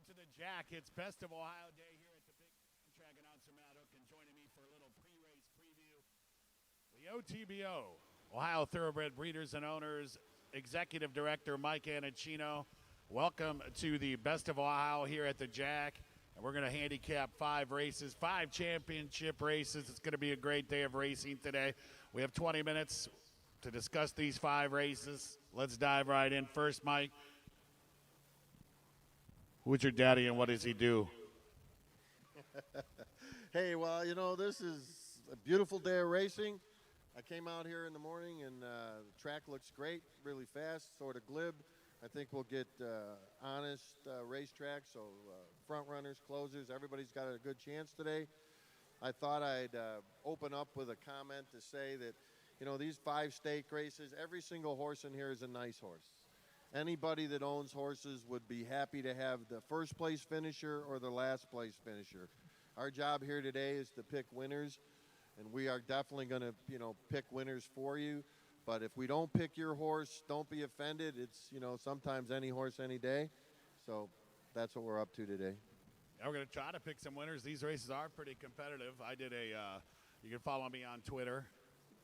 to the Jack. It's Best of Ohio Day here at the Big Track announcer Paddock, and joining me for a little pre-race preview, the OTBO, Ohio Thoroughbred Breeders and Owners Executive Director Mike Anacino. Welcome to the Best of Ohio here at the Jack, and we're going to handicap 5 races, 5 championship races. It's going to be a great day of racing today. We have 20 minutes to discuss these 5 races. Let's dive right in. First, Mike, who's your daddy and what does he do? Hey, well, you know, this is a beautiful day of racing. I came out here in the morning and the track looks great, really fast, sort of glib. I think we'll get honest racetrack, so front runners, closers, everybody's got a good chance today. I thought I'd open up with a comment to say that, you know, these 5 stake races, every single horse in here is a nice horse. Anybody that owns horses would be happy to have the first place finisher or the last place finisher. Our job here today is to pick winners, and we are definitely going to, you know, pick winners for you. But if we don't pick your horse, don't be offended. It's, you know, sometimes any horse, any day. So that's what we're up to today. Yeah, we're going to try to pick some winners. These races are pretty competitive. I did you can follow me on Twitter,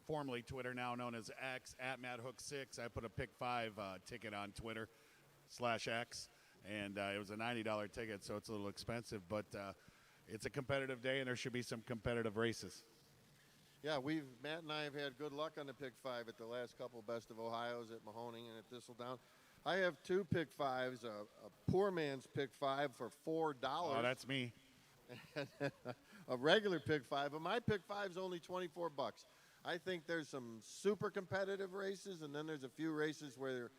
formerly Twitter, now known as X, at MattHook6. I put a Pick 5 ticket on Twitter /X, and it was a $90 ticket, so it's a little expensive. But it's a competitive day, and there should be some competitive races. Yeah, Matt and I have had good luck on the Pick 5 at the last couple Best of Ohio's at Mahoning and at Thistledown. I have 2 Pick 5s, a poor man's Pick 5 for $4. Oh, that's me. A regular Pick 5, but my Pick 5 is only $24. I think there's some super competitive races, and then there's a few races where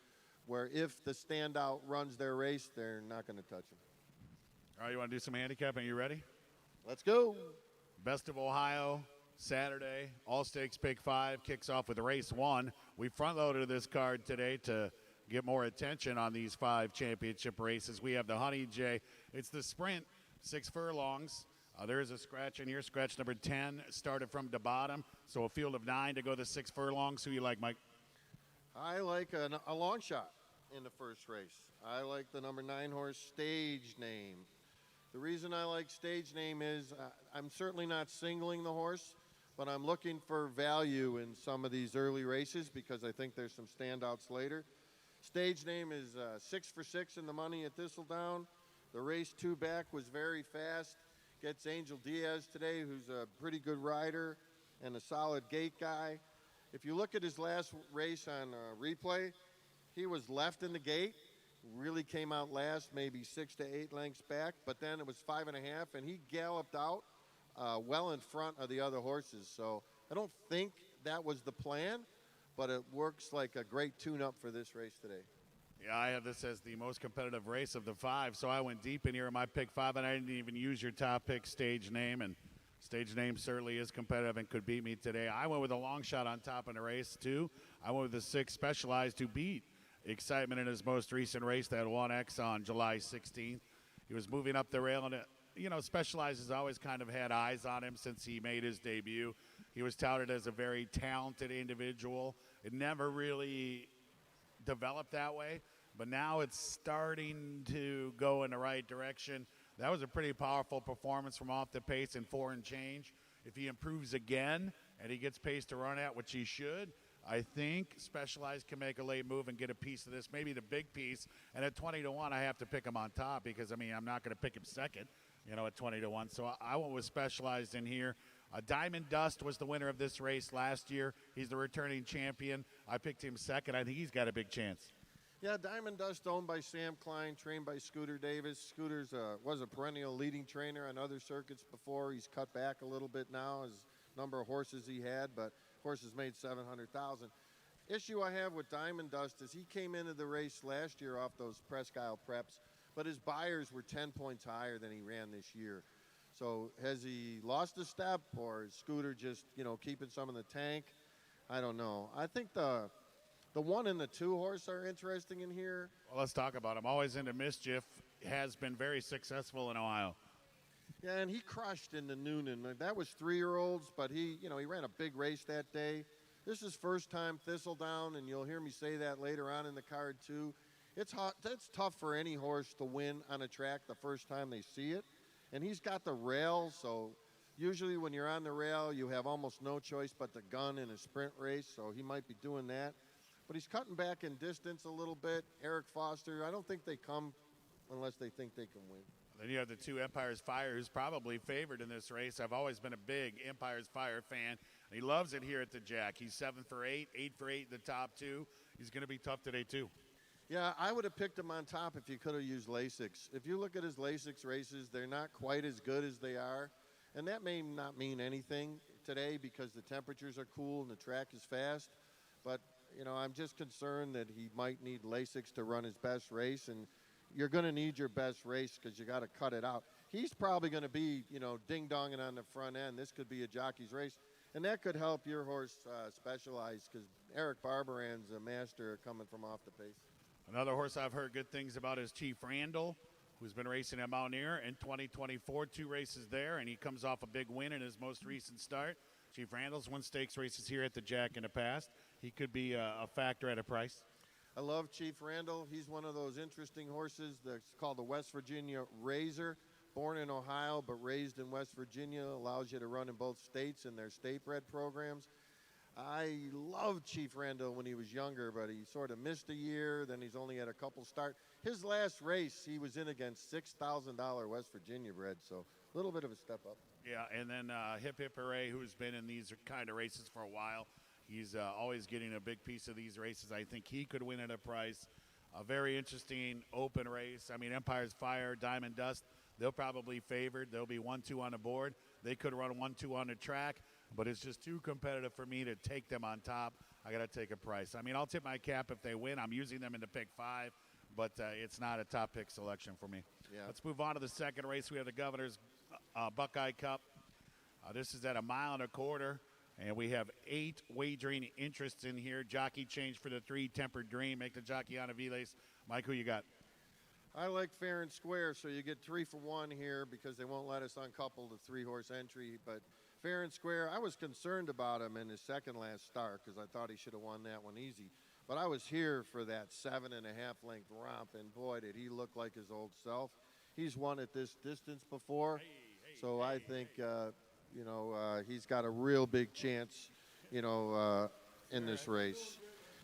if the standout runs their race, they're not going to touch them. All right, you want to do some handicapping? Are you ready? Let's go. Best of Ohio, Saturday, all stakes Pick 5 kicks off with race 1. We front-loaded this card today to get more attention on these 5 championship races. We have the Honey J. It's the sprint, 6 furlongs. There is a scratch in here. Scratch number 10 started from the bottom. So a field of 9 to go the 6 furlongs. Who you like, Mike? I like a long shot in the first race. I like the number 9 horse, Stage Name. The reason I like Stage Name is I'm certainly not singling the horse, but I'm looking for value in some of these early races because I think there's some standouts later. Stage Name is 6 for 6 in the money at Thistledown. The race 2 back was very fast. Gets Angel Diaz today, who's a pretty good rider and a solid gate guy. If you look at his last race on replay, he was left in the gate, really came out last, maybe 6 to 8 lengths back, but then it was 5.5, and he galloped out well in front of the other horses. So I don't think that was the plan, but it works like a great tune-up for this race today. Yeah, I have this as the most competitive race of the 5, so I went deep in here in my Pick 5, and I didn't even use your top pick, Stage Name, and Stage Name certainly is competitive and could beat me today. I went with a long shot on top in the race, too. I went with the 6 Specialized to beat Excitement in his most recent race, that 1X on July 16th. He was moving up the rail, and, you know, Specialized has always kind of had eyes on him since he made his debut. He was touted as a very talented individual. It never really developed that way, but now it's starting to go in the right direction. That was a pretty powerful performance from off the pace in 4 and change. If he improves again and he gets pace to run at, which he should, I think Specialized can make a late move and get a piece of this, maybe the big piece. And at 20 to 1, I have to pick him on top because, I mean, I'm not going to pick him second, you know, at 20 to 1. So I went with Specialized in here. Diamond Dust was the winner of this race last year. He's the returning champion. I picked him second. I think he's got a big chance. Yeah, Diamond Dust, owned by Sam Klein, trained by Scooter Davis. Scooter's was a perennial leading trainer on other circuits before. He's cut back a little bit now as number of horses he had, but horses made $700,000. Issue I have with Diamond Dust is he came into the race last year off those Presque Isle preps, but his buyers were 10 points higher than he ran this year. So has he lost a step, or is Scooter just, you know, keeping some in the tank? I don't know. I think the 1 and the 2 horse are interesting in here. Well, let's talk about him. Always into mischief. Has been very successful in Ohio. Yeah, and he crushed in the Noonan. That was 3-year-olds, but he ran a big race that day. This is first time Thistledown, and you'll hear me say that later on in the card too. It's hot. It's tough for any horse to win on a track the first time they see it, and he's got the rail. So usually when you're on the rail, you have almost no choice but to gun in a sprint race. So he might be doing that, but he's cutting back in distance a little bit. Eric Foster, I don't think they come unless they think they can win. Then you have the two Empire's Fire, who's probably favored in this race. I've always been a big Empire's Fire fan. He loves it here at the Jack. He's 7 for 8, 8 for 8 in the top two. He's going to be tough today, too. Yeah, I would have picked him on top if you could have used Lasix. If you look at his Lasix races, they're not quite as good as they are. And that may not mean anything today because the temperatures are cool and the track is fast. But, you know, I'm just concerned that he might need Lasix to run his best race. And you're going to need your best race because you got to cut it out. He's probably going to be, you know, ding-donging on the front end. This could be a jockey's race. And that could help your horse specialize because Eric Barberan's a master coming from off the pace. Another horse I've heard good things about is Chief Randall, who's been racing at Mountaineer in 2024, 2 races there, and he comes off a big win in his most recent start. Chief Randall's won stakes races here at the Jack in the past. He could be a factor at a price. I love Chief Randall. He's one of those interesting horses that's called the West Virginia Razor. Born in Ohio but raised in West Virginia, allows you to run in both states in their state-bred programs. I loved Chief Randall when he was younger, but he sort of missed a year. Then he's only had a couple starts. His last race, he was in against $6,000 West Virginia bred, so a little bit of a step up. Yeah, and then Hip Hip Hooray, who's been in these kind of races for a while. He's always getting a big piece of these races. I think he could win at a price. A very interesting open race. I mean, Empire's Fire, Diamond Dust, they'll probably favored. They'll be 1-2 on the board. They could run 1-2 on the track, but it's just too competitive for me to take them on top. I got to take a price. I mean, I'll tip my cap if they win. I'm using them in the pick 5, but it's not a top pick selection for me. Yeah. Let's move on to the second race. We have the Governor's Buckeye Cup. This is at 1.25 miles, and we have 8 wagering interests in here. Jockey change for the 3, Tempered Dream. Make the jockey on a V-Lace. Mike, who you got? I like fair and square, so you get 3 for 1 here because they won't let us uncouple the 3-horse entry. But fair and square, I was concerned about him in his second last start because I thought he should have won that one easy. But I was here for that 7.5-length romp, and boy, did he look like his old self. He's won at this distance before, so I think, he's got a real big chance, in this race.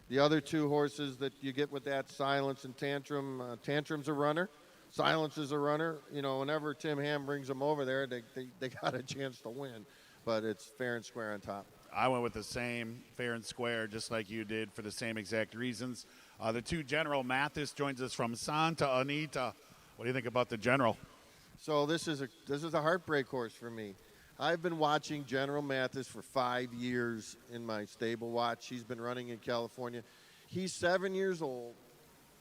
The other 2 horses that you get with that, Silence and Tantrum. Tantrum's a runner. Silence is a runner. Whenever Tim Ham brings them over there, they got a chance to win. But it's fair and square on top. I went with the same fair and square, just like you did, for the same exact reasons. The 2, General Mathis joins us from Santa Anita. What do you think about the General? So this is a heartbreak horse for me. I've been watching General Mathis for 5 years in my stable watch. He's been running in California. He's 7 years old.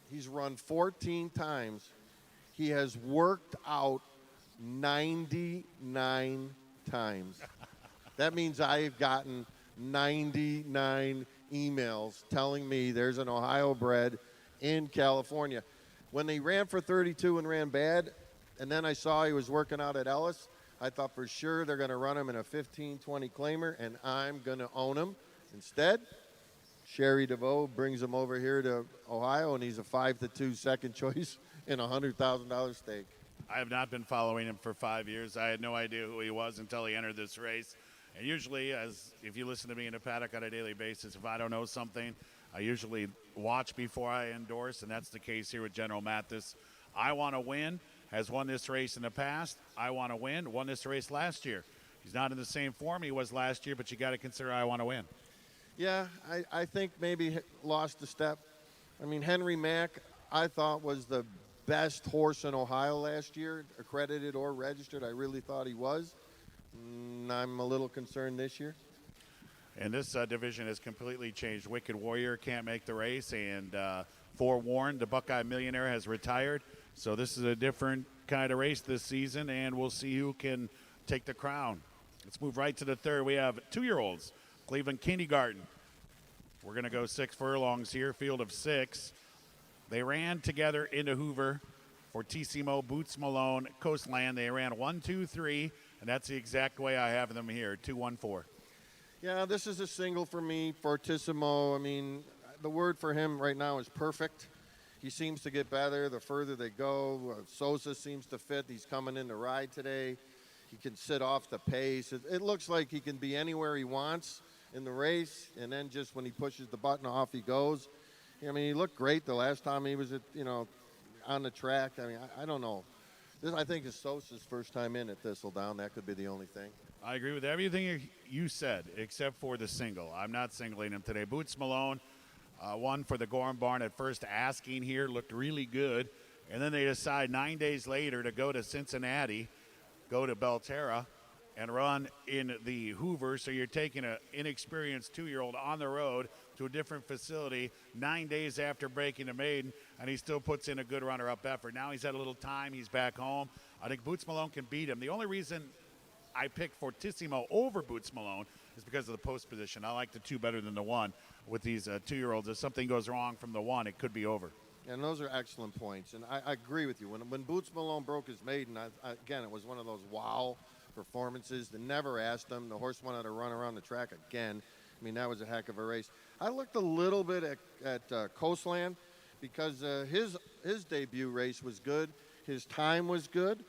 He's run 14 times. He has worked out 99 times. That means I've gotten 99 emails telling me there's an Ohio bred in California. When they ran for 32 and ran bad, and then I saw he was working out at Ellis, I thought for sure they're going to run him in a 15-20 claimer, and I'm going to own him. Instead, Sherry DeVoe brings him over here to Ohio, and he's a 5-2 second choice in a $100,000 stake. I have not been following him for 5 years. I had no idea who he was until he entered this race. And usually, if you listen to me in a paddock on a daily basis, if I don't know something, I usually watch before I endorse, and that's the case here with General Mathis. I want to win. Has won this race in the past. I want to win. Won this race last year. He's not in the same form he was last year, but you got to consider I want to win. Yeah, I think maybe lost a step. I mean, Henry Mack, I thought was the best horse in Ohio last year, accredited or registered. I really thought he was. I'm a little concerned this year. And this division has completely changed. Wicked Warrior can't make the race, and Forewarned, the Buckeye Millionaire, has retired. So this is a different kind of race this season, and we'll see who can take the crown. Let's move right to the third. We have 2-year-olds, Cleveland Kindergarten. We're going to go 6 furlongs here, field of 6. They ran together into Hoover for Tissimo, Boots Malone, Coastland. They ran 1-2-3, and that's the exact way I have them here, 2-1-4. Yeah, this is a single for me, Fortissimo. I mean, the word for him right now is perfect. he seems to get better the further they go. Sosa seems to fit. He's coming in to ride today. He can sit off the pace. It looks like he can be anywhere he wants in the race, and then just when he pushes the button, off he goes. I mean, he looked great the last time he was at, on the track. I mean, I don't know. This, I think, is Sosa's first time in at Thistledown. That could be the only thing. I agree with everything you said, except for the single. I'm not singling him today. Boots Malone won for the Gorham Barn at first asking here, looked really good. And then they decide 9 days later to go to Cincinnati, go to Belterra, and run in the Hoover. So you're taking an inexperienced 2-year-old on the road to a different facility 9 days after breaking the Maiden, and he still puts in a good runner-up effort. Now he's had a little time. He's back home. I think Boots Malone can beat him. The only reason I picked Fortissimo over Boots Malone is because of the post position. I like the 2 better than the 1 with these 2-year-olds. If something goes wrong from the 1, it could be over. And those are excellent points. And I agree with you. When Boots Malone broke his Maiden, again, it was one of those wow performances. They never asked him. The horse wanted to run around the track again. I mean, that was a heck of a race. I looked a little bit at Coastland because his debut race was good. His time was good.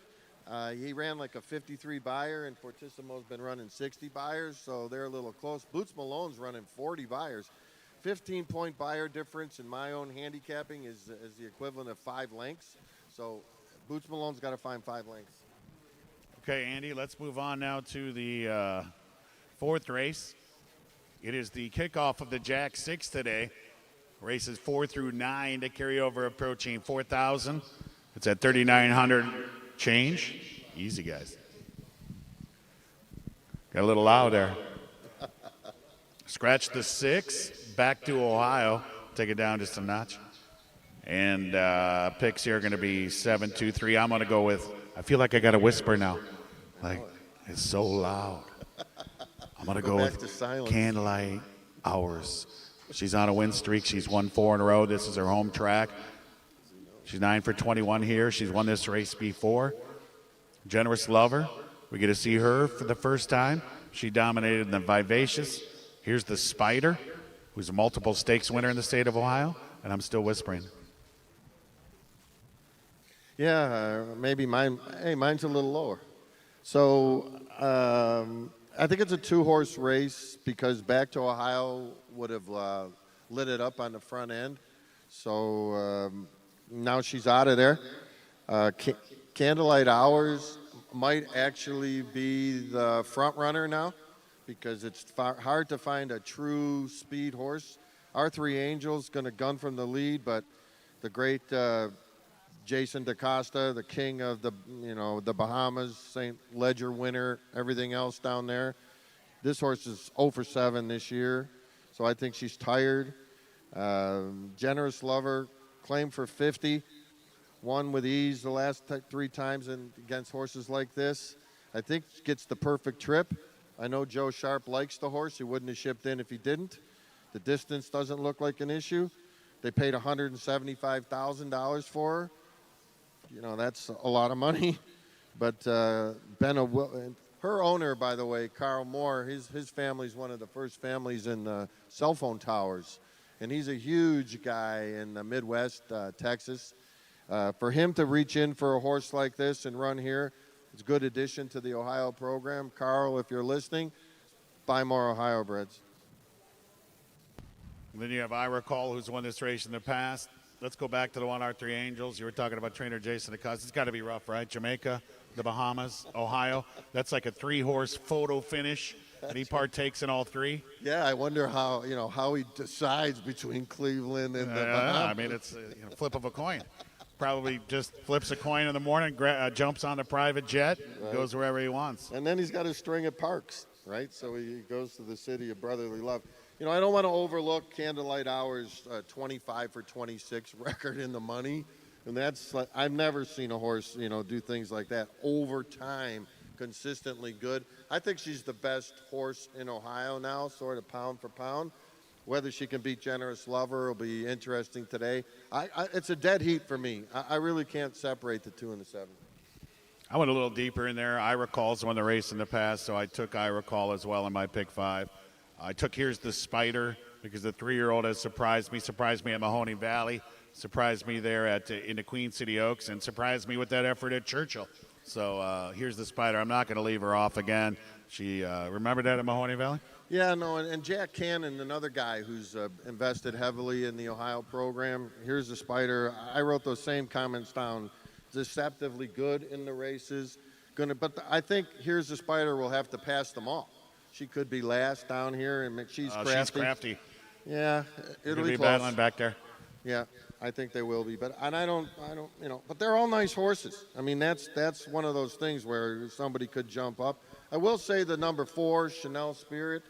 He ran like a 53 buyer, and Fortissimo's been running 60 buyers, so they're a little close. Boots Malone's running 40 buyers. 15-point buyer difference in my own handicapping is the equivalent of 5 lengths. So Boots Malone's got to find 5 lengths. Okay, Andy, let's move on now to the 4th race. It is the kickoff of the Jack 6 today. Races 4 through 9 to carry over, approaching 4,000. It's at 3,900 change. Easy, guys. Got a little loud there. Scratch the 6, back to Ohio. Take it down just a notch. And picks here are going to be 7, 2, 3. I'm going to go with, I feel like I got a whisper now. Like, it's so loud. I'm going to go with Candlelight Hours. She's on a win streak. She's won 4 in a row. This is her home track. She's 9 for 21 here. She's won this race before. Generous Lover. We get to see her for the first time. She dominated in the Vivacious. Here's the Spider, who's a multiple stakes winner in the state of Ohio. And I'm still whispering. Yeah, maybe mine. Hey, mine's a little lower. So I think it's a 2-horse race because Back to Ohio would have lit it up on the front end. So now she's out of there. Candlelight Hours might actually be the front runner now because it's hard to find a true speed horse. Our 3 Angels going to gun from the lead, but the great Jason DaCosta, the king of the Bahamas, St. Ledger winner, everything else down there. This horse is 0 for 7 this year, so I think she's tired. Generous Lover, claim for 50. Won with ease the last 3 times against horses like this. I think gets the perfect trip. I know Joe Sharp likes the horse. He wouldn't have shipped in if he didn't. The distance doesn't look like an issue. They paid $175,000 for her. That's a lot of money. But her owner, by the way, Carl Moore, his family's one of the first families in cell phone towers. And he's a huge guy in the Midwest, Texas. For him to reach in for a horse like this and run here, it's a good addition to the Ohio program. Carl, if you're listening, buy more Ohio breds. Then you have Ira Call, who's won this race in the past. Let's go back to the 1 R3 Angels. You were talking about trainer Jason DaCosta. It's got to be rough, right? Jamaica, the Bahamas, Ohio. That's like a 3-horse photo finish, and he partakes in all 3. Yeah, I wonder how he decides between Cleveland and the Bahamas. I mean, it's a flip of a coin. Probably just flips a coin in the morning, jumps on a private jet, right, goes wherever he wants. And then he's got a string of parks, right? So he goes to the city of brotherly love. I don't want to overlook Candlelight Hours' 25 for 26 record in the money. And that's like, I've never seen a horse, do things like that over time, consistently good. I think she's the best horse in Ohio now, sort of pound for pound. Whether she can beat Generous Lover will be interesting today. It's a dead heat for me. I really can't separate the 2 and the 7. I went a little deeper in there. Ira Call's won the race in the past, so I took Ira Call as well in my pick 5. I took Here's the Spider because the 3-year-old has surprised me at Mahoney Valley. surprised me there in the Queen City Oaks and surprised me with that effort at Churchill. So here's the Spider. I'm not going to leave her off again. She remember that at Mahoney Valley? Yeah, no, and Jack Cannon, another guy who's invested heavily in the Ohio program. Here's the Spider. I wrote those same comments down. Deceptively good in the races. But I think Here's the Spider will have to pass them all. She could be last down here, and she's crafty. She's crafty. Yeah, it'll be close. Battling back there. Yeah, I think they will be. But I don't, but they're all nice horses. I mean, that's one of those things where somebody could jump up. I will say the number 4, Chanel Spirit.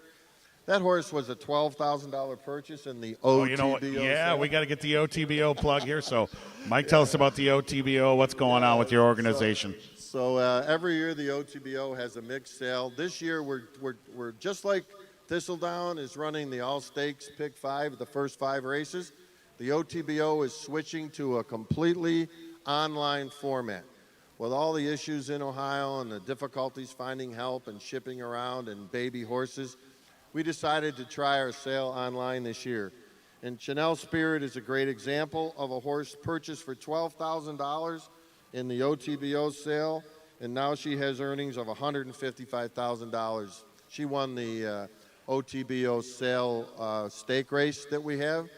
That horse was a $12,000 purchase in the OTBO. Oh, you know what? Yeah, we got to get the OTBO plug here. So, Mike, tell us about the OTBO. What's going on with your organization? So every year the OTBO has a mixed sale. This year we're just like Thistledown is running the All Stakes Pick 5, the first 5 races. The OTBO is switching to a completely online format. With all the issues in Ohio and the difficulties finding help and shipping around and baby horses, we decided to try our sale online this year. And Chanel Spirit is a great example of a horse purchased for $12,000 in the OTBO sale, and now she has earnings of $155,000. She won the OTBO sale stake race that we have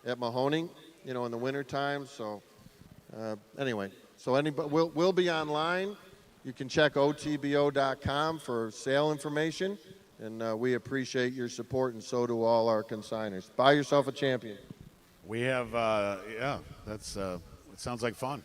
at Mahoning, in the wintertime. So anyway, so anybody, we'll be online. You can check otbo.com for sale information. And we appreciate your support, and so do all our consigners. Buy yourself a champion. We have, it sounds like fun.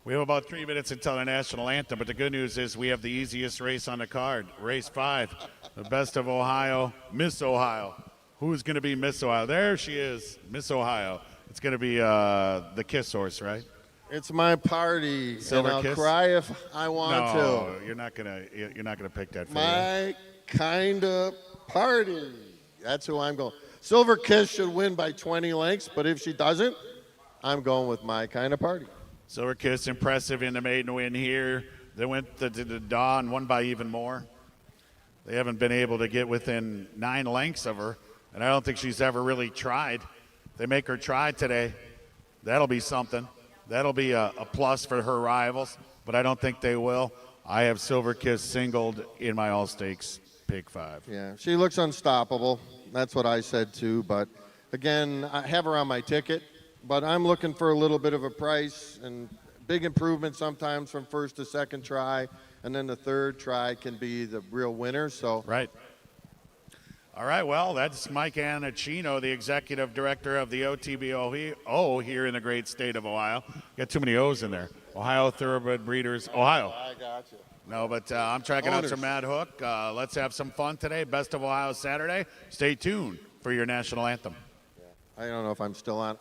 We have about 3 minutes until the national anthem, but the good news is we have the easiest race on the card, race 5, the best of Ohio, Miss Ohio. Who's going to be Miss Ohio? There she is, Miss Ohio. It's going to be the Kiss horse, right? It's my party, Silver and I'll Kiss? cry if I want to. No, you're not gonna pick that for My kind of party. That's who I'm going. Silver Kiss should win by 20 lengths, but if she doesn't, I'm going with my kind of party. Silver Kiss, impressive in the maiden win here. They went to the Daw and won by even more. They haven't been able to get within 9 lengths of her, and I don't think she's ever really tried. They make her try today. That'll be something. That'll be a plus for her rivals, but I don't think they will. I have Silver Kiss singled in my all-stakes pick 5. Yeah, she looks unstoppable. That's what I said too, but again, I have her on my ticket, but I'm looking for a little bit of a price and big improvement sometimes from first to second try, and then the third try can be the real winner. So right. All right, well, that's Mike Anacino, the executive director of the OTBO here in the great state of Ohio. Got too many O's in there. Ohio Thoroughbred Breeders, Ohio. I got you. No, but I'm tracking out some Mad Hook. Let's have some fun today. Best of Ohio Saturday. Stay tuned for your national anthem. I don't know if I'm still on.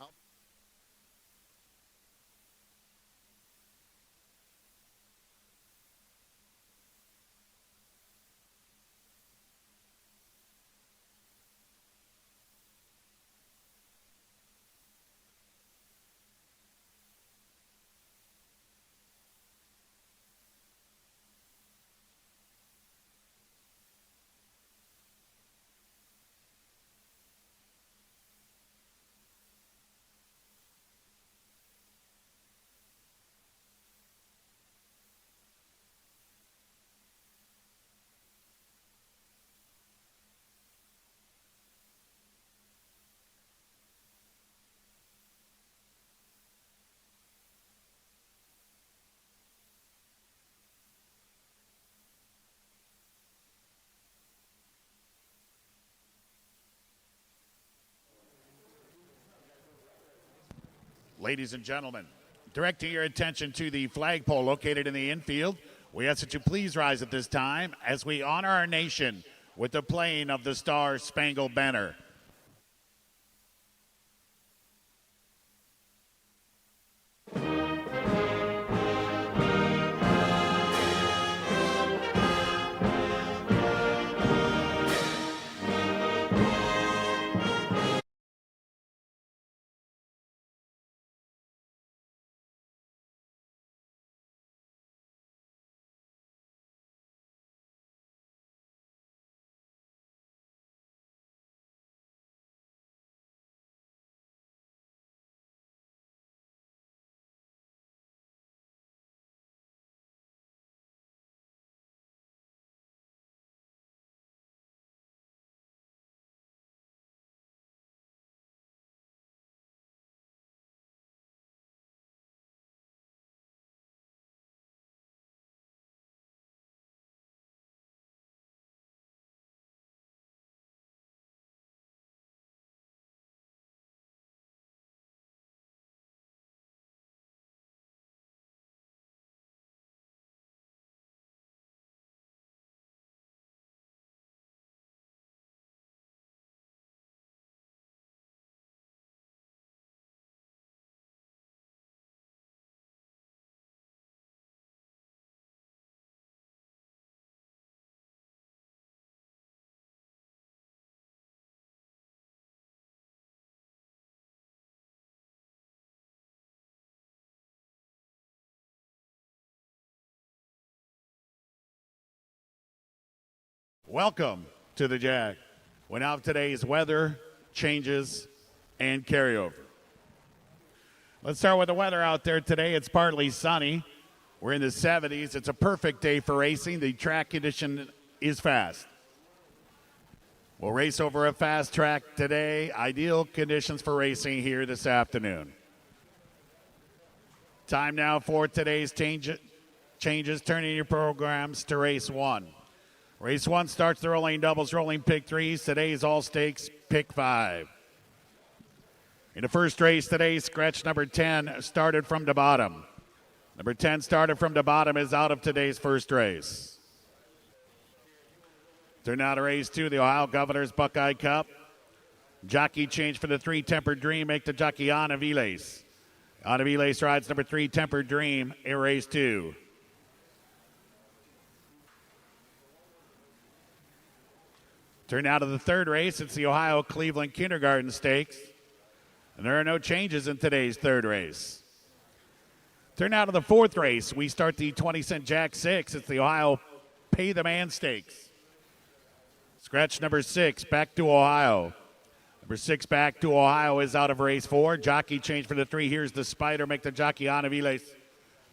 Ladies and gentlemen, directing your attention to the flagpole located in the infield, we ask that you please rise at this time as we honor our nation with the playing of the Star-Spangled Banner. Welcome to the Jack. We now have today's weather, changes, and carryover. Let's start with the weather out there today. It's partly sunny. We're in the 70s. It's a perfect day for racing. The track condition is fast. We'll race over a fast track today. Ideal conditions for racing here this afternoon. Time now for today's changes. Turning your programs to race one. Race one starts the rolling doubles, rolling pick threes. Today's all stakes pick five. In the first race today, scratch number 10 started from the bottom. Number 10 started from the bottom is out of today's first race. Turn now to race two, the Ohio Governor's Buckeye Cup. Jockey change for the 3 Tempered Dream, make the jockey Ana Viles. Ana Viles rides number 3 Tempered Dream in race two. Turn now to the third race. It's the Ohio Cleveland Kindergarten Stakes. And there are no changes in today's third race. Turn now to the fourth race. We start the 20-cent Jack 6. It's the Ohio Pay the Man Stakes. Scratch number 6, back to Ohio. Number 6, back to Ohio, is out of race 4. Jockey change for the 3. Here's the Spider. Make the jockey Ana Viles.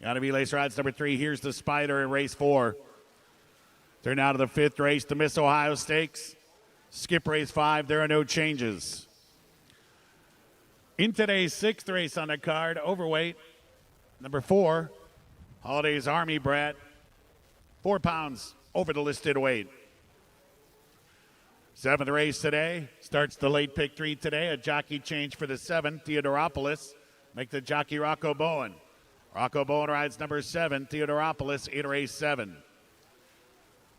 Ana Viles rides number 3. Here's the Spider in race 4. Turn now to the fifth race, the Miss Ohio Stakes. Skip race 5. There are no changes. In today's sixth race on the card, overweight, number 4, Holiday's Army Brat, 4 pounds over the listed weight. Seventh race today starts the late pick 3 today. A jockey change for the 7, Theodoropoulos. Make the jockey Rocco Bowen. Rocco Bowen rides number 7, Theodoropoulos, in race 7.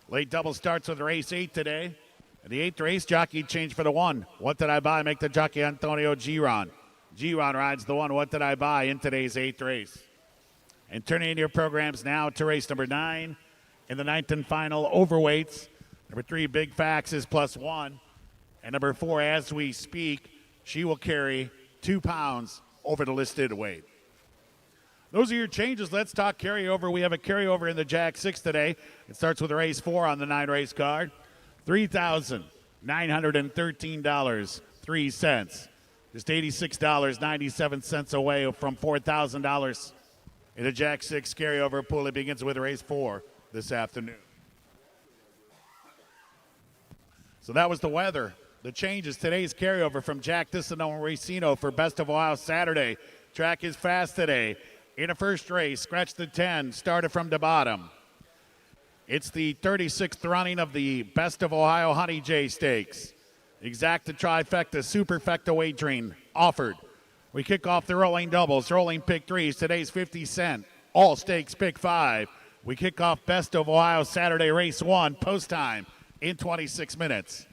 Late double starts with race 8 today. In the 8th race, jockey change for the 1. What did I buy? Make the jockey Antonio Giron. Giron rides the 1. What did I buy in today's 8th race? And turning in your programs now to race number 9. In the 9th and final, overweights. Number 3, Big Fax is +1. And number 4, as we speak, she will carry 2 pounds over the listed weight. Those are your changes. Let's talk carryover. We have a carryover in the Jack 6 today. It starts with race 4 on the 9-race card. $3,913.03. Just $86.97 away from $4,000 in the Jack 6 carryover pool. It begins with race 4 this afternoon. So that was the weather. The changes, today's carryover from Jack Thistledown and Racino for Best of Ohio Saturday. Track is fast today. In the first race, scratch the 10, started from the bottom. It's the 36th running of the Best of Ohio Honey J Stakes. Exacta trifecta, superfecta wagering offered. We kick off the rolling doubles, rolling pick 3s. Today's 50 cent, all stakes pick 5. We kick off Best of Ohio Saturday race 1, post time in 26 minutes.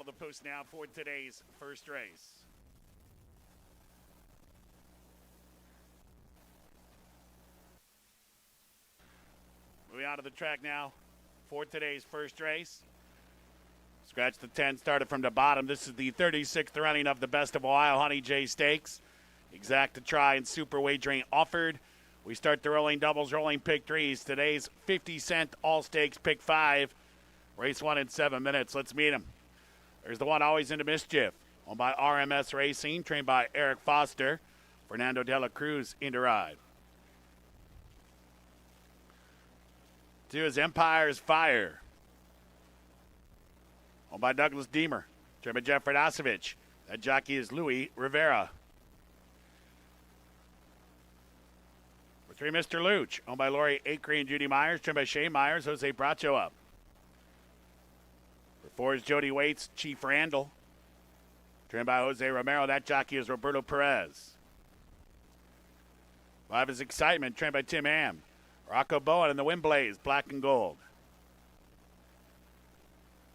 the post now for today's first race. Moving on to the track now for today's first race. Scratch the 10 started from the bottom. This is the 36th running of the Best of Ohio Honey J Stakes. Exact to try and super wagering offered. We start the rolling doubles, rolling pick threes. Today's 50-cent all stakes pick 5. Race 1 in 7 minutes. Let's meet him. There's the one always into mischief. Owned by RMS Racing, trained by Eric Foster. Fernando de la Cruz into ride. 2 is Empire's Fire. Owned by Douglas Deemer. Trained by Jeff Radosevich. That jockey is Louis Rivera. For 3, Mr. Luch. Owned by Lori Acree and Judy Myers. Trained by Shane Myers. Jose Bracho up. For 4 is Jody Waits. Chief Randall. Trained by Jose Romero. That jockey is Roberto Perez. 5 is Excitement. Trained by Tim Ham. Rocco Bowen and the Windblaze, black and gold.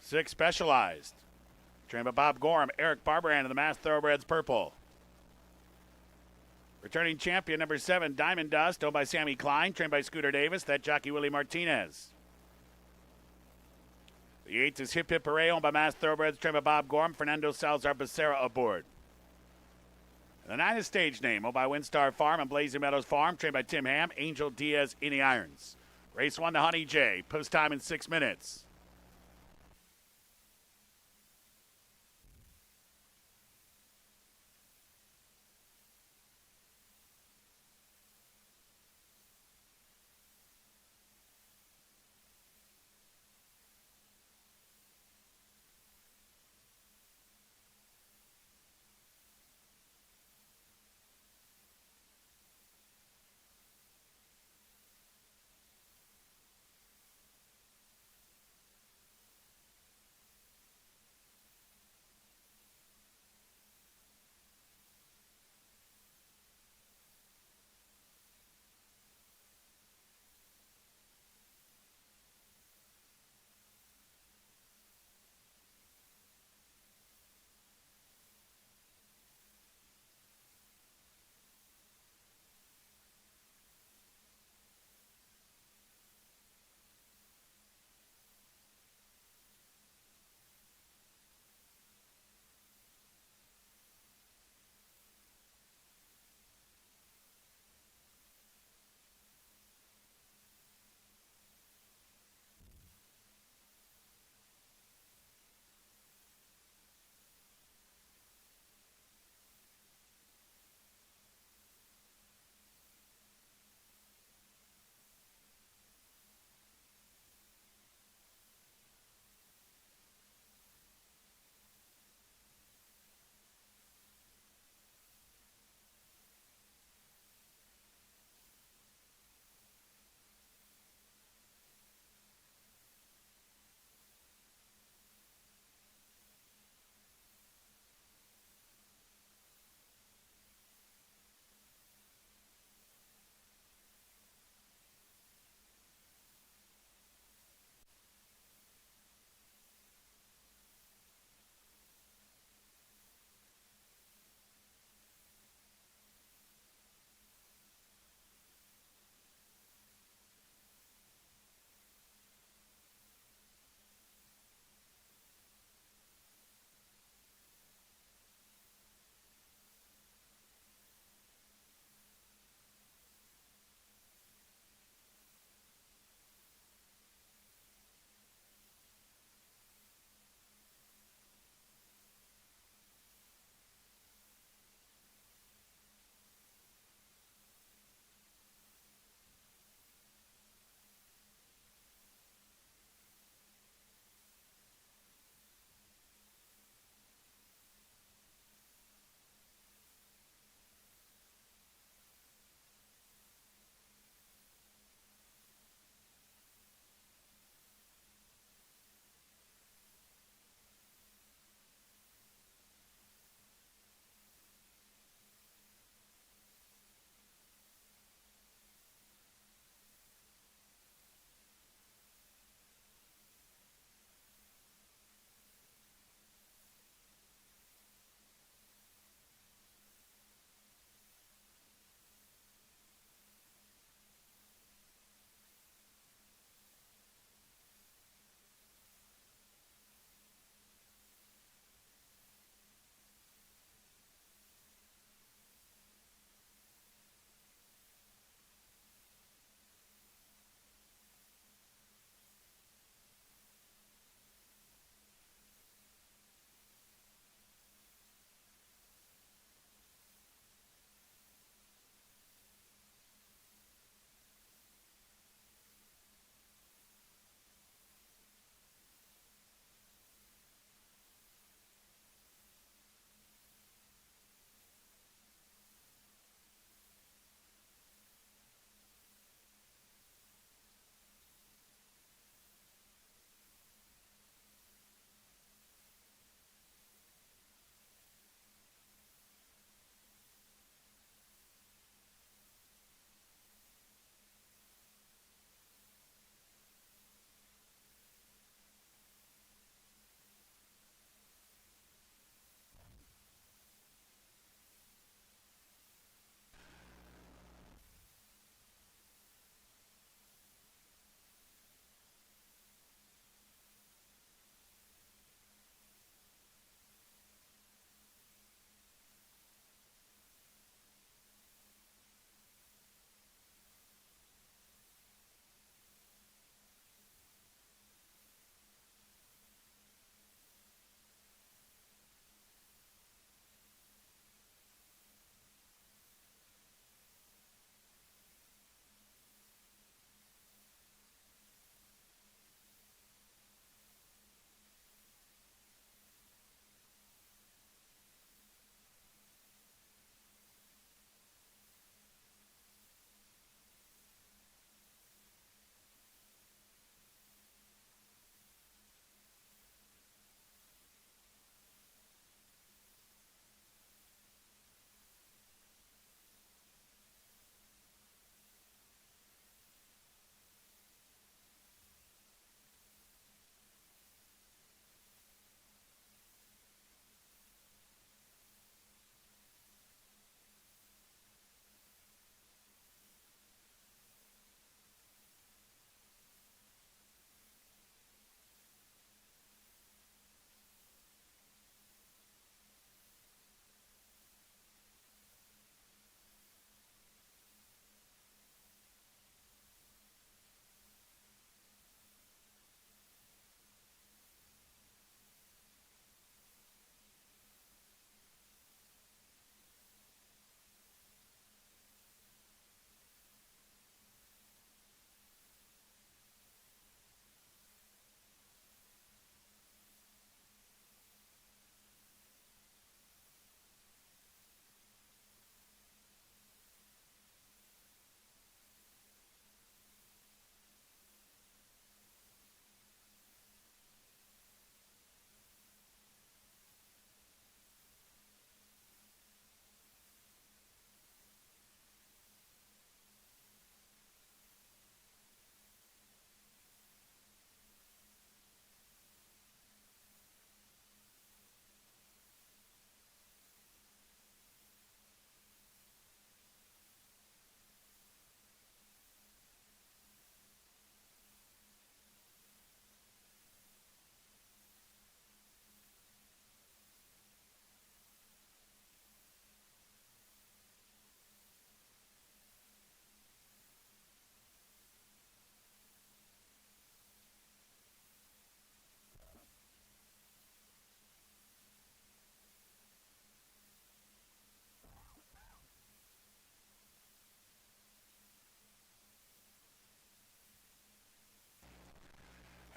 6, Specialized. Trained by Bob Gorham, Eric Barbaran and the Masked Thoroughbreds, purple. Returning champion, number 7, Diamond Dust, owned by Sammy Klein, trained by Scooter Davis, that jockey Willie Martinez. The 8 is Hip Hip Hooray, owned by Masked Thoroughbreds, trained by Bob Gorham, Fernando Salazar Becerra aboard. The 9 is Stage Name, owned by Windstar Farm and Blazing Meadows Farm, trained by Tim Ham, Angel Diaz in the irons. Race 1 to Honey J, post time in 6 minutes.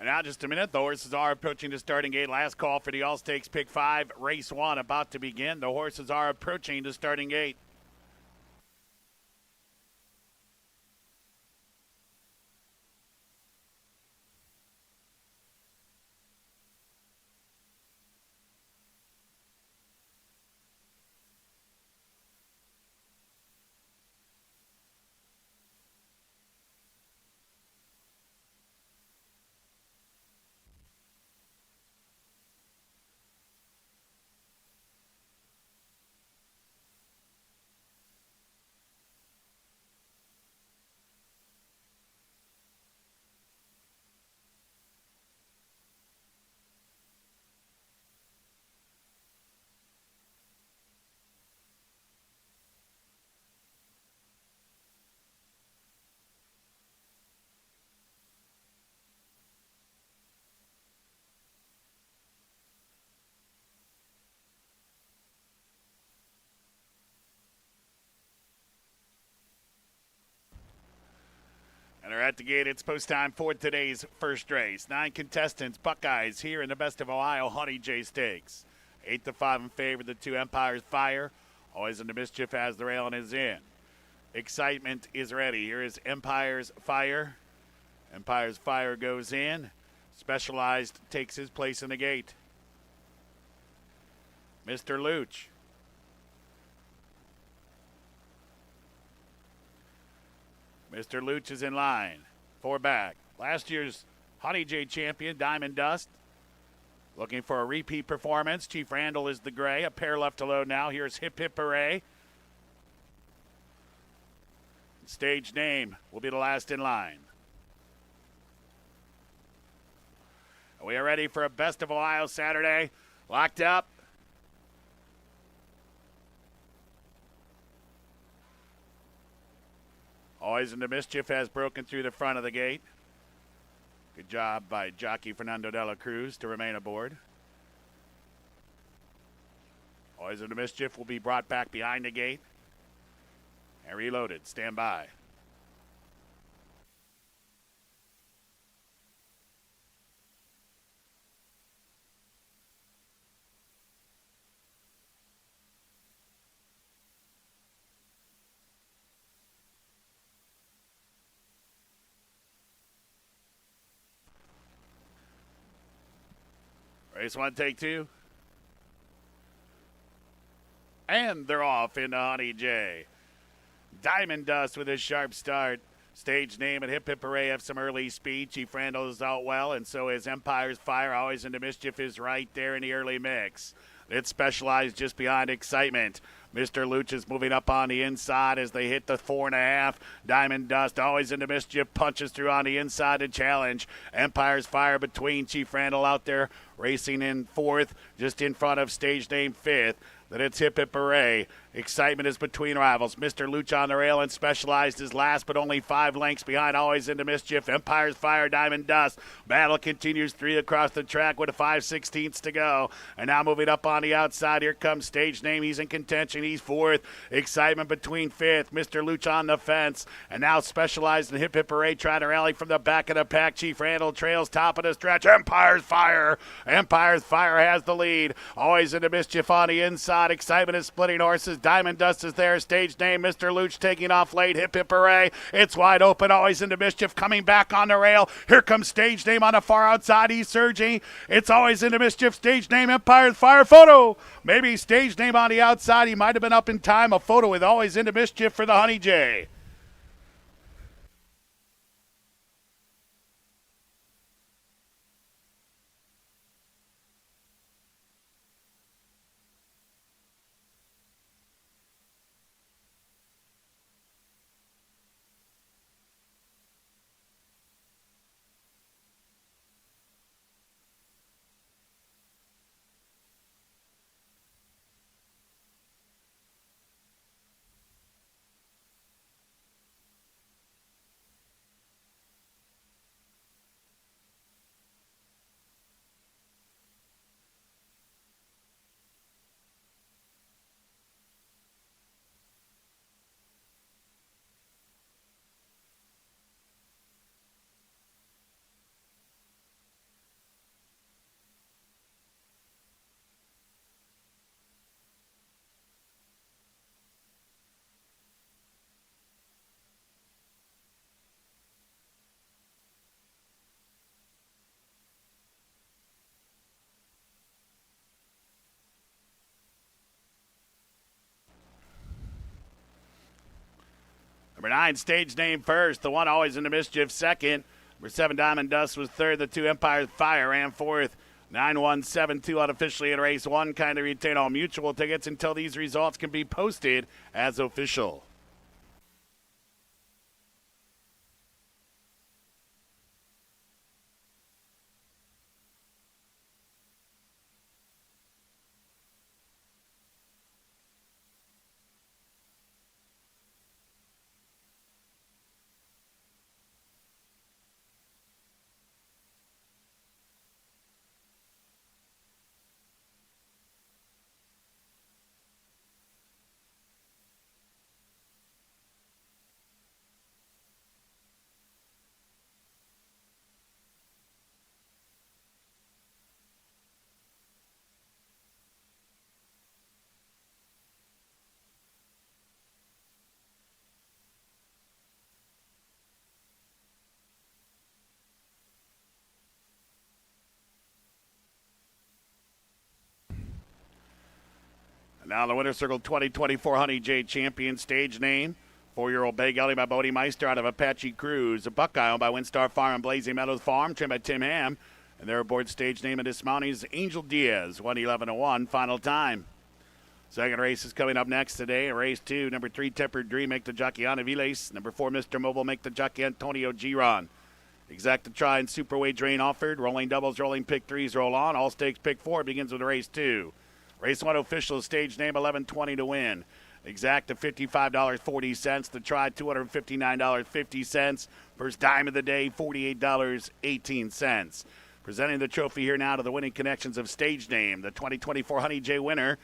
And now just a minute, the horses are approaching the starting gate. Last call for the All-Stakes Pick 5, Race 1 about to begin. The horses are approaching the starting gate. And are at the gate. It's post time for today's first race. 9 contestants, Buckeyes here in the Best of Ohio Honey J Stakes. 8-5 in favor of the 2 Empire's Fire. Always into mischief as the rail and is in. Excitement is ready. Here is Empire's Fire. Empire's Fire goes in. Specialized takes his place in the gate. Mr. Luch. Mr. Luch is in line. 4 back. Last year's Honey J champion, Diamond Dust. Looking for a repeat performance. Chief Randall is the gray. A pair left to load now. Here's Hip Hip Hooray. Stage name will be the last in line. We are ready for a Best of Ohio Saturday. Locked up. Always into mischief has broken through the front of the gate. Good job by jockey Fernando de la Cruz to remain aboard. Always into mischief will be brought back behind the gate and reloaded. Stand by. Race 1, take 2. And they're off into Honey J. Diamond Dust with his sharp start. Stage name and Hip Hip Hooray have some early speed. Chief Randall is out well, and so is Empire's Fire. Always into mischief is right there in the early mix. It's Specialized just behind Excitement. Mr. Luch is moving up on the inside as they hit the 4.5. Diamond Dust, always into mischief, punches through on the inside to challenge. Empire's Fire between. Chief Randall out there racing in 4th, just in front of stage name 5th. Then it's Hip Hip Hooray. Excitement is between rivals. Mr. Luch on the rail and Specialized is last, but only 5 lengths behind. Always into mischief. Empire's Fire, Diamond Dust. Battle continues 3 across the track with 5/16 to go. And now moving up on the outside, here comes stage name. He's in contention. He's 4th. Excitement between 5th. Mr. Luch on the fence. And now Specialized and Hip Hip Hooray trying to rally from the back of the pack. Chief Randall trails top of the stretch. Empire's Fire. Empire's Fire has the lead. Always into mischief on the inside. Excitement is splitting horses. Diamond Dust is there. Stage name, Mr. Luch taking off late. Hip Hip Hooray. It's wide open. Always into mischief. Coming back on the rail. Here comes stage name on the far outside. He's surging. It's always into mischief. Stage name, Empire's Fire. Photo. Maybe stage name on the outside. He might have been up in time. A photo with always into mischief for the Honey J. Number 9, Stage Name first. The 1, Always Into Mischief second. Number 7, Diamond Dust was third. The 2, Empire Fire ran fourth. 9-1-7-2 unofficially in race 1. Kindly retain all mutual tickets until these results can be posted as official. Now the Winter Circle 2024 Honey J Champion Stage Name. 4-year-old Bay Gully by Bodie Meister out of Apache Cruise. A Buckeye owned by Windstar Farm and Blazing Meadows Farm, trained by Tim Ham. And their aboard stage name in dismounting is Angel Diaz. 1:11:1, final time. Second race is coming up next today. Race 2, number 3, Tempered Dream, make the jockey Ana Viles. Number 4, Mr. Mobile, make the jockey Antonio Giron. Exacta Try and Superweight Drain offered. Rolling doubles, rolling pick 3s roll on. All stakes pick 4 begins with race 2. Race 1 official stage name, $11.20 to win. Exacta $55.40. The Try $259.50. First dime of the day, $48.18. Presenting the trophy here now to the winning connections of stage name, the 2024 Honey J winner,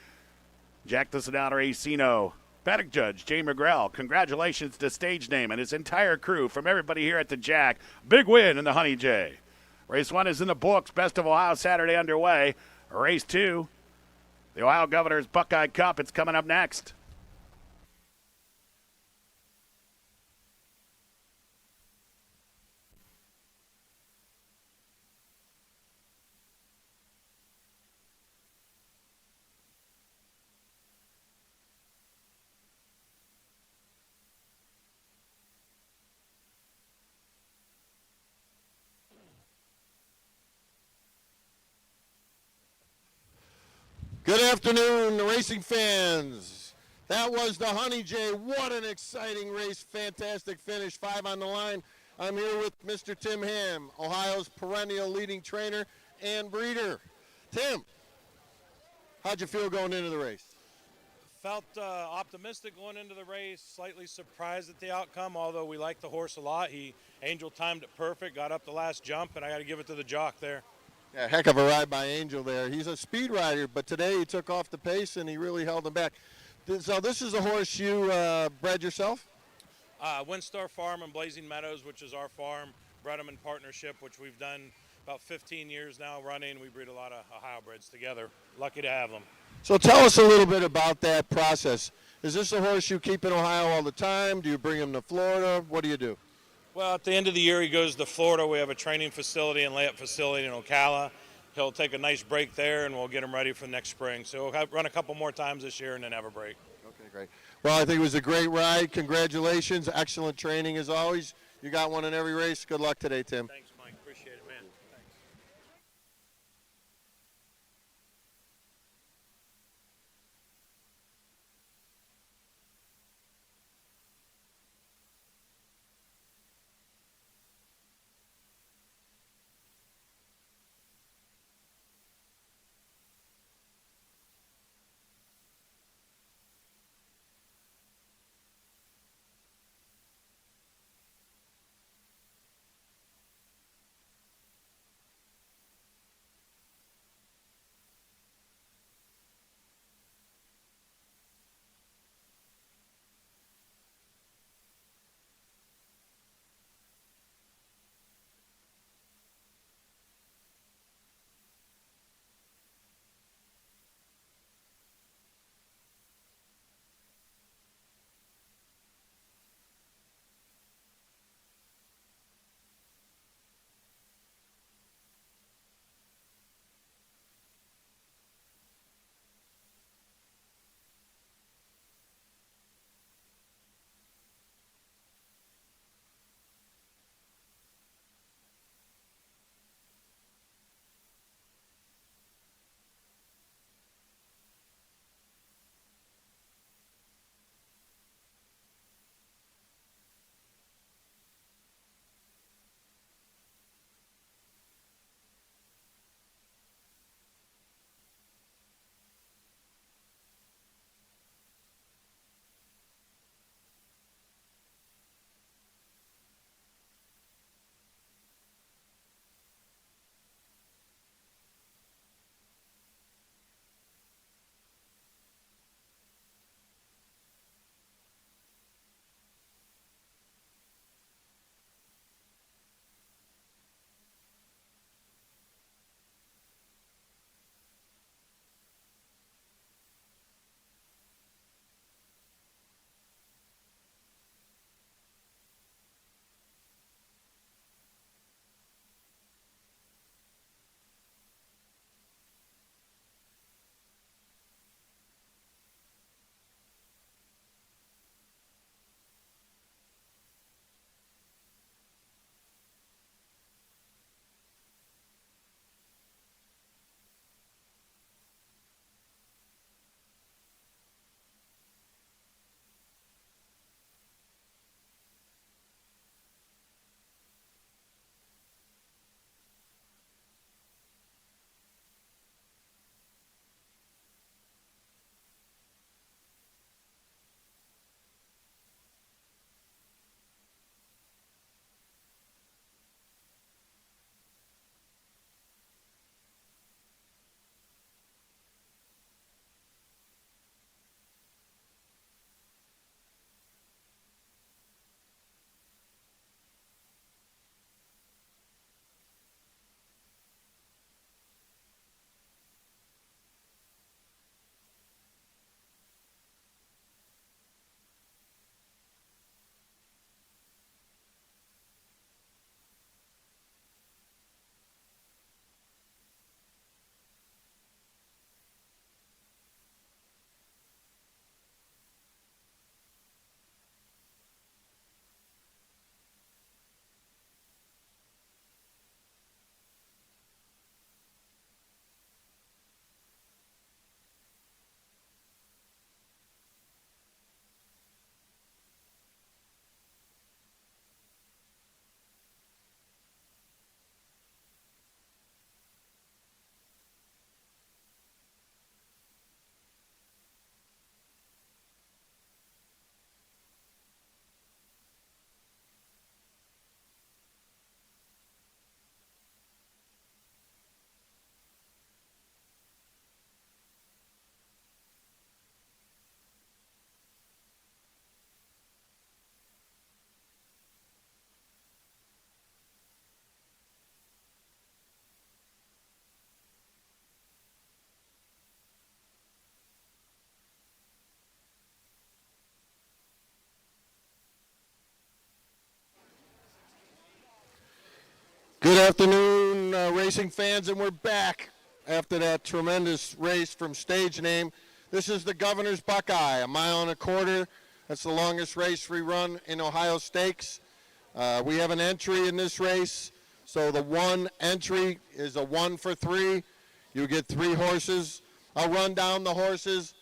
Jack Thistledown Racino. Paddock judge Jay McGrell. Congratulations to stage name and his entire crew from everybody here at the Jack. Big win in the Honey J. Race 1 is in the books. Best of Ohio Saturday underway. Race 2, the Ohio Governor's Buckeye Cup. It's coming up next. Good afternoon, racing fans. That was the Honey J. What an exciting race. Fantastic finish. 5 on the line. I'm here with Mr. Tim Ham, Ohio's perennial leading trainer and breeder. Tim, how'd you feel going into the race? Felt optimistic going into the race, slightly surprised at the outcome, although we like the horse a lot. Angel timed it perfect, got up the last jump, and I got to give it to the jock there. Yeah, heck of a ride by Angel there. He's a speed rider, but today he took off the pace and he really held him back. So this is a horse you bred yourself? Windstar Farm and Blazing Meadows, which is our farm, bred them in partnership, which we've done about 15 years now running. We breed a lot of Ohio breds together. Lucky to have them. So tell us a little bit about that process. Is this a horse you keep in Ohio all the time? Do you bring him to Florida? What do you do? Well, at the end of the year, he goes to Florida. We have a training facility and layup facility in Ocala. He'll take a nice break there, and we'll get him ready for next spring. So we'll run a couple more times this year and then have a break. Okay, great. Well, I think it was a great ride. Congratulations. Excellent training as always. You got one in every race. Good luck today, Tim. Thanks, Mike. Appreciate it, man. Thanks. afternoon, racing fans, and we're back after that tremendous race from Stage Name. This is the Governor's Buckeye, a mile and a quarter. That's the longest race we run in Ohio Stakes. We have an entry in this race, so the one entry is a 1 for 3. You get 3 horses. I'll run down the horses.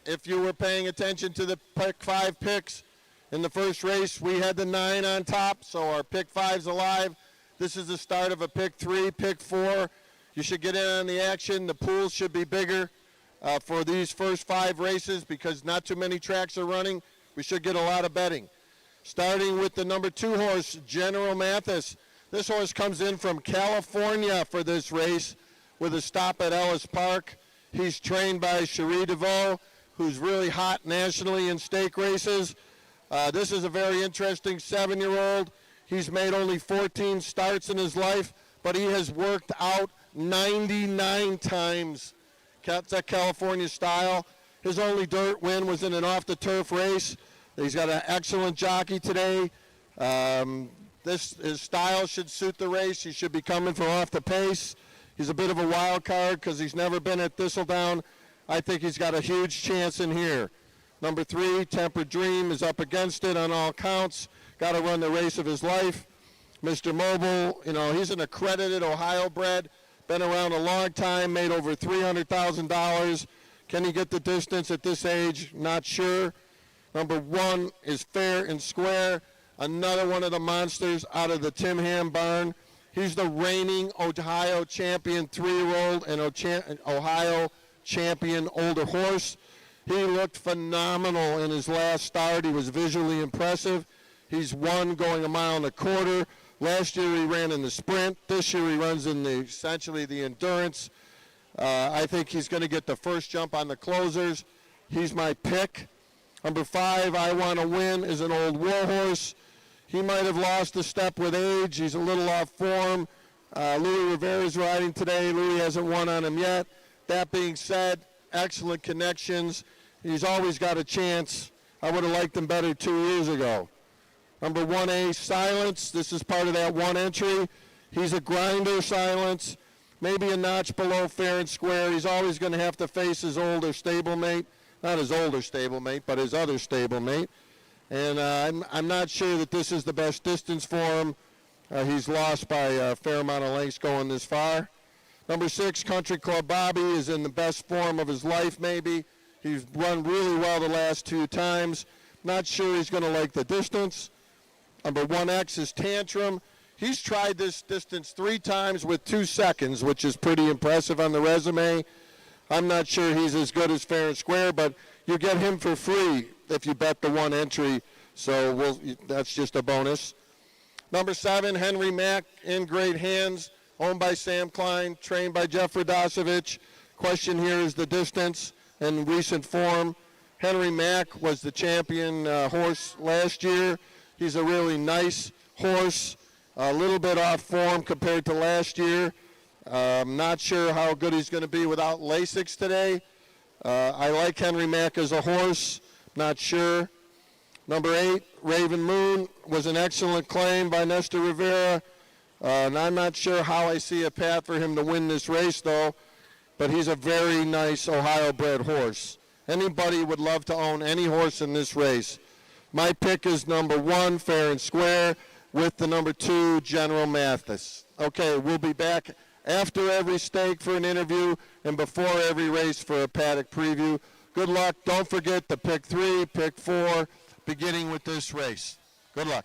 If you were paying attention to the pick 5 picks in the first race, we had the 9 on top, so our pick 5's alive. This is the start of a pick 3, pick 4. You should get in on the action. The pool should be bigger for these first 5 races because not too many tracks are running. We should get a lot of betting. Starting with the number 2 horse, General Mathis. This horse comes in from California for this race with a stop at Ellis Park. He's trained by Cherie DeVoe, who's really hot nationally in stake races. This is a very interesting 7-year-old. He's made only 14 starts in his life, but he has worked out 99 times. That's a California style. His only dirt win was in an off-the-turf race. He's got an excellent jockey today. His style should suit the race. He should be coming from off the pace. He's a bit of a wild card because he's never been at Thistledown. I think he's got a huge chance in here. Number 3, Tempered Dream, is up against it on all counts. Got to run the race of his life. Mr. Mobile, he's an accredited Ohio bred. Been around a long time, made over $300,000. Can he get the distance at this age? Not sure. Number 1 is Fair and Square, another one of the monsters out of the Tim Ham barn. He's the reigning Ohio champion 3-year-old and Ohio champion older horse. He looked phenomenal in his last start. He was visually impressive. He's won going a mile and a quarter. Last year he ran in the sprint. This year he runs in essentially the endurance. I think he's going to get the first jump on the closers. He's my pick. Number 5, I Want to Win, is an old war horse. He might have lost a step with age. He's a little off form. Louis Rivera's riding today. Louis hasn't won on him yet. That being said, excellent connections. He's always got a chance. I would have liked him better 2 years ago. Number 1A, Silence. This is part of that 1 entry. He's a grinder, Silence. Maybe a notch below Fair and Square. He's always going to have to face his older stablemate. Not his older stablemate, but his other stablemate. And I'm not sure that this is the best distance for him. He's lost by a fair amount of lengths going this far. Number 6, Country Club Bobby, is in the best form of his life maybe. He's run really well the last 2 times. Not sure he's going to like the distance. Number 1X is Tantrum. He's tried this distance 3 times with 2 seconds, which is pretty impressive on the resume. I'm not sure he's as good as Fair and Square, but you get him for free if you bet the 1 entry, so that's just a bonus. Number 7, Henry Mack, in great hands, owned by Sam Klein, trained by Jeff Radosevich. Question here is the distance and recent form. Henry Mack was the champion horse last year. He's a really nice horse, a little bit off form compared to last year. I'm not sure how good he's going to be without Lasix today. I like Henry Mack as a horse, not sure. Number 8, Raven Moon, was an excellent claim by Nestor Rivera. And I'm not sure how I see a path for him to win this race, though. But he's a very nice Ohio-bred horse. Anybody would love to own any horse in this race. My pick is number 1, Fair and Square, with the number 2, General Mathis. Okay, we'll be back after every stake for an interview and before every race for a paddock preview. Good luck. Don't forget to pick 3, pick 4, beginning with this race. Good luck.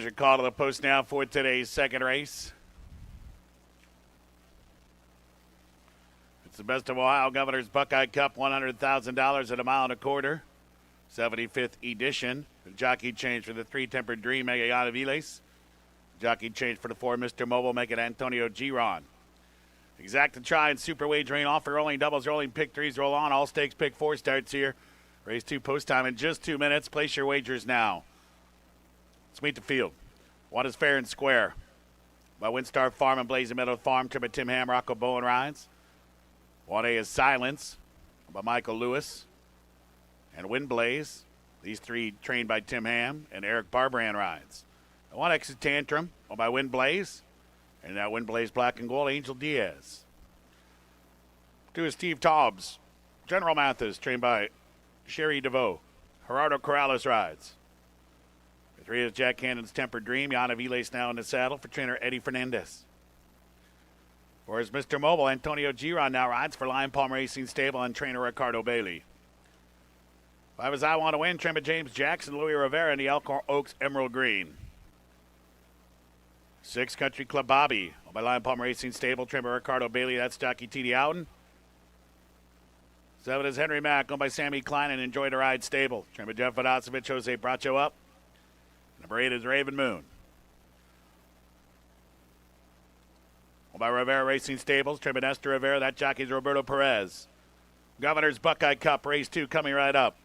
There's your call to the post now for today's second race. It's the Best of Ohio Governor's Buckeye Cup, $100,000 at a mile and a quarter. 75th edition. The jockey change for the 3 Tempered Dream, Mega Yanaviles. Jockey change for the 4 Mr. Mobile, make it Antonio Giron. Exact to try and super wagering offer. Rolling doubles, rolling pick threes, roll on. All stakes pick 4 starts here. Race 2 post time in just 2 minutes. Place your wagers now. Let's meet the field. 1 is Fair and Square by Windstar Farm and Blazing Meadow Farm. Trip at Tim Ham, Rocco Bowen rides. 1A is Silence by Michael Lewis and Windblaze. These 3 trained by Tim Ham and Eric Barbrand rides. 1X is Tantrum by Windblaze. And that Windblaze Black and Gold, Angel Diaz. 2 is Steve Taubes. General Mathis, trained by Sherry DeVoe. Gerardo Corrales rides. 3 is Jack Cannon's Tempered Dream. Yana Viles now in the saddle for trainer Eddie Fernandez. 4 is Mr. Mobile. Antonio Giron now rides for Lion Palm Racing Stable and trainer Ricardo Bailey. 5 is I Want to Win. Trained by James Jackson, Louis Rivera, and the Elkhorn Oaks Emerald Green. 6 Country Club Bobby by Lion Palm Racing Stable, trained by Ricardo Bailey. That's jockey T.D. Outen. 7 is Henry Mack, owned by Sammy Klein and Enjoy the Ride Stable, trained by Jeff Vodosevich, Jose Bracho up. Number 8 is Raven Moon. Owned by Rivera Racing Stables, trained by Nestor Rivera. That jockey is Roberto Perez. Governor's Buckeye Cup, race 2 coming right up.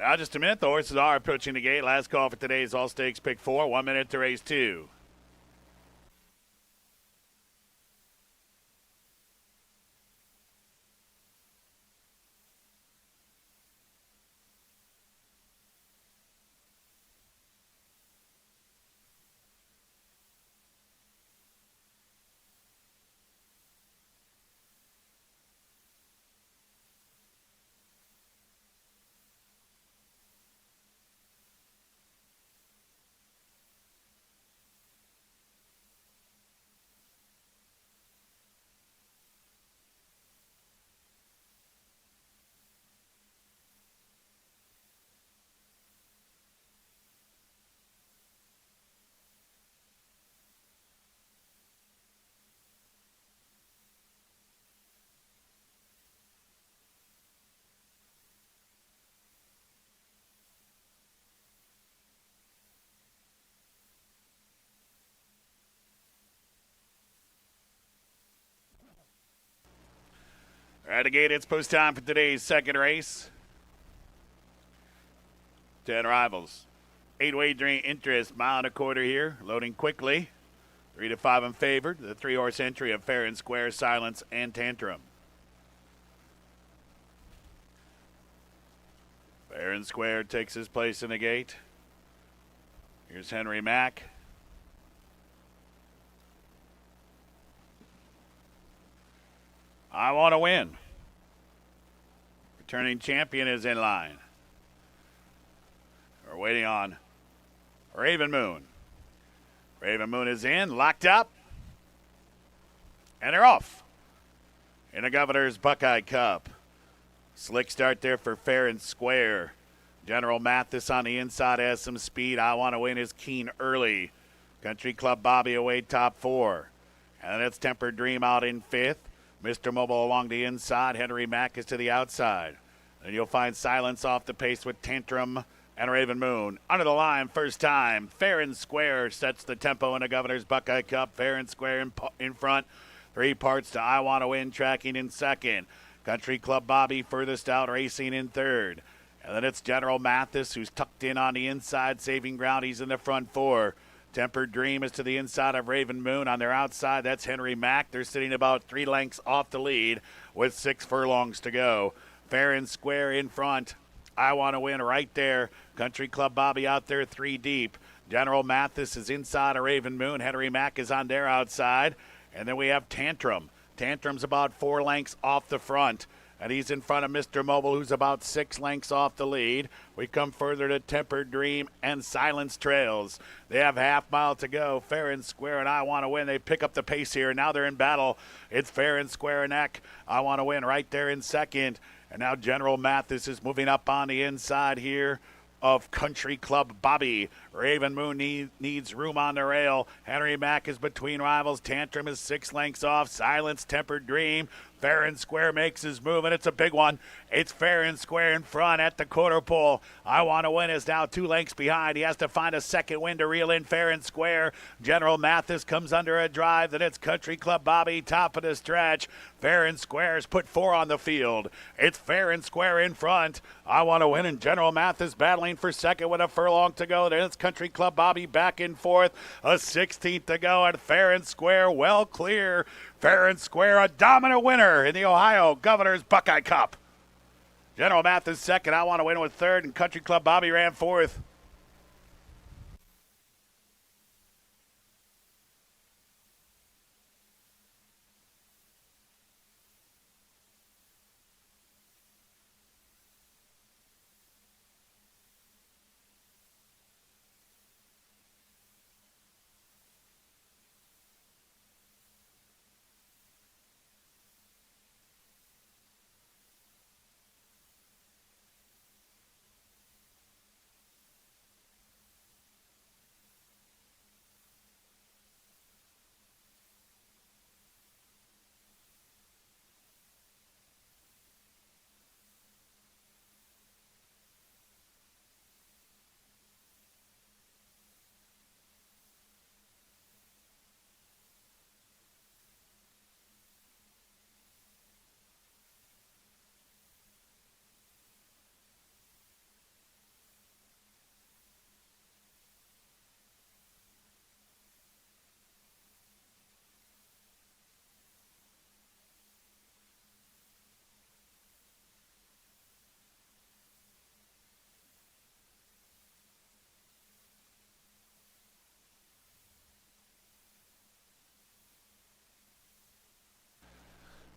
Well, just a minute. The horses are approaching the gate. Last call for today's All Stakes Pick 4. 1 minute to race 2. At the gate, it's post time for today's second race. 10 rivals. 8 wagering interest, mile and a quarter here. Loading quickly. 3 to 5 in favor. The 3-horse entry of Fair and Square, Silence, and Tantrum. Fair and Square takes his place in the gate. Here's Henry Mack. I want to win. Returning champion is in line. We're waiting on Raven Moon. Raven Moon is in, locked up, and they're off. In the Governor's Buckeye Cup. Slick start there for Fair and Square. General Mathis on the inside has some speed. I want to win is keen early. Country Club Bobby away top 4. And then it's Tempered Dream out in 5th. Mr. Mobile along the inside. Henry Mack is to the outside. And you'll find Silence off the pace with Tantrum and Raven Moon. Under the line, first time. Fair and Square sets the tempo in the Governor's Buckeye Cup. Fair and Square in front. 3 parts to I Want to Win, tracking in second. Country Club Bobby furthest out, racing in third. And then it's General Mathis, who's tucked in on the inside, saving ground. He's in the front 4. Tempered Dream is to the inside of Raven Moon. On their outside, that's Henry Mack. They're sitting about 3 lengths off the lead with 6 furlongs to go. Fair and Square in front. I Want to Win right there. Country Club Bobby out there 3 deep. General Mathis is inside of Raven Moon. Henry Mack is on their outside. And then we have Tantrum. Tantrum's about 4 lengths off the front. And he's in front of Mr. Mobile, who's about 6 lengths off the lead. We come further to Tempered Dream and Silence Trails. They have half mile to go. Fair and Square and I Want to Win. They pick up the pace here. Now they're in battle. It's Fair and Square and Eck. I Want to Win right there in second. And now General Mathis is moving up on the inside here of Country Club Bobby. Raven Moon needs room on the rail. Henry Mack is between rivals. Tantrum is 6 lengths off. Silence, Tempered Dream. Fair and Square makes his move, and it's a big one. It's Fair and Square in front at the quarter pole. I Want to Win is now 2 lengths behind. He has to find a second win to reel in Fair and Square. General Mathis comes under a drive. Then it's Country Club Bobby, top of the stretch. Fair and Square's put 4 on the field. It's Fair and Square in front. I Want to Win, and General Mathis battling for second with a furlong to go. Then it's Country Club Bobby back and forth. A 16th to go, and Fair and Square well clear. Fair and Square, a dominant winner in the Ohio Governor's Buckeye Cup. General Mathis second. I Want to Win with third, and Country Club Bobby ran fourth.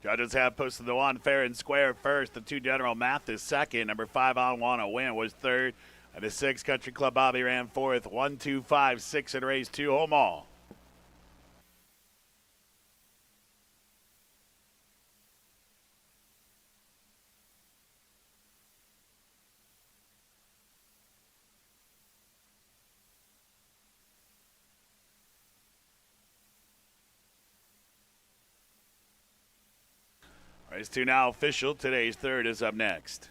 Judges have posted the 1 fair and square first. The 2 General Mathis second. Number 5 On Wanna Win was third. And the 6 Country Club Bobby ran fourth. 1, 2, 5, 6 in race 2. Home all. Race 2 now official. Today's third is up next.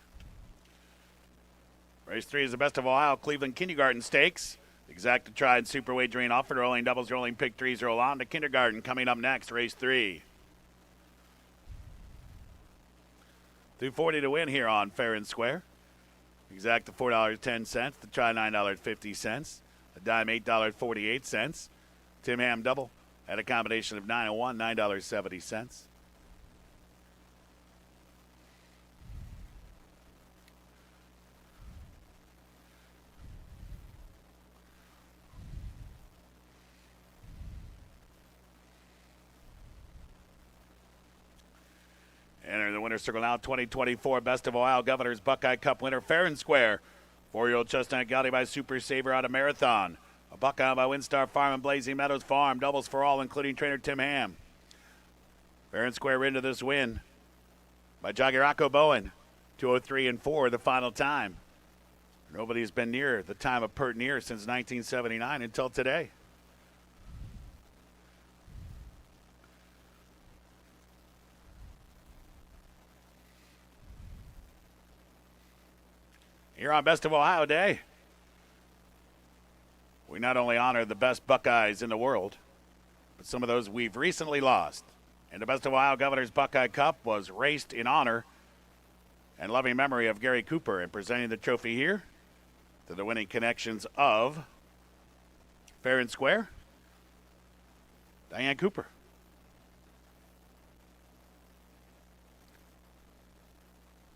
Race 3 is the Best of Ohio Cleveland Kindergarten Stakes. Exacta Tried Super Wagering offered. Rolling doubles, rolling pick threes roll on to Kindergarten coming up next. Race 3. $2.40 to win here on Fair and Square. Exacta $4.10. The Try $9.50. The Dime $8.48. Tim Ham double at a combination of 9 and 1, $9.70. Enter the winner's circle now, 2024 Best of Ohio Governors Buckeye Cup winner, Fair and Square. 4-year-old Chestnut Gelding by Super Saver out of Marathon. A Buckeye by Windstar Farm and Blazing Meadows Farm. Doubles for all, including trainer Tim Ham. Fair and Square into this win by Jockey Rocco Bowen. 2:03 and 4 the final time. Nobody's been near the time of Pert Near since 1979 until today. Here on Best of Ohio Day, we not only honor the best Buckeyes in the world, but some of those we've recently lost. And the Best of Ohio Governors Buckeye Cup was raced in honor and loving memory of Gary Cooper, and presenting the trophy here to the winning connections of Fair and Square, Diane Cooper.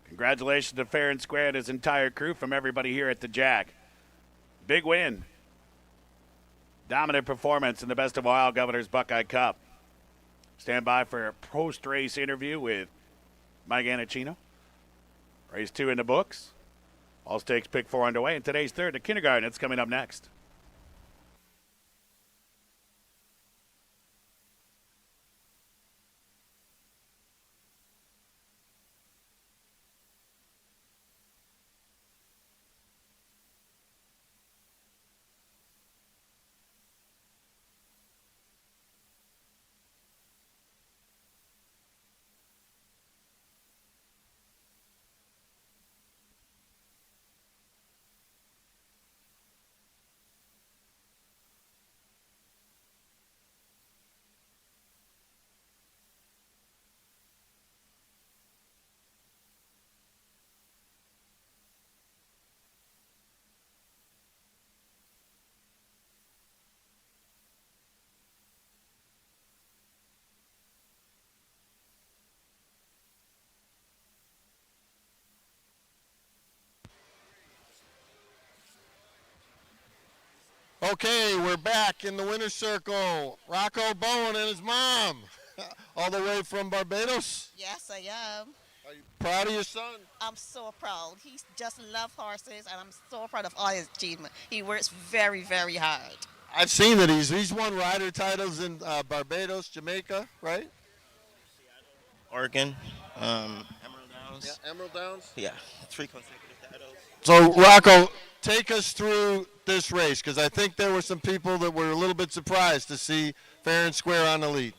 Congratulations to Fair and Square and his entire crew from everybody here at the Jack. Big win. Dominant performance in the Best of Ohio Governors Buckeye Cup. Stand by for a post-race interview with Mike Anacino. Race 2 in the books. All stakes pick 4 underway. And today's third, the Kindergarten. It's coming up next. Okay, we're back in the winner's circle. Rocco Bowen and his mom, all the way from Barbados. Yes, I am. Are you proud of your son? I'm so proud. He just loves horses, and I'm so proud of all his achievement. He works very, very hard. I've seen that he's won rider titles in Barbados, Jamaica, right? Oregon, Emerald Downs. Yeah, Emerald Downs. Yeah, 3 consecutive titles. So, Rocco, take us through this race, because I think there were some people that were a little bit surprised to see Fair and Square on the lead.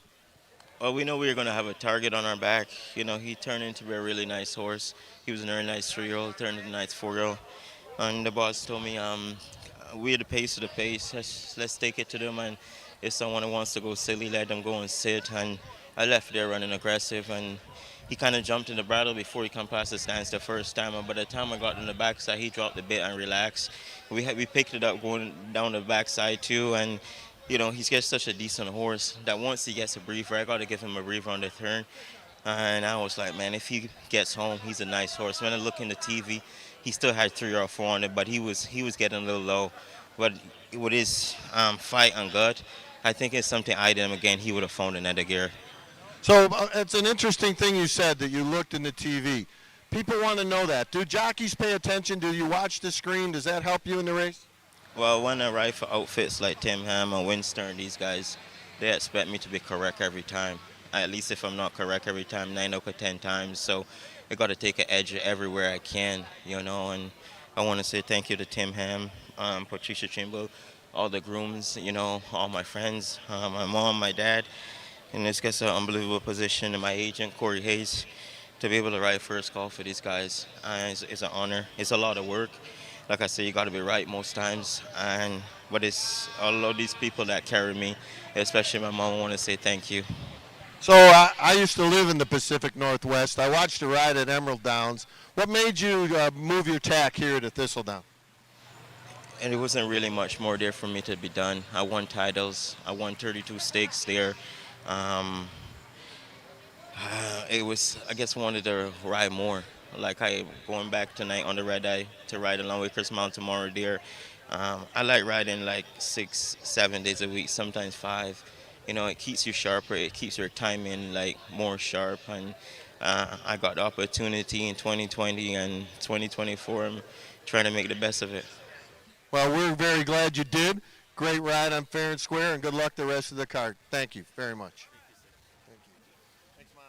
Well, we know we were going to have a target on our back. You know, he turned into a really nice horse. He was a very nice 3-year-old, turned into a nice 4-year-old. And the boss told me, we're the pace of the pace. Let's take it to them. And if someone wants to go silly, let them go and sit. And I left there running aggressive. And he kind of jumped in the bridle before he come past the stance the first time. And by the time I got in the backside, he dropped the bit and relaxed. We picked it up going down the backside too. And you know, he's got such a decent horse that once he gets a breather, I got to give him a breather on the turn. And I was like, man, if he gets home, he's a nice horse. When I look in the TV, he still had 3 or 4 on it, but he was getting a little low. But with his fight and gut, I think it's something I did him again, he would have found another gear. So it's an interesting thing you said that you looked in the TV. People want to know that. Do jockeys pay attention? Do you watch the screen? Does that help you in the race? Well, when I ride for outfits like Tim Ham and Winston, these guys, they expect me to be correct every time. At least if I'm not correct every time, 9 out of 10 times. So I got to take an edge everywhere I can, you know. And I want to say thank you to Tim Ham, Patricia Trimble, all the grooms, you know, all my friends, my mom, my dad. And this gets an unbelievable position. And my agent, Corey Hayes, to be able to ride first call for these guys, it's an honor. It's a lot of work. Like I say, you got to be right most times. But it's all of these people that carry me, especially my mom. I want to say thank you. So I used to live in the Pacific Northwest. I watched you ride at Emerald Downs. What made you move your tack here to Thistledown? And it wasn't really much more there for me to be done. I won titles. I won 32 stakes there. It was, I guess, wanted to ride more. Like I going back tonight on the red eye to ride along with Chris Mount tomorrow there. I like riding like 6, 7 days a week, sometimes 5. You know, it keeps you sharper. It keeps your timing like more sharp. And I got the opportunity in 2020 and 2024. I'm trying to make the best of it. Well, we're very glad you did. Great ride on fair and square, and good luck the rest of the card. Thank you very much. Thank you. Thanks, Mom.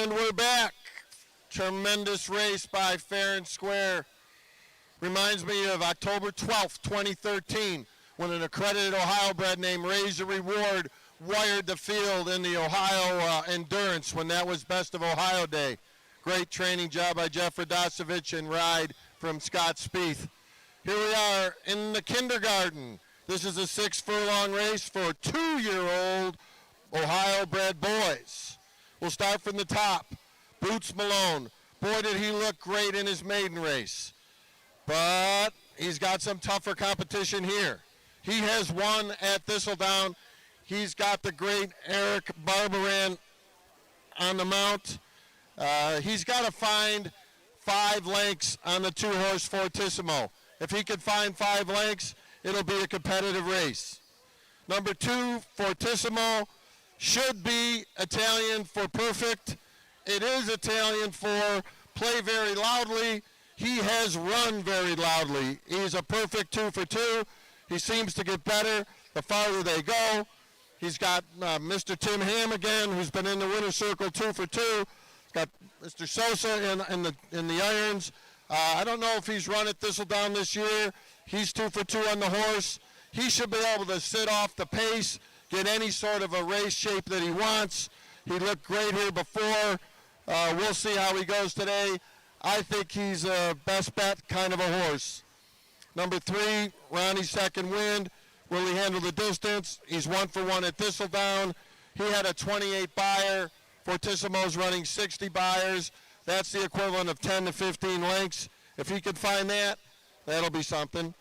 And we're back. Tremendous race by fair and square. Reminds me of October 12th, 2013, when an accredited Ohio bred named Razor Reward wired the field in the Ohio Endurance when that was Best of Ohio Day. Great training job by Jeff Radosevich and ride from Scott Spieth. Here we are in the kindergarten. This is a 6-furlong race for 2-year-old Ohio-bred boys. We'll start from the top. Boots Malone. Boy, did he look great in his maiden race. But he's got some tougher competition here. He has won at Thistledown. He's got the great Eric Barbaran on the mount. He's got to find 5 lengths on the 2-horse Fortissimo. If he can find 5 lengths, it'll be a competitive race. Number 2, Fortissimo, should be Italian for perfect. It is Italian for play very loudly. He has run very loudly. He's a perfect 2 for 2. He seems to get better the farther they go. He's got Mr. Tim Ham again, who's been in the winner's circle 2 for 2. Got Mr. Sosa in the irons. I don't know if he's run at Thistledown this year. He's 2 for 2 on the horse. He should be able to sit off the pace, get any sort of a race shape that he wants. He looked great here before. We'll see how he goes today. I think he's a best bet kind of a horse. Number 3, Ronnie's Second Wind. Will he handle the distance? He's 1 for 1 at Thistledown. He had a 28 buyer. Fortissimo's running 60 buyers. That's the equivalent of 10 to 15 lengths. If he could find that, that'll be something.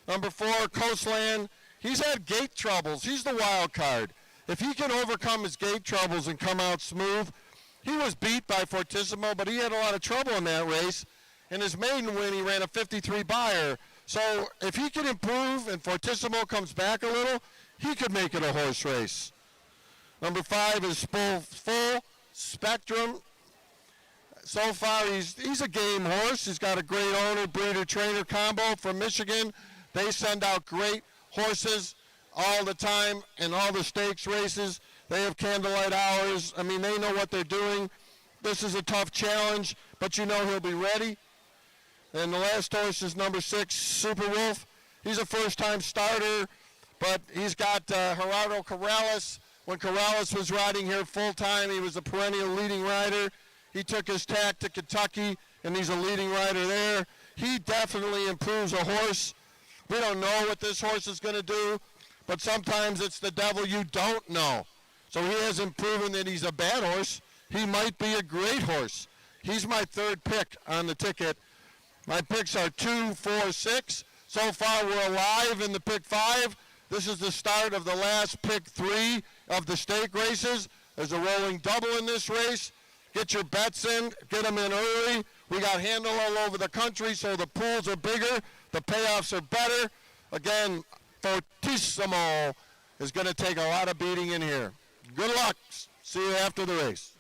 Number 4, Coastland. He's had gate troubles. He's the wild card. If he can overcome his gate troubles and come out smooth, he was beat by Fortissimo, but he had a lot of trouble in that race. In his maiden win, he ran a 53 buyer. So if he can improve and Fortissimo comes back a little, he could make it a horse race. Number 5 is Full Spectrum. So far, he's a game horse. He's got a great owner, breeder, trainer combo from Michigan. They send out great horses all the time in all the stakes races. They have candlelight hours. I mean, they know what they're doing. This is a tough challenge, but you know he'll be ready. And the last horse is number 6, Super Wolf. He's a first-time starter, but he's got Gerardo Corrales. When Corrales was riding here full-time, he was a perennial leading rider. He took his tack to Kentucky, and he's a leading rider there. He definitely improves a horse. We don't know what this horse is going to do, but sometimes it's the devil you don't know. So he hasn't proven that he's a bad horse. He might be a great horse. He's my 3rd pick on the ticket. My picks are 2, 4, 6. So far, we're alive in the pick 5. This is the start of the last pick 3 of the stake races. There's a rolling double in this race. Get your bets in. Get them in early. We got handle all over the country, so the pools are bigger. The payoffs are better. Again, Fortissimo is going to take a lot of beating in here. Good luck. See you after the race.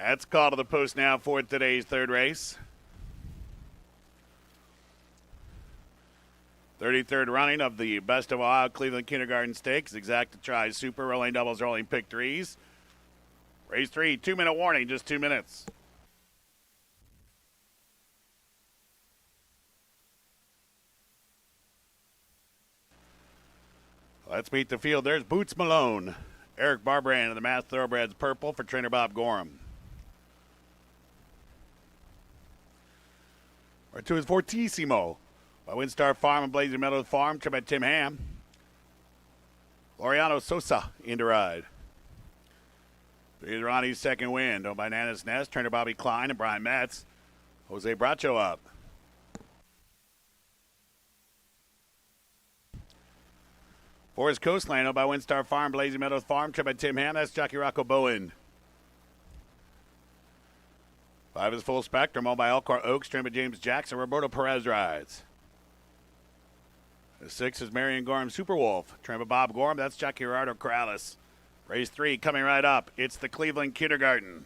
That's call to the post now for today's third race. 33rd running of the Best of Ohio Cleveland Kindergarten Stakes. Exacta Tri Super, rolling doubles, rolling pick threes. Race 3, 2-minute warning, just 2 minutes. Let's meet the field. There's Boots Malone. Eric Barbrand of the Mass Thoroughbreds Purple for trainer Bob Gorham. Right to his Fortissimo by Windstar Farm and Blazing Meadows Farm, trained by Tim Ham. Laureano Sosa in to ride. Here's Ronnie's second win, owned by Nana's Nest, trainer Bobby Klein and Brian Metz. Jose Bracho up. Forest Coastland, owned by Windstar Farm, Blazing Meadows Farm, trained by Tim Ham. That's jockey Rocco Bowen. 5 is Full Spectrum, owned by Elkhart Oaks, trained by James Jackson. Roberto Perez rides. The 6 is Marion Gorham Superwolf, trained by Bob Gorham. That's jockey Gerardo Corrales. Race 3 coming right up. It's the Cleveland Kindergarten.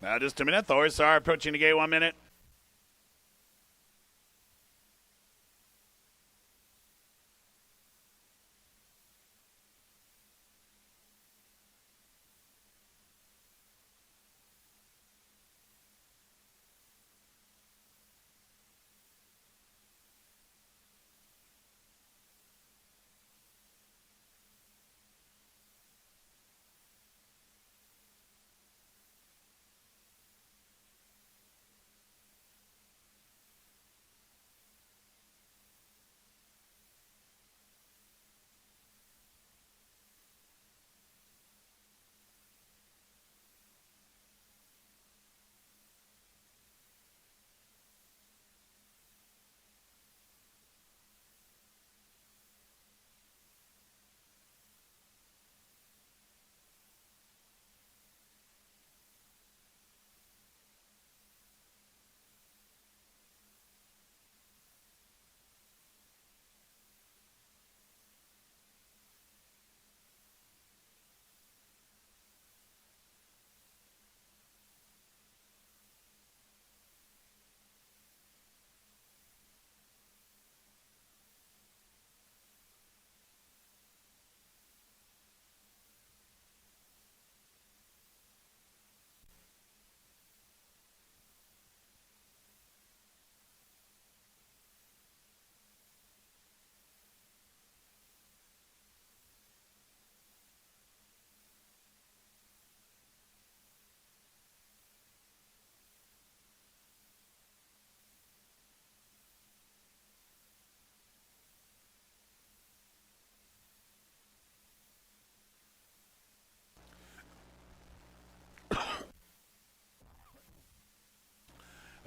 Now just a minute. The horses are approaching the gate. 1 minute.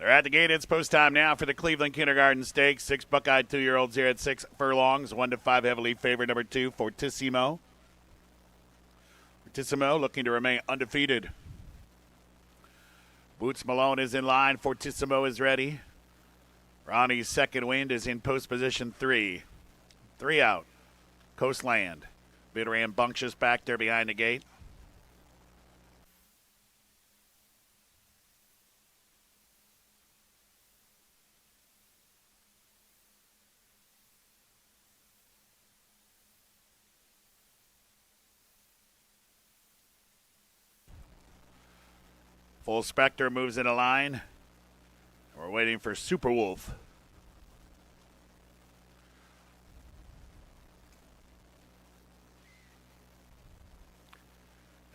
They're at the gate. It's post time now for the Cleveland Kindergarten Stakes. 6 Buckeye 2-year-olds here at 6 furlongs. 1 to 5 heavily favored. Number 2, Fortissimo. Fortissimo looking to remain undefeated. Boots Malone is in line. Fortissimo is ready. Ronnie's Second Wind is in post position 3. 3 out. Coastland. Bit rambunctious back there behind the gate. Full Spectre moves in a line. We're waiting for Super Wolf.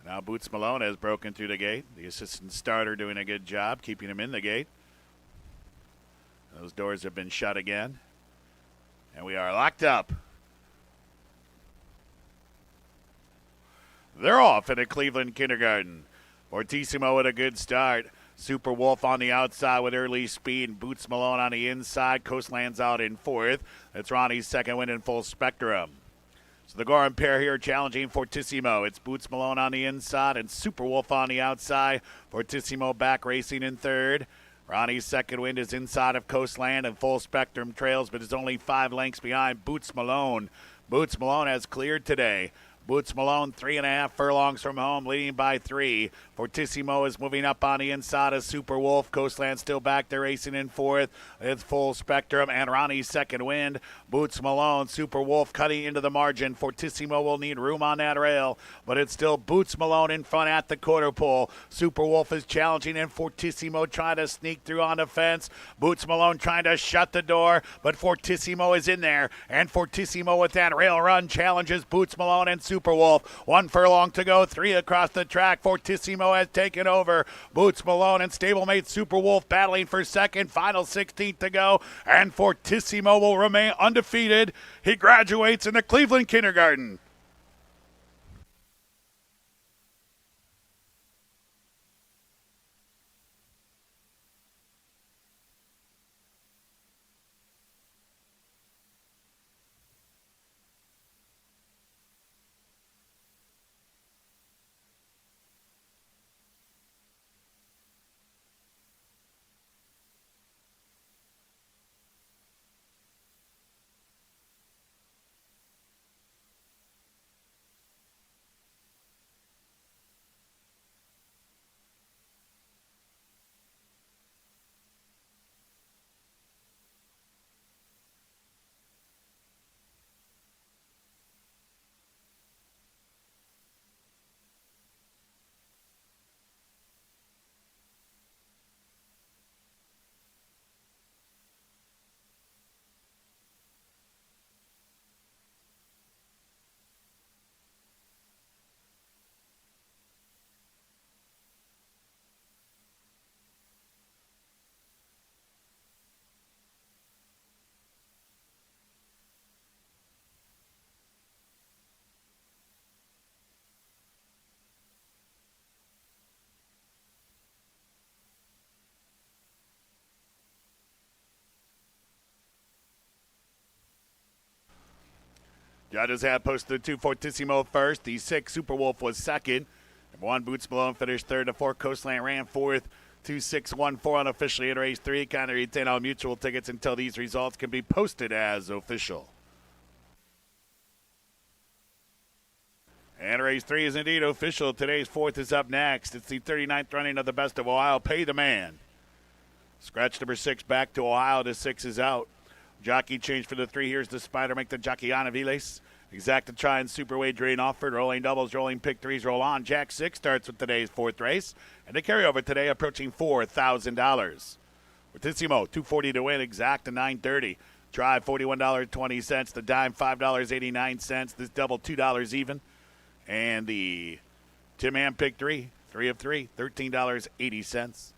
Now Boots Malone has broken through the gate. The assistant starter doing a good job keeping him in the gate. Those doors have been shut again. And we are locked up. They're off in a Cleveland Kindergarten. Fortissimo with a good start. Super Wolf on the outside with early speed. Boots Malone on the inside. Coastland's out in 4th. That's Ronnie's Second Wind in Full Spectrum. So the Goran pair here challenging Fortissimo. It's Boots Malone on the inside and Super Wolf on the outside. Fortissimo back racing in 3rd. Ronnie's Second Wind is inside of Coastland and Full Spectrum trails, but is only 5 lengths behind Boots Malone. Boots Malone has cleared today. Boots Malone 3.5 furlongs from home, leading by 3. Fortissimo is moving up on the inside of Super Wolf. Coastland still back there racing in 4th. It's Full Spectrum and Ronnie's Second Wind. Boots Malone, Super Wolf cutting into the margin. Fortissimo will need room on that rail, but it's still Boots Malone in front at the quarter pole. Super Wolf is challenging and Fortissimo trying to sneak through on the fence. Boots Malone trying to shut the door, but Fortissimo is in there, and Fortissimo with that rail run challenges Boots Malone and Super Wolf. 1 furlong to go, 3 across the track. Fortissimo has taken over. Boots Malone and stablemate Super Wolf battling for second. Final 16th to go, and Fortissimo will remain undefeated. He graduates in the Cleveland Kindergarten. Judges have posted 2 Fortissimo first. The 6 Super Wolf was second. Number 1 Boots Malone finished third. The 4 Coastland ran fourth. 2, 6, 1, 4 unofficially in race 3. Kind of retain all mutual tickets until these results can be posted as official. And race 3 is indeed official. Today's 4th is up next. It's the 39th running of the Best of Ohio. Pay the Man. Scratch number 6 back to Ohio. The 6 is out. Jockey change for the 3. Here's the Spider. Make the jockey Anaviles. Exacta Try and Superweight Drain offered. Rolling doubles, rolling pick 3s roll on. Jack 6 starts with today's 4th race. And the carryover today approaching $4,000. Fortissimo, $240 to win. Exacta $930. Try $41.20. The dime $5.89. This double $2 even. And the Tim Ham pick 3. 3 of 3. $13.80.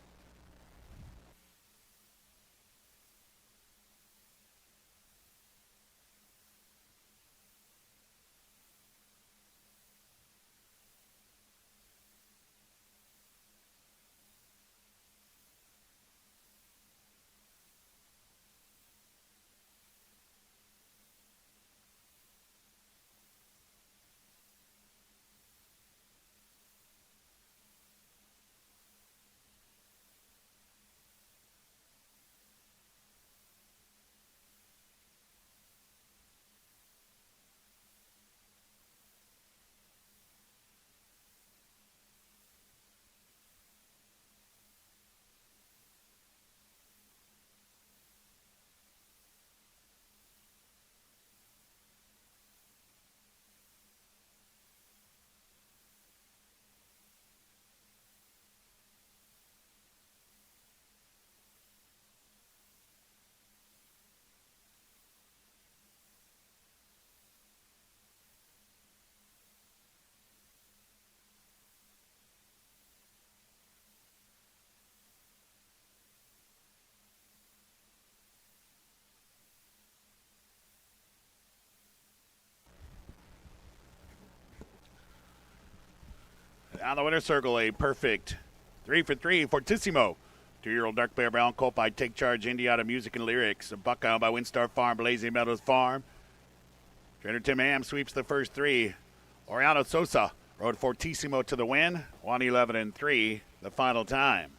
On the winner's circle, a perfect 3 for 3, Fortissimo. 2-year-old dark bear brown colt by Take Charge Indy out of Music and Lyrics. A Buckeye by Windstar Farm, Blazing Meadows Farm. Trainer Tim Ham sweeps the first 3. Oriano Sosa rode Fortissimo to the win. 1:11-3, the final time.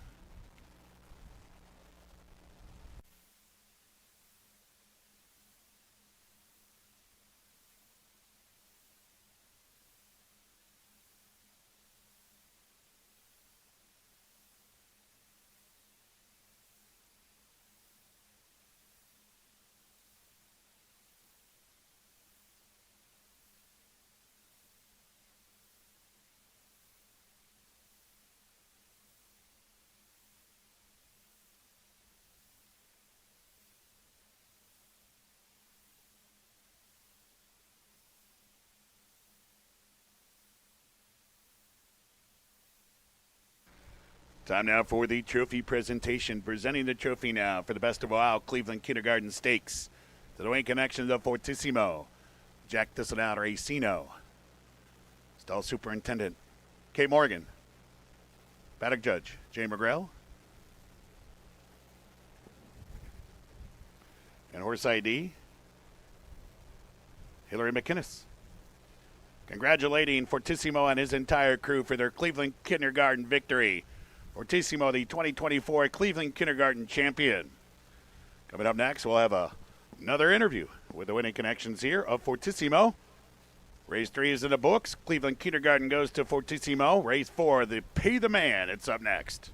Time now for the trophy presentation. Presenting the trophy now for the Best of Ohio Cleveland Kindergarten Stakes. To the Wayne Connections of Fortissimo, Jack Thistledown Racino. Stall Superintendent Kate Morgan. Paddock Judge Jay McGrail. And Horse ID Hillary McInnes. Congratulating Fortissimo and his entire crew for their Cleveland Kindergarten victory. Fortissimo, the 2024 Cleveland Kindergarten champion. Coming up next, we'll have another interview with the winning connections here of Fortissimo. Race 3 is in the books. Cleveland Kindergarten goes to Fortissimo. Race 4, the Pay the Man. It's up next.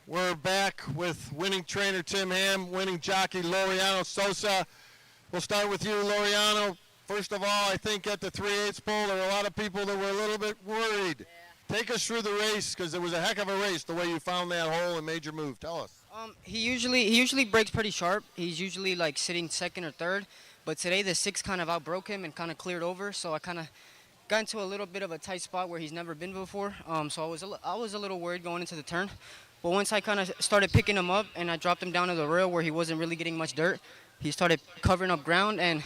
We're back with winning trainer Tim Ham, winning jockey Laureano Sosa. We'll start with you, Laureano. First of all, I think at the 3/8 pole, there were a lot of people that were a little bit worried. Yeah. Take us through the race, because it was a heck of a race, the way you found that hole and made your move. Tell us. He usually breaks pretty sharp. He's usually like sitting second or third, but today the 6 kind of outbroke him and kind of cleared over. So I kind of got into a little bit of a tight spot where he's never been before. So I was a little worried going into the turn. But once I kind of started picking him up and I dropped him down to the rail where he wasn't really getting much dirt, he started covering up ground. And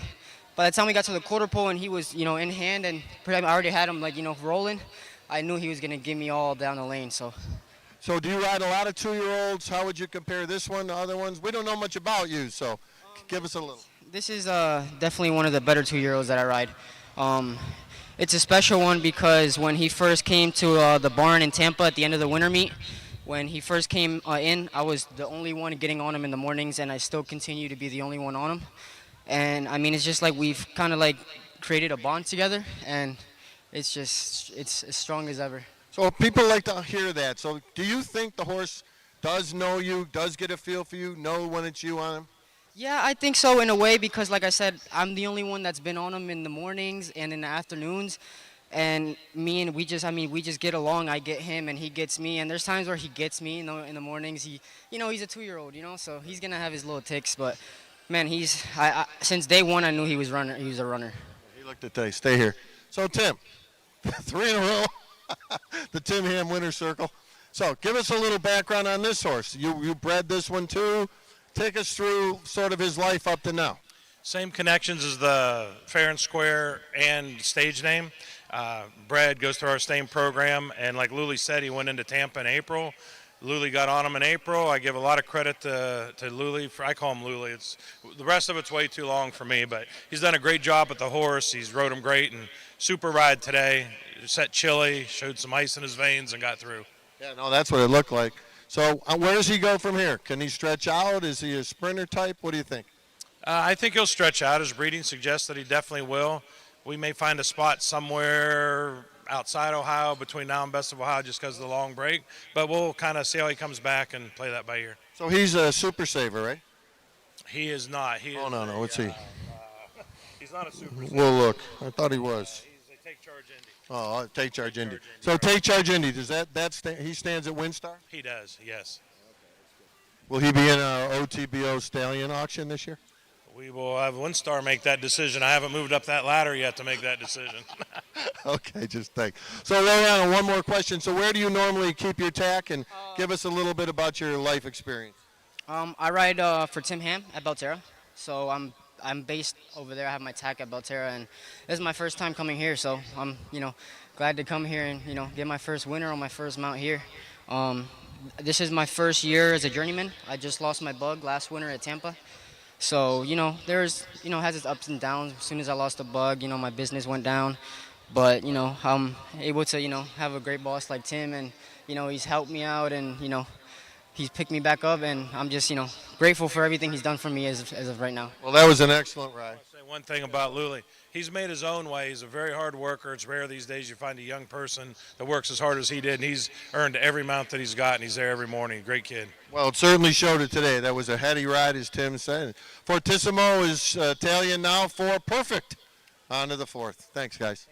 by the time we got to the quarter pole and he was, in hand and I already had him, rolling, I knew he was going to give me all down the lane. So do you ride a lot of 2-year-olds? How would you compare this one to other ones? We don't know much about you, so give us a little. This is definitely one of the better 2-year-olds that I ride. It's a special one because when he first came to the barn in Tampa at the end of the winter meet, when he first came in, I was the only one getting on him in the mornings, and I still continue to be the only one on him. And, it's just like we've kind of created a bond together, and it's as strong as ever. So people like to hear that. So do you think the horse does know you, does get a feel for you, know when it's you on him? Yeah, I think so in a way because, like I said, I'm the only one that's been on him in the mornings and in the afternoons. And we just get along. I get him and he gets me. And there's times where he gets me in the mornings. He's a 2-year-old, so he's going to have his little ticks. But, man, since day one I knew he was a runner. He looked at that. Stay here. So, Tim, 3 in a row, the Tim Ham winner's circle. So give us a little background on this horse. You bred this one too. Take us through sort of his life up to now. Same connections as the fair and square and stage name. Brad goes through our same program, and like Luli said, he went into Tampa in April. Luli got on him in April. I give a lot of credit to Luli. I call him Luli. The rest of it's way too long for me, but he's done a great job with the horse. He's rode him great, and super ride today. Set chilly, showed some ice in his veins, and got through. Yeah, no, that's what it looked like. So where does he go from here? Can he stretch out? Is he a sprinter type? What do you think? I think he'll stretch out. His breeding suggests that he definitely will. We may find a spot somewhere outside Ohio between now and Best of Ohio just because of the long break. But we'll kind of see how he comes back and play that by ear. So he's a super saver, right? He is not. No. What's he? He's not a super saver. We'll look. I thought he was. He's a Take Charge Indy. Oh, Take Charge Indy. So Take Charge Indy, does he stands at WinStar? He does, yes. Will he be in our OTBO Stallion auction this year? We will have WinStar make that decision. I haven't moved up that ladder yet to make that decision. Okay, just think. So, Loriana, one more question. So, where do you normally keep your tack, and give us a little bit about your life experience? I ride for Tim Ham at Belterra, so I'm based over there. I have my tack at Belterra, and this is my first time coming here, so I'm glad to come here and get my first winner on my first mount here. This is my first year as a journeyman. I just lost my bug last winter at Tampa. So, there's, has its ups and downs. As soon as I lost the bug, my business went down. But, I'm able to, have a great boss like Tim, and, he's helped me out, and, he's picked me back up, and I'm just, grateful for everything he's done for me as of right now. Well, that was an excellent ride. I'll say one thing about Luli. He's made his own way. He's a very hard worker. It's rare these days you find a young person that works as hard as he did, and he's earned every mount that he's got, and he's there every morning. Great kid. Well, it certainly showed it today. That was a heady ride, as Tim said. Fortissimo is Italian now for perfect. On to the fourth. Thanks, guys.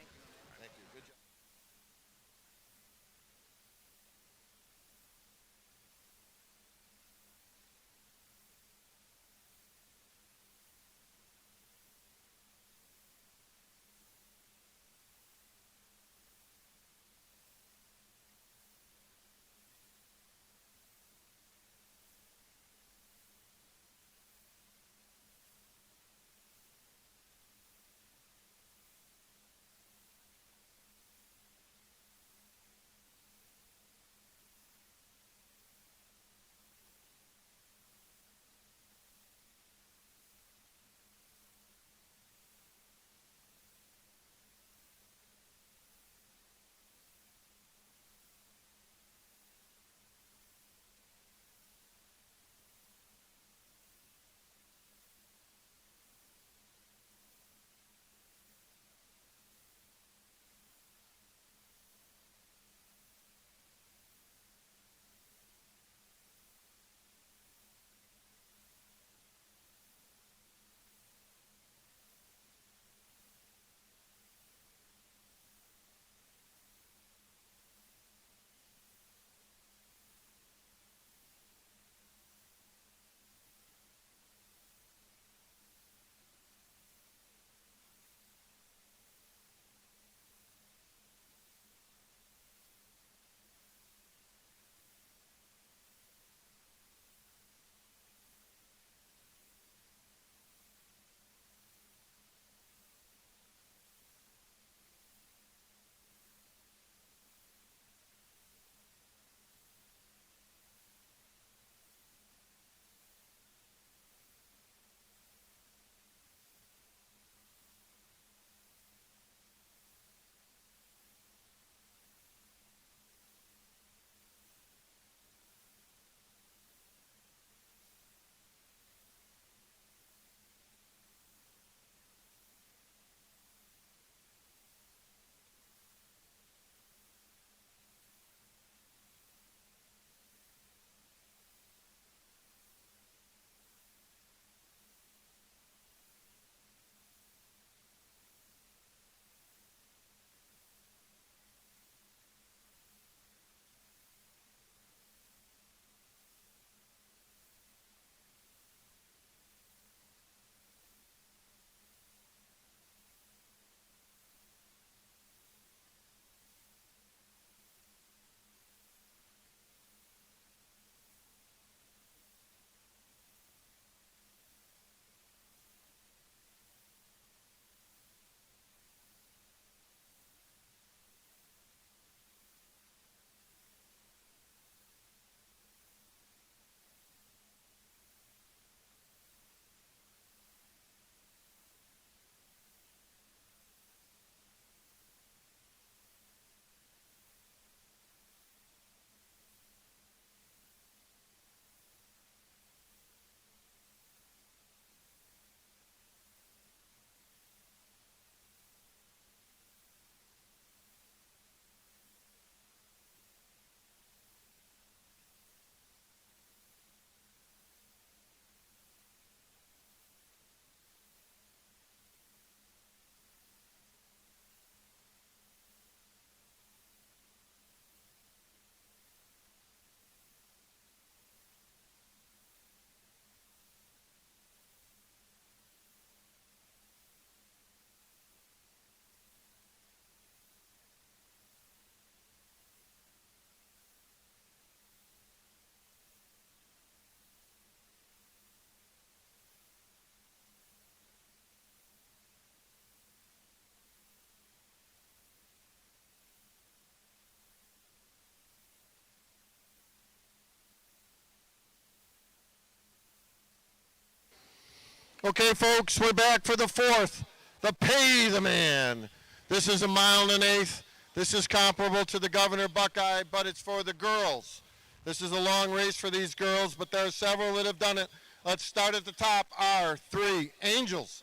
Okay, folks, we're back for the fourth, the Pay the Man. This is a mile and an eighth. This is comparable to the Governor Buckeye, but it's for the girls. This is a long race for these girls, but there are several that have done it. Let's start at the top. R3, Angels.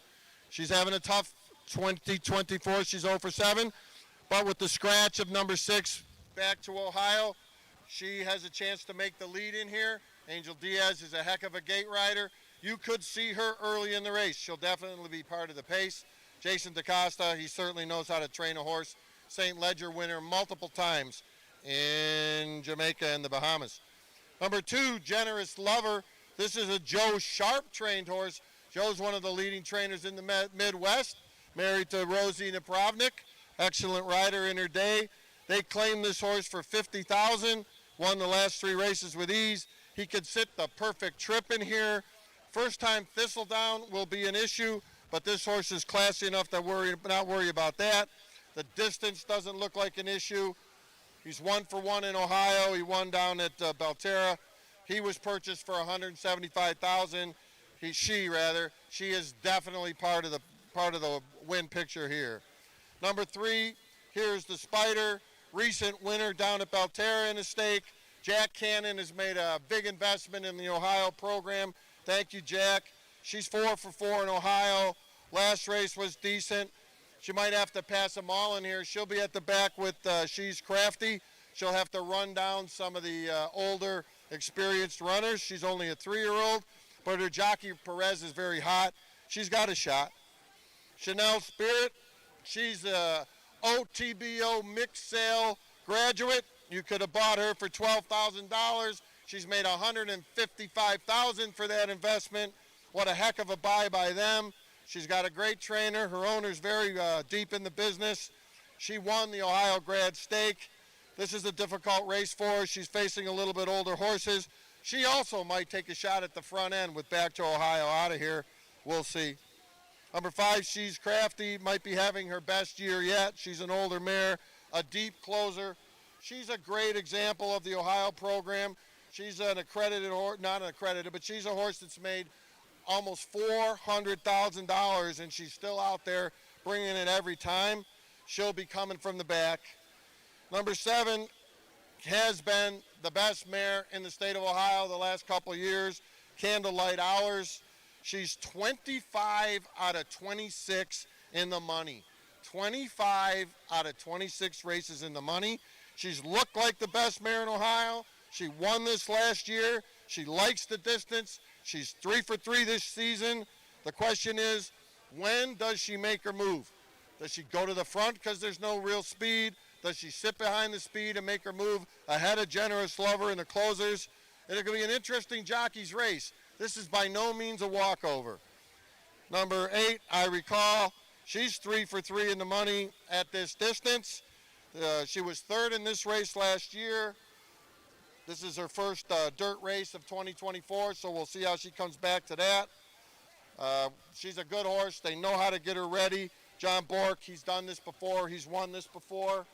She's having a tough 2024. She's 0 for 7, but with the scratch of number 6 back to Ohio, she has a chance to make the lead in here. Angel Diaz is a heck of a gate rider. You could see her early in the race. She'll definitely be part of the pace. Jason DaCosta, he certainly knows how to train a horse. St. Ledger winner multiple times in Jamaica and the Bahamas. Number 2, Generous Lover. This is a Joe Sharp trained horse. Joe's one of the leading trainers in the Midwest, married to Rosie Napravnik. Excellent rider in her day. They claimed this horse for $50,000, won the last 3 races with ease. He could sit the perfect trip in here. First time Thistledown will be an issue, but this horse is classy enough to not worry about that. The distance doesn't look like an issue. He's 1 for 1 in Ohio. He won down at Belterra. He was purchased for $175,000. She is definitely part of the win picture here. Number 3, here's the Spider, recent winner down at Belterra in a stake. Jack Cannon has made a big investment in the Ohio program. Thank you, Jack. She's 4 for 4 in Ohio. Last race was decent. She might have to pass them all in here. She'll be at the back with She's Crafty. She'll have to run down some of the older, experienced runners. She's only a 3-year-old, but her jockey Perez is very hot. She's got a shot. Chanel Spirit, she's a OTBO mixed sale graduate. You could have bought her for $12,000. She's made $155,000 for that investment. What a heck of a buy by them. She's got a great trainer. Her owner's very deep in the business. She won the Ohio Grad Stake. This is a difficult race for her. She's facing a little bit older horses. She also might take a shot at the front end with Back to Ohio out of here. We'll see. Number 5, She's Crafty, might be having her best year yet. She's an older mare, a deep closer. She's a great example of the Ohio program. She's an accredited horse, not an accredited, but she's a horse that's made almost $400,000, and she's still out there bringing it every time. She'll be coming from the back. Number 7 has been the best mare in the state of Ohio the last couple of years, Candlelight Hours. She's 25 out of 26 in the money. 25 out of 26 races in the money. She's looked like the best mare in Ohio. She won this last year. She likes the distance. She's 3 for 3 this season. The question is, when does she make her move? Does she go to the front because there's no real speed? Does she sit behind the speed and make her move ahead of Generous Lover in the closers? It'll be an interesting jockey's race. This is by no means a walkover. Number 8, I Recall. She's 3 for 3 in the money at this distance. She was 3rd in this race last year. This is her first dirt race of 2024, so we'll see how she comes back to that. She's a good horse. They know how to get her ready. John Bork, he's done this before. He's won this before.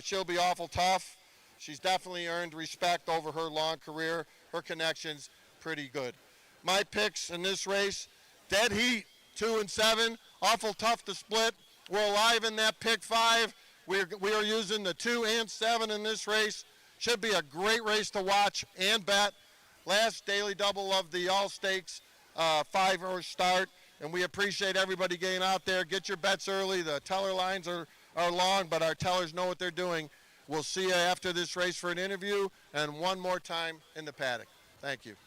She'll be awful tough. She's definitely earned respect over her long career. Her connection's pretty good. My picks in this race, dead heat, 2 and 7. Awful tough to split. We're alive in that pick 5. We are using the 2 and 7 in this race. Should be a great race to watch and bet. Last daily double of the All Stakes 5-horse start. And we appreciate everybody getting out there. Get your bets early. The teller lines are long, but our tellers know what they're doing. We'll see you after this race for an interview and one more time in the paddock. Thank you.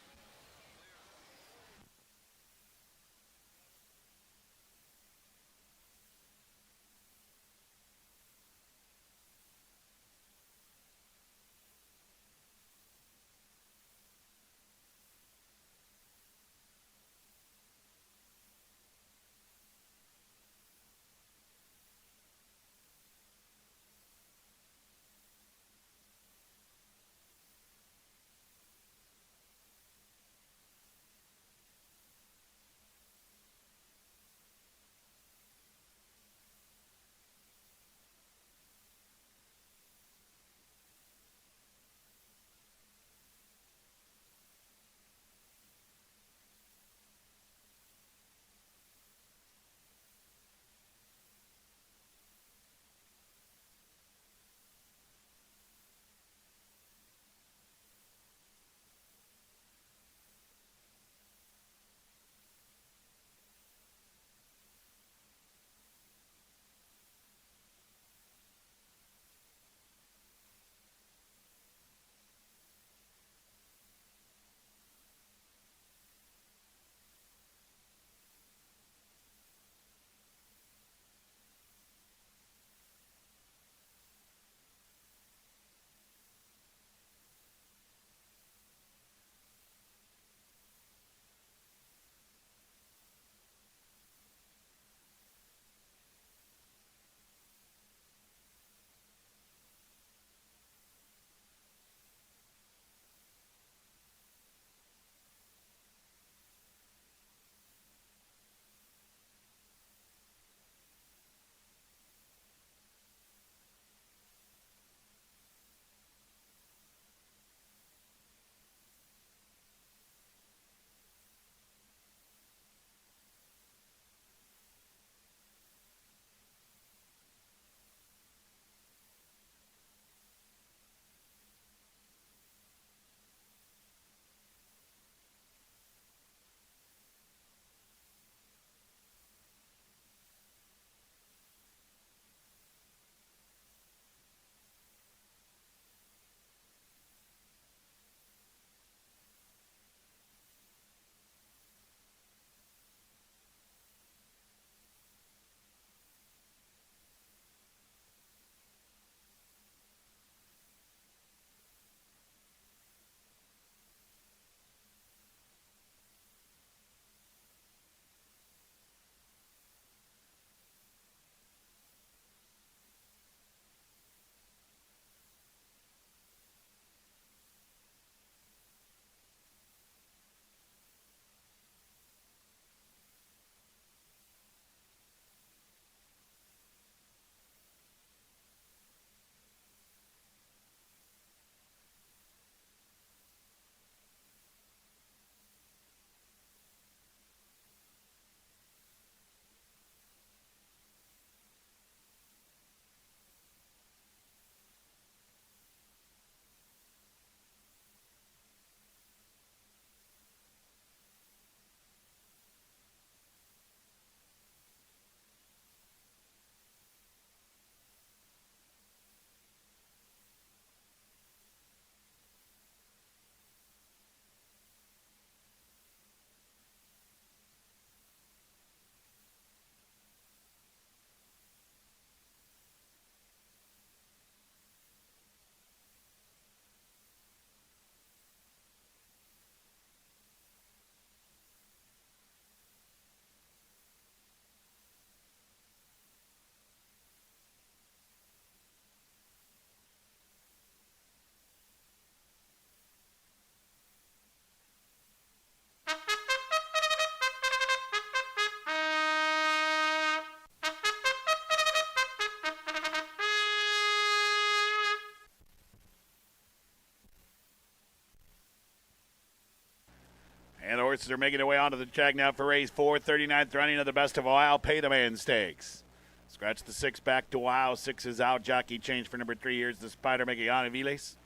And the horses are making their way onto the track now for race 4, 39th running of the Best of Ohio Pay the Man Stakes. Scratch the 6 back to Ohio. 6 is out. Jockey change for number 3 years. The Spider Megiana Viles.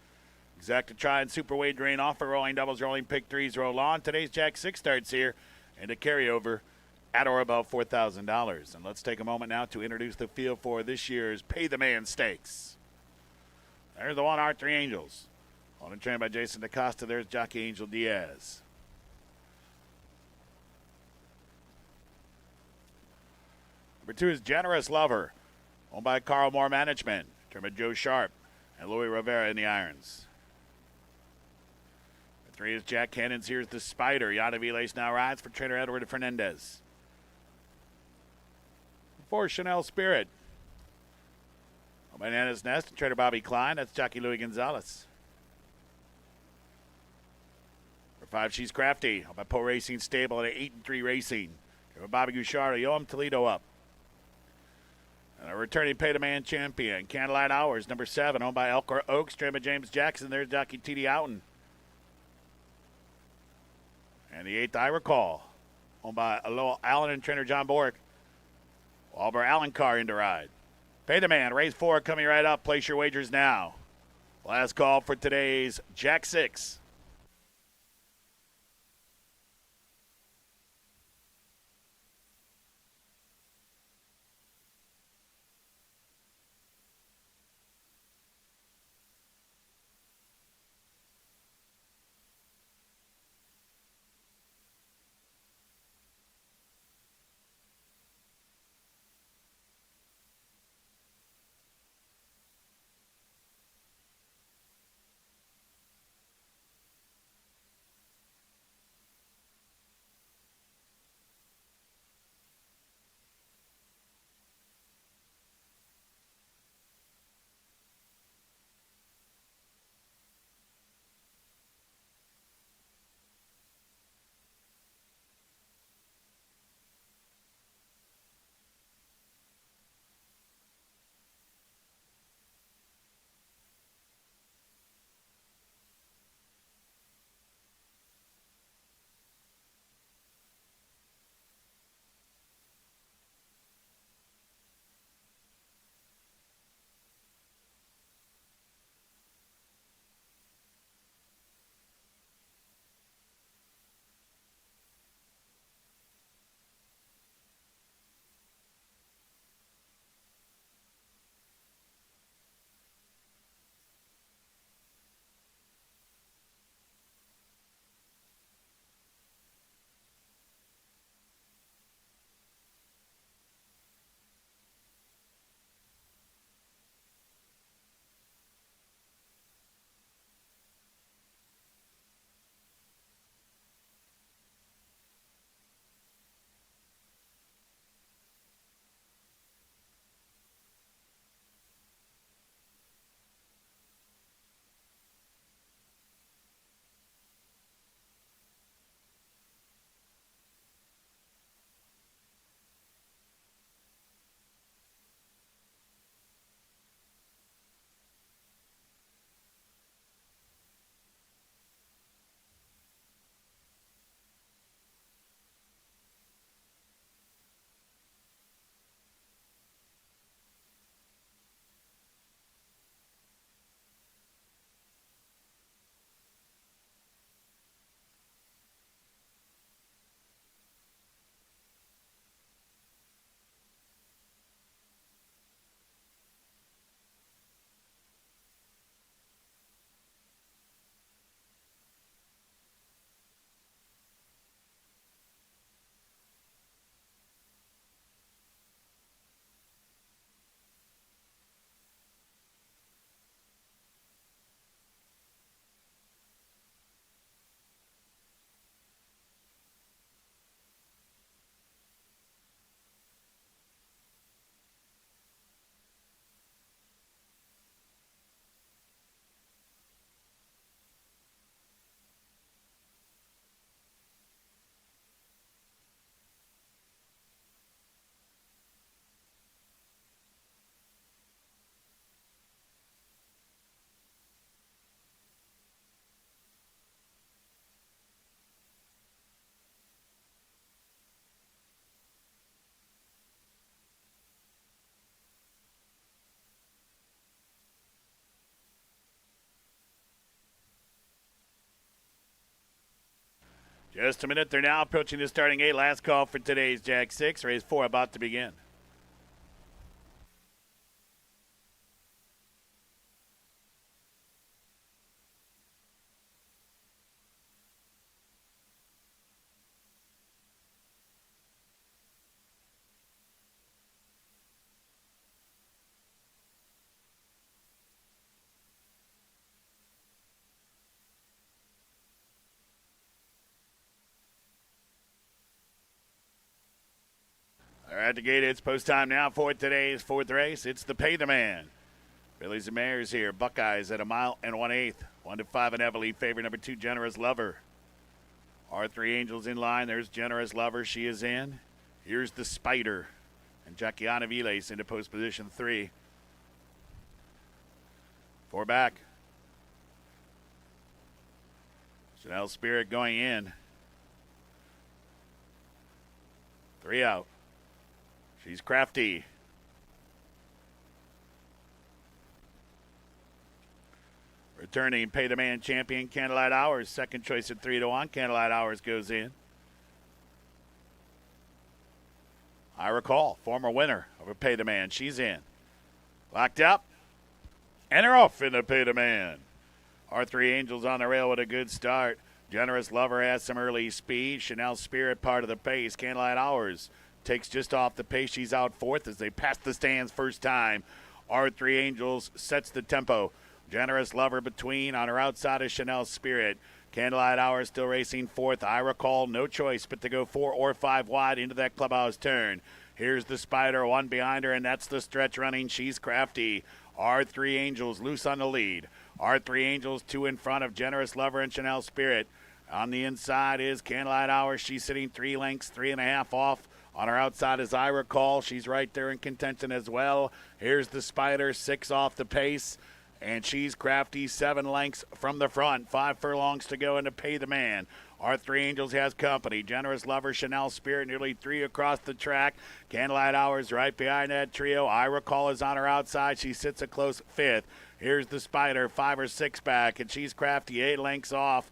Exacta Try and Super Wade Drain off for rolling doubles, rolling pick 3s roll on. Today's Jack 6 starts here and a carryover at or about $4,000. And let's take a moment now to introduce the field for this year's Pay the Man Stakes. There's the 1 R3 Angels. On and trained by Jason DaCosta. There's jockey Angel Diaz. Number 2 is Generous Lover, owned by Carl Moore Management, trained by Joe Sharp and Louis Rivera in the irons. Number 3 is Jack Cannon's. Here's the Spider. Yana Viles now rides for trainer Edward Fernandez. 4, Chanel Spirit, owned by Nana's Nest and trainer Bobby Klein. That's jockey Louis Gonzalez. Number 5, She's Crafty, owned by Poe Racing Stable at 8-3 Racing. Trained by Bobby Gouchard. Yoam Toledo up. And a returning pay-to-man champion, Candlelight Hours, number 7, owned by Elkhorn Oaks, trained by James Jackson. There's jockey T.D. Outen. And the 8th, I Recall, owned by Lowell Allen and trainer John Bork. Albert Allen car into ride. Pay-to-man, race 4 coming right up. Place your wagers now. Last call for today's Jack 6. Just a minute. They're now approaching the starting 8. Last call for today's Jack 6. Race 4 about to begin. All right, the gate, it's post time now for today's 4th race. It's the Pay the Man. Billies and Mares here. Buckeyes at 1 mile and 1/8. 1 to 5 and heavily favored. Number 2, Generous Lover. Our 3 Angels in line. There's Generous Lover. She is in. Here's the Spider. And Jacquiana Viles into post position 3. 4 back. Chanel Spirit going in. 3 out. She's crafty. Returning Pay the Man champion, Candlelight Hours. Second choice at 3 to 1. Candlelight Hours goes in. I recall, former winner of a Pay the Man. She's in. Locked up. And they're off in the Pay the Man. Our 3 Angels on the rail with a good start. Generous Lover has some early speed. Chanel Spirit part of the pace. Candlelight Hours takes just off the pace. She's out 4th as they pass the stands first time. Our 3 Angels sets the tempo. Generous Lover between on her outside of Chanel Spirit. Candlelight Hours still racing 4th. I recall no choice but to go 4 or 5 wide into that clubhouse turn. Here's the Spider, 1 behind her, and that's the stretch running. She's crafty. Our 3 Angels loose on the lead. Our 3 Angels 2 in front of Generous Lover and Chanel Spirit. On the inside is Candlelight Hours. She's sitting 3 lengths, 3.5 off. On her outside, as I recall, she's right there in contention as well. Here's the Spider, 6 off the pace. And she's crafty, 7 lengths from the front. 5 furlongs to go and to Pay the Man. Our 3 Angels has company. Generous Lover, Chanel Spirit, nearly 3 across the track. Candlelight Hours right behind that trio. I recall is on her outside. She sits a close 5th. Here's the Spider, 5 or 6 back, and she's crafty, 8 lengths off.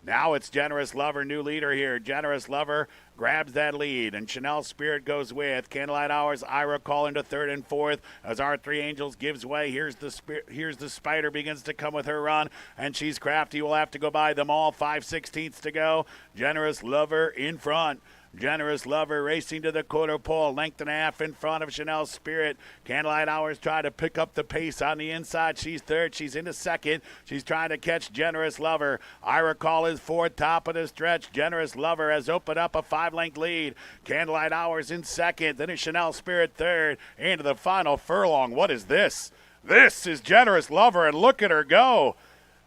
Now it's Generous Lover, new leader here. Generous Lover grabs that lead, and Chanel Spirit goes with. Candlelight Hours, I recall into 3rd and 4th as our 3 Angels gives way. Here's the Spider begins to come with her run, and she's crafty. We'll have to go by them all. 5/16 to go. Generous Lover in front. Generous Lover racing to the quarter pole, length and a half in front of Chanel Spirit. Candlelight Hours try to pick up the pace on the inside. She's 3rd. She's into 2nd. She's trying to catch Generous Lover. I recall is 4th, top of the stretch. Generous Lover has opened up a 5-length lead. Candlelight Hours in 2nd. Then is Chanel Spirit 3rd. Into the final furlong. What is this? This is Generous Lover, and look at her go.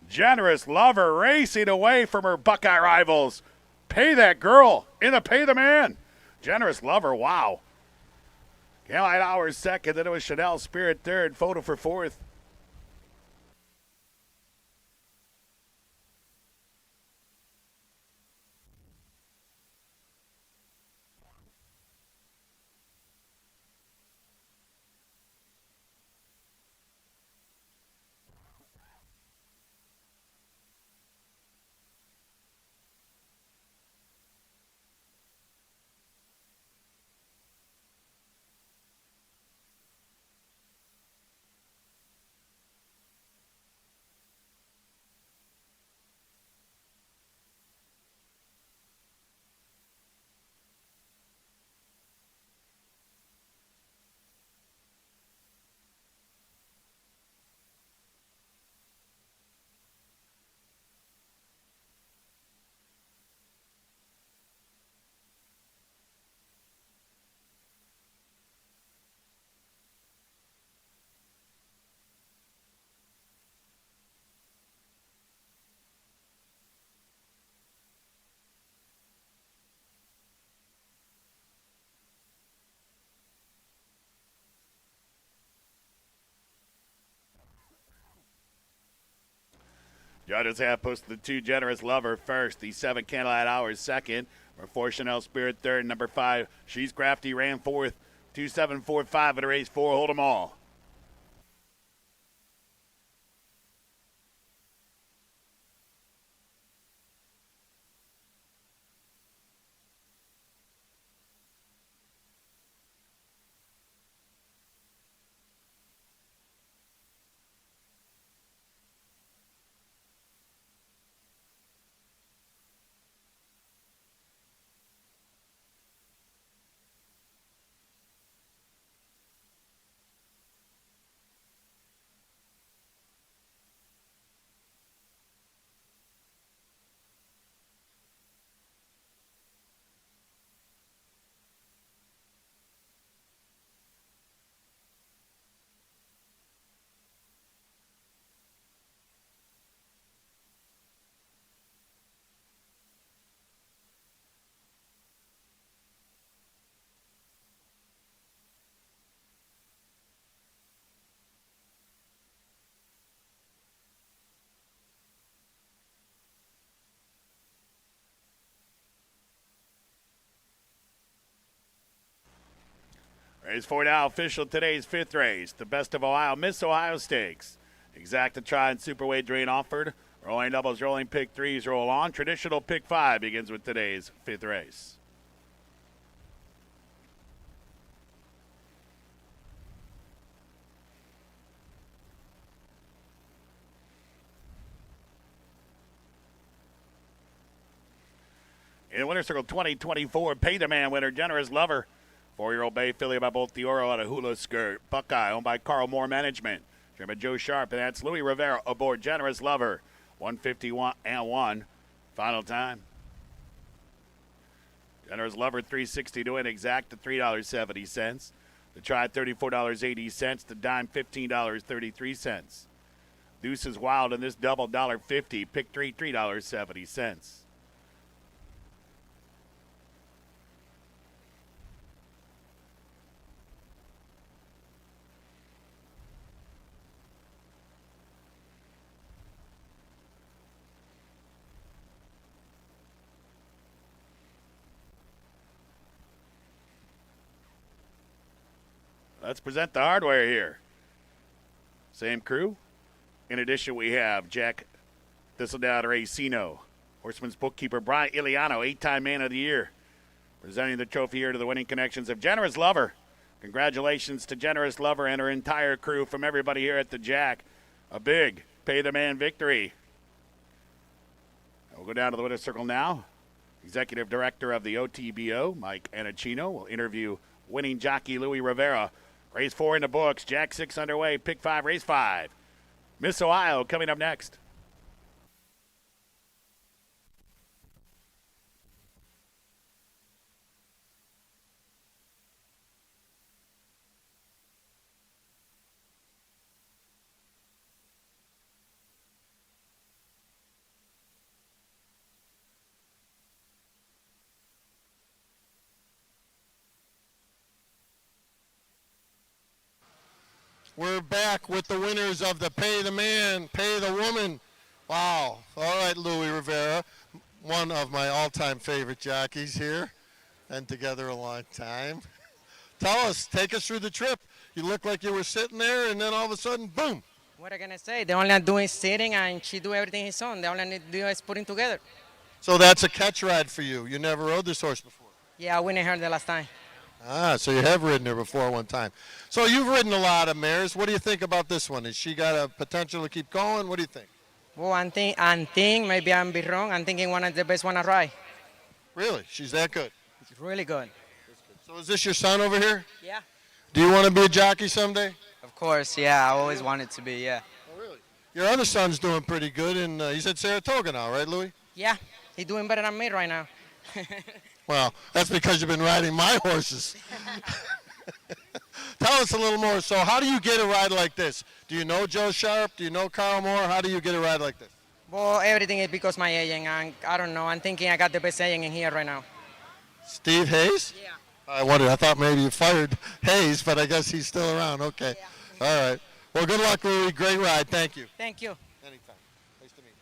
Generous Lover racing away from her Buckeye rivals. Pay that girl in a Pay the Man. Generous Lover, wow. Candlelight Hours 2nd, then it was Chanel Spirit 3rd, Photo for 4th. Judges have posted the 2 Generous Lover first, the 7 Candlelight Hours 2nd, number 4 Chanel Spirit 3rd, number 5 She's Crafty ran 4th, 2-7-4-5 at a race 4, hold them all. Race 4 now official today's 5th race. The Best of Ohio Miss Ohio Stakes. Exacta Try and Superweight Drain offered. Rolling doubles, rolling pick 3s roll on. Traditional pick 5 begins with today's 5th race. In the winner's circle 2024, Pay the Man winner, Generous Lover. 4-year-old bay filly by both the Oro out of Hula Skirt. Buckeye, owned by Carl Moore Management. Driven by Joe Sharp, and that's Louis Rivera aboard Generous Lover. 151 and 1. Final time. Generous Lover 360 to win, exact to $3.70. The try $34.80. The dime $15.33. Deuce is wild in this double $1.50. Pick 3 $3.70. Let's present the hardware here. Same crew. In addition, we have Jack Thistledown Racino, Horseman's bookkeeper Brian Iliano, 8-time Man of the Year, presenting the trophy here to the winning connections of Generous Lover. Congratulations to Generous Lover and her entire crew from everybody here at the Jack. A big Pay the Man victory. We'll go down to the winner's circle now. Executive Director of the OTBO, Mike Anacino, will interview winning jockey Louis Rivera. Race 4 in the books. Jack 6 underway. Pick 5, race 5. Miss Ohio coming up next. We're back with the winners of the Pay the Man, Pay the Woman. Wow. All right, Louis Rivera, one of my all-time favorite jockeys here, and together a long time. Tell us, take us through the trip. You look like you were sitting there, and then all of a sudden, boom. What am I going to say? The only I do is sitting, and she do everything his own. The only I need to do is putting together. So that's a catch ride for you. You never rode this horse before. Yeah, I winning her the last time. Ah, so you have ridden her before one time. So you've ridden a lot of mares. What do you think about this one? Has she got a potential to keep going? What do you think? Well, I think maybe I'm be wrong. I'm thinking one of the best one I ride. Really? She's that good? It's really good. So is this your son over here? Yeah. Do you want to be a jockey someday? Of course, yeah. I always wanted to be, yeah. Oh, really? Your other son's doing pretty good, and he's at Saratoga now, right, Louis? Yeah, he's doing better than me right now. Well, that's because you've been riding my horses. Tell us a little more. So how do you get a ride like this? Do you know Joe Sharp? Do you know Carl Moore? How do you get a ride like this? Well, everything is because my agent, and I don't know. I'm thinking I got the best agent in here right now. Steve Hayes? Yeah. I thought maybe you fired Hayes, but I guess he's still around. Okay. Yeah. All right. Well, good luck, Louis. Great ride. Thank you. Thank you. Anytime. Nice to meet you.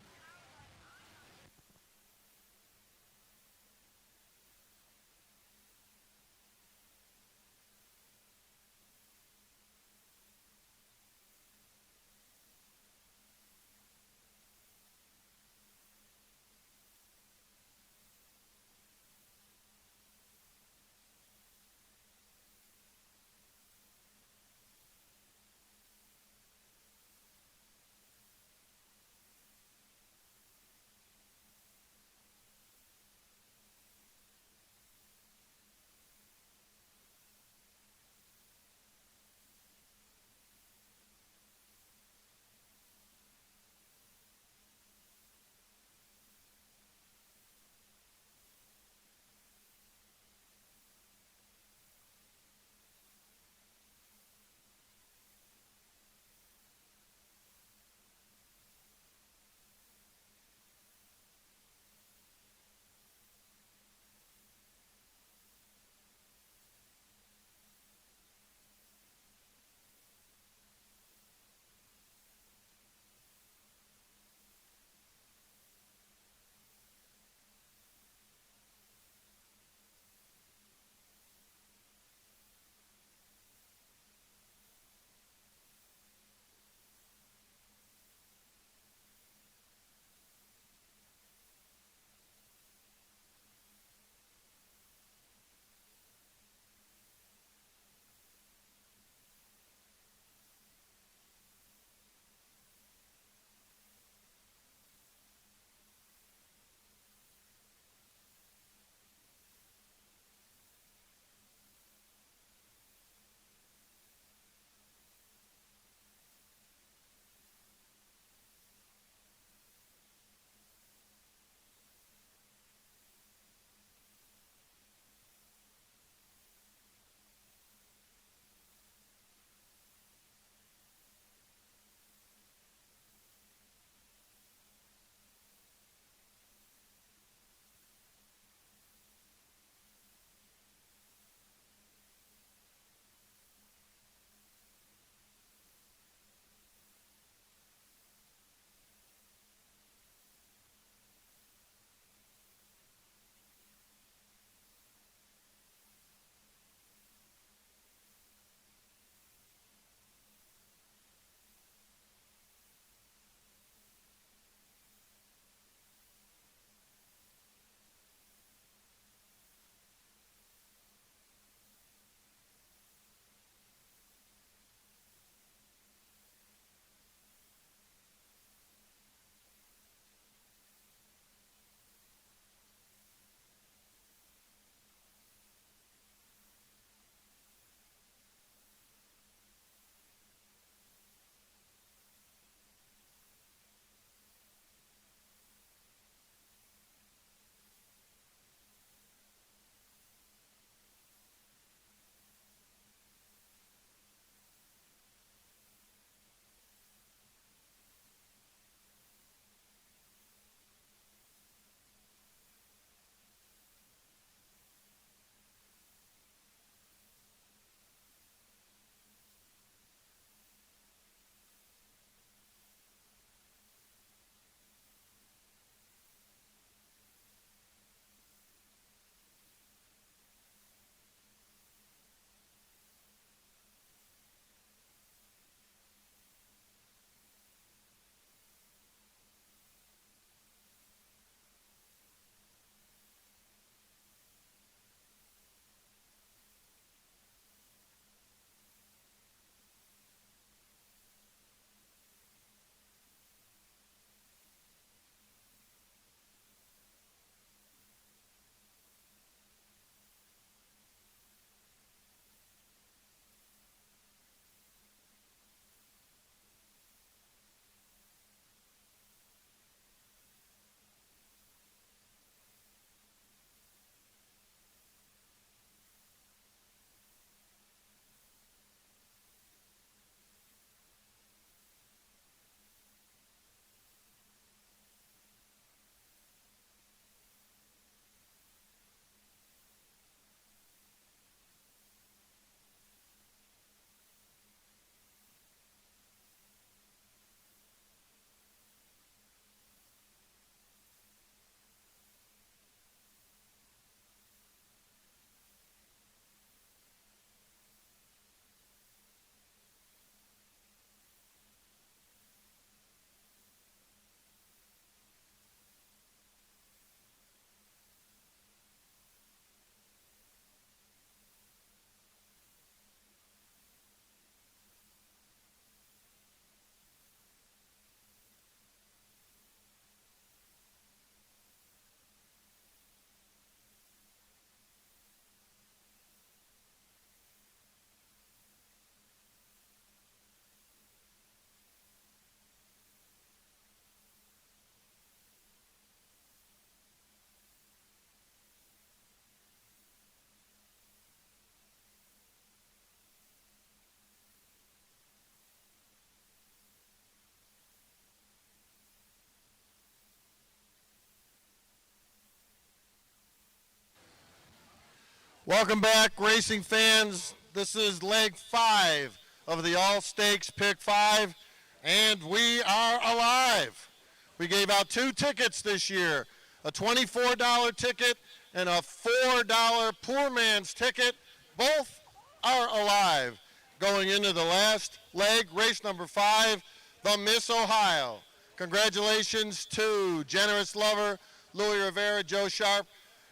Welcome back, racing fans. This is leg 5 of the All Stakes Pick 5, and we are alive. We gave out 2 tickets this year, a $24 ticket and a $4 poor man's ticket. Both are alive. Going into the last leg, race number 5, the Miss Ohio. Congratulations to Generous Lover, Louis Rivera, Joe Sharp.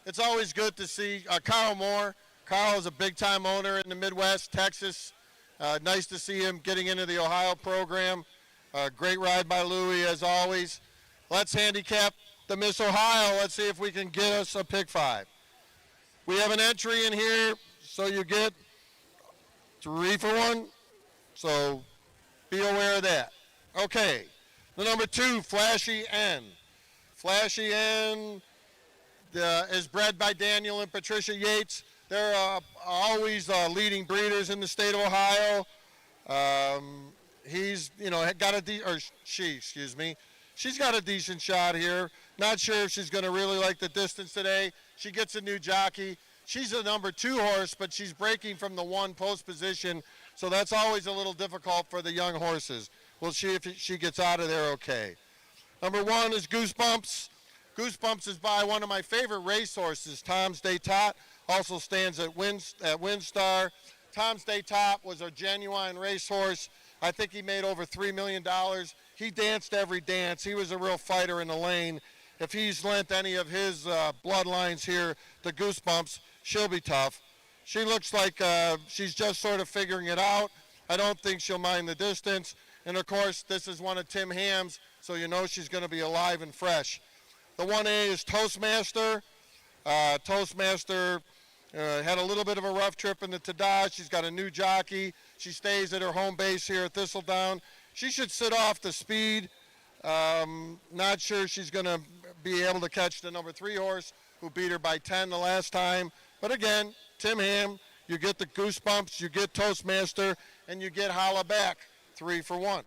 It's always good to see Carl Moore. Carl is a big-time owner in the Midwest, Texas. Nice to see him getting into the Ohio program. Great ride by Louis, as always. Let's handicap the Miss Ohio. Let's see if we can get us a pick 5. We have an entry in here, so you get 3 for 1. So be aware of that. Okay, the number 2, Flashy N. Flashy N is bred by Daniel and Patricia Yates. They're always leading breeders in the state of Ohio. He's, got she's got a decent shot here. Not sure if she's going to really like the distance today. She gets a new jockey. She's a number 2 horse, but she's breaking from the 1 post position, so that's always a little difficult for the young horses. We'll see if she gets out of there okay. Number 1 is Goosebumps. Goosebumps is by one of my favorite racehorses, Tom's Day Tot. Also stands at Windstar. Tom's Day Tot was a genuine racehorse. I think he made over $3 million. He danced every dance. He was a real fighter in the lane. If he's lent any of his bloodlines here to Goosebumps, she'll be tough. She looks like she's just sort of figuring it out. I don't think she'll mind the distance. And, of course, this is one of Tim Ham's, so you know she's going to be alive and fresh. The 1A is Toastmaster. Toastmaster had a little bit of a rough trip in the Tada. She's got a new jockey. She stays at her home base here at Thistledown. She should sit off the speed. Not sure she's going to be able to catch the number 3 horse who beat her by 10 the last time. But again, Tim Ham, you get the Goosebumps, you get Toastmaster, and you get Holla Back, 3 for 1.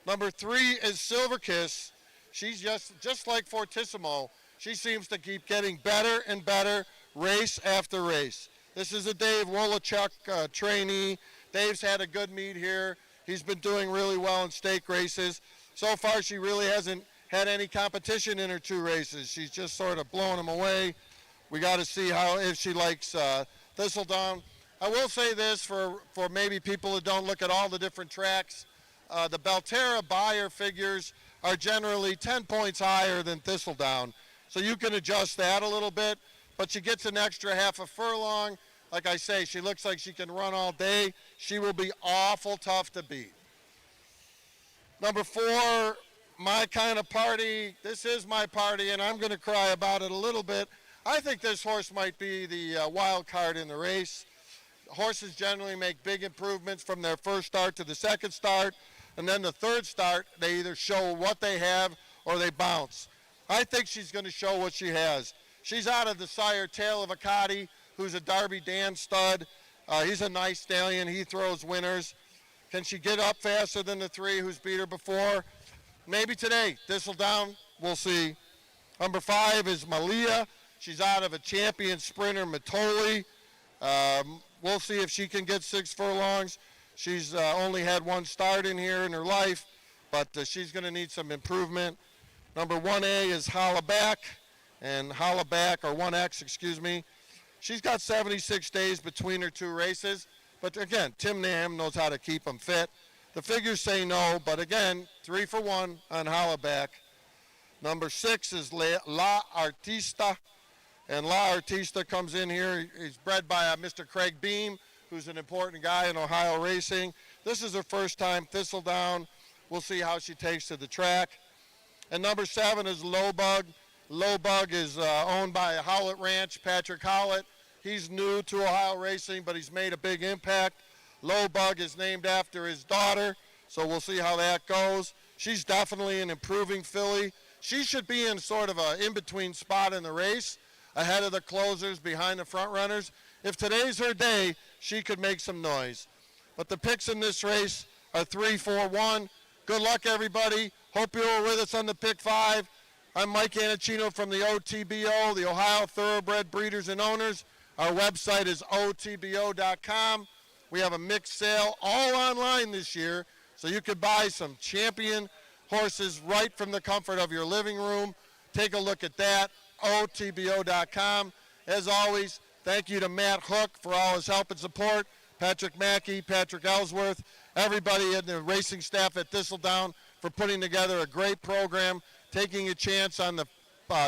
Number 3 is Silver Kiss. She's just like Fortissimo. She seems to keep getting better and better race after race. This is a Dave Wolochuk trainee. Dave's had a good meet here. He's been doing really well in stake races. So far, she really hasn't had any competition in her 2 races. She's just sort of blowing them away. We got to see if she likes Thistledown. I will say this for maybe people who don't look at all the different tracks. The Belterra buyer figures are generally 10 points higher than Thistledown. So you can adjust that a little bit, but she gets an extra half a furlong. Like I say, she looks like she can run all day. She will be awful tough to beat. Number 4, My Kind of Party. This is my party, and I'm going to cry about it a little bit. I think this horse might be the wild card in the race. Horses generally make big improvements from their first start to the second start, and then the third start, they either show what they have or they bounce. I think she's going to show what she has. She's out of the sire Tail of Akati, who's a Darby Dan stud. He's a nice stallion. He throws winners. Can she get up faster than the 3 who's beat her before? Maybe today. Thistledown, we'll see. Number 5 is Malia. She's out of a champion sprinter, Matoli. We'll see if she can get 6 furlongs. She's only had 1 start in here in her life, but she's going to need some improvement. Number 1A is Holla Back, and Holla Back, or 1X, excuse me. She's got 76 days between her 2 races, but again, Tim Nam knows how to keep them fit. The figures say no, but again, 3 for 1 on Holla Back. Number 6 is La Artista, and La Artista comes in here. He's bred by Mr. Craig Beam, who's an important guy in Ohio racing. This is her first time Thistledown. We'll see how she takes to the track. And number 7 is Lowbug. Lowbug is owned by Howlett Ranch, Patrick Howlett. He's new to Ohio racing, but he's made a big impact. Lowbug is named after his daughter, so we'll see how that goes. She's definitely an improving filly. She should be in sort of an in-between spot in the race, ahead of the closers, behind the front runners. If today's her day, she could make some noise. But the picks in this race are 3, 4, 1. Good luck, everybody. Hope you were with us on the Pick 5. I'm Mike Anacino from the OTBO, the Ohio Thoroughbred Breeders and Owners. Our website is otbo.com. We have a mixed sale all online this year, so you could buy some champion horses right from the comfort of your living room. Take a look at that, otbo.com. As always, thank you to Matt Hook for all his help and support, Patrick Mackey, Patrick Ellsworth, everybody in the racing staff at Thistledown for putting together a great program, taking a chance on the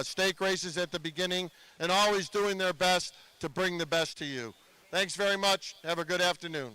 stake races at the beginning, and always doing their best to bring the best to you. Thanks very much. Have a good afternoon.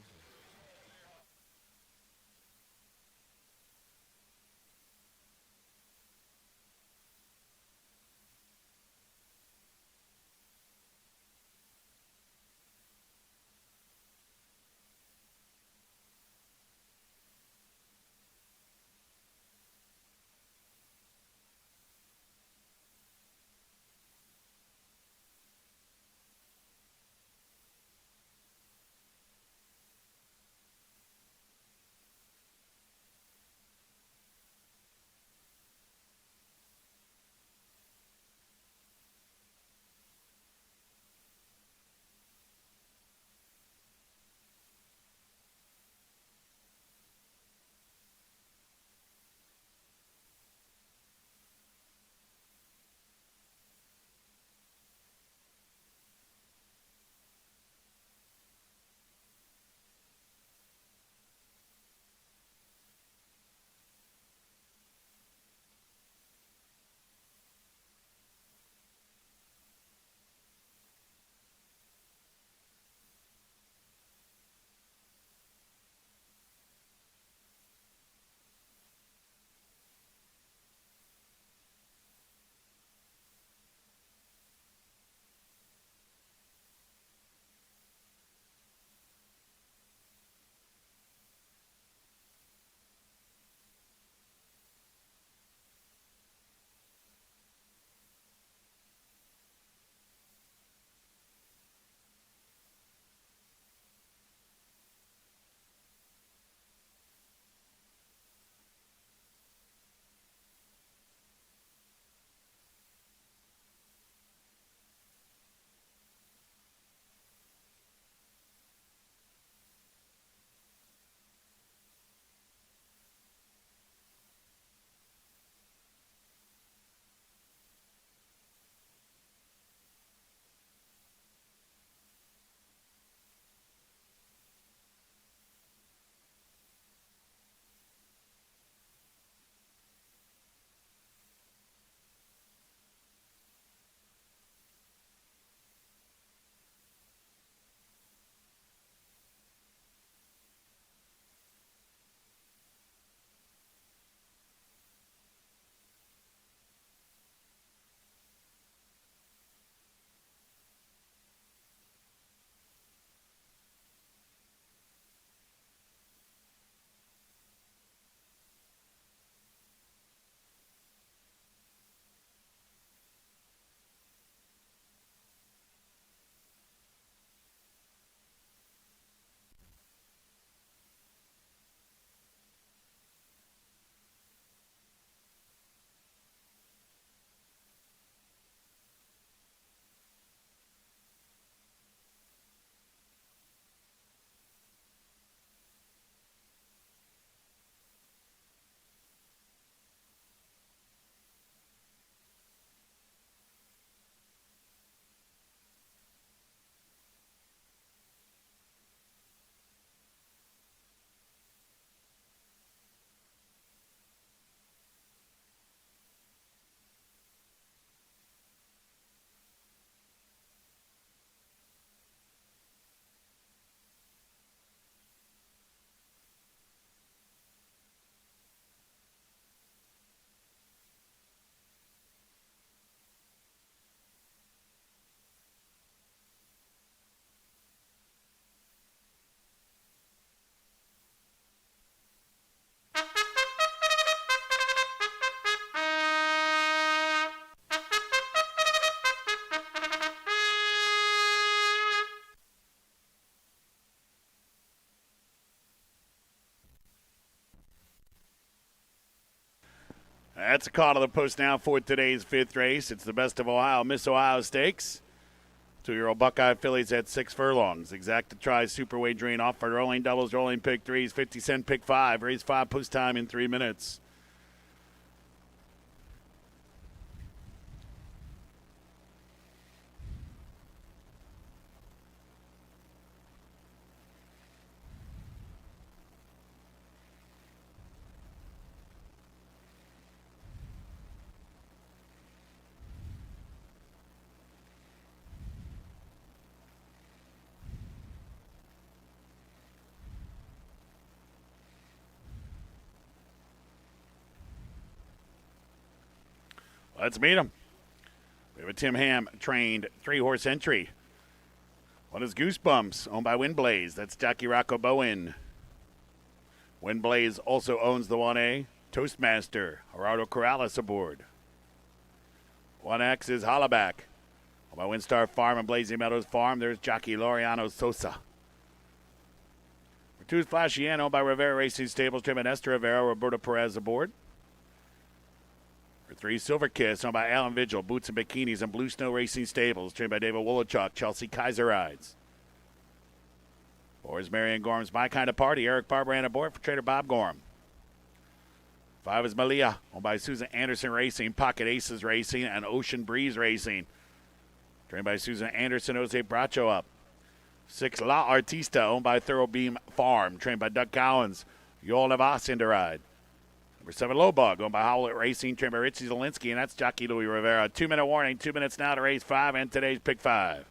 That's a call to the post now for today's fifth race. It's the Best of Ohio, Miss Ohio Stakes. 2-year-old Buckeye fillies at 6 furlongs. Exacta tries, super wagering off for rolling doubles, rolling pick 3s, 50-cent pick 5. Race 5 post time in 3 minutes. Let's meet him. We have a Tim Ham trained 3-horse entry. One is Goosebumps, owned by Windblaze. That's Jockey Rocco Bowen. Windblaze also owns the 1A. Toastmaster, Gerardo Corrales aboard. 1X is Hollaback, owned by Windstar Farm and Blazing Meadows Farm. There's Jockey Laureano Sosa. For 2 is Flashy Ann, owned by Rivera Racing Stables. Trained by Nestor Rivera, Roberto Perez aboard. 3, Silver Kiss, owned by Alan Vigil, Boots and Bikinis, and Blue Snow Racing Stables, trained by David Wolochuk, Chelsea Kaiser rides. 4 is Marion Gorham's My Kind of Party, Eric Barbrand aboard for trainer Bob Gorham. 5 is Malia, owned by Susan Anderson Racing, Pocket Aces Racing, and Ocean Breeze Racing, trained by Susan Anderson, Jose Bracho up. 6, La Artista, owned by Thoroughbeam Farm, trained by Doug Collins, Yoel Navas in to ride. Number 7, Low Bug, owned by Howlett Racing, trained by Richie Zielinski, and that's Jockey Louis Rivera. 2-minute warning, 2 minutes now to race 5, and today's pick 5.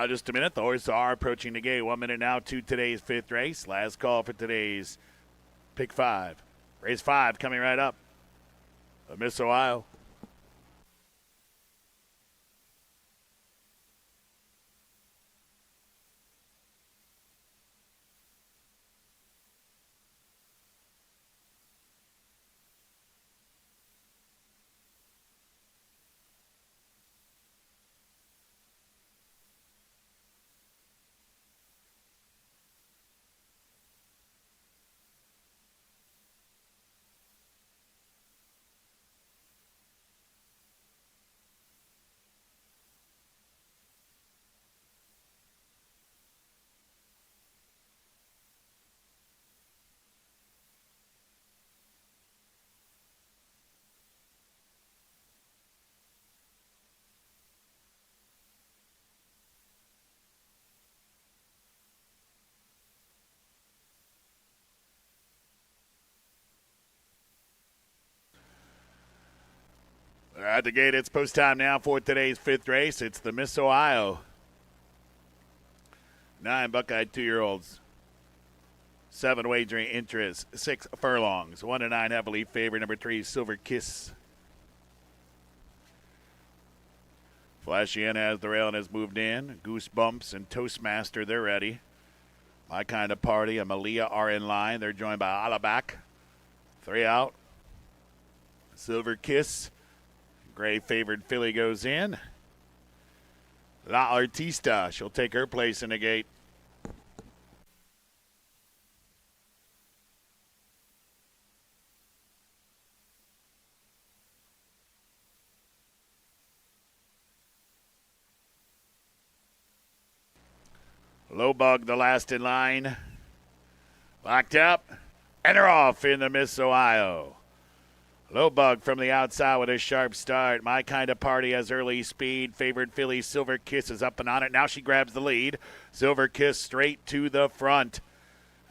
Just a minute. The horses are approaching the gate. 1 minute now to today's 5th race. Last call for today's pick 5. Race 5 coming right up. Miss Ohio. At the gate, it's post time now for today's 5th race. It's the Miss Ohio. 9 Buckeye 2-year-olds. 7 wagering interest. 6 furlongs. 1-9 heavily favored. Number 3, Silver Kiss. Flashy N has the rail and has moved in. Goosebumps and Toastmaster, they're ready. My Kind of Party and Malia are in line. They're joined by Alabac. 3 out. Silver Kiss. Gray favored filly goes in. La Artista, she'll take her place in the gate. Low Bug, the last in line. Locked up, and they're off in the Miss Ohio. Low Bug from the outside with a sharp start. My Kind of Party has early speed. Favored filly Silver Kiss is up and on it. Now she grabs the lead. Silver Kiss straight to the front.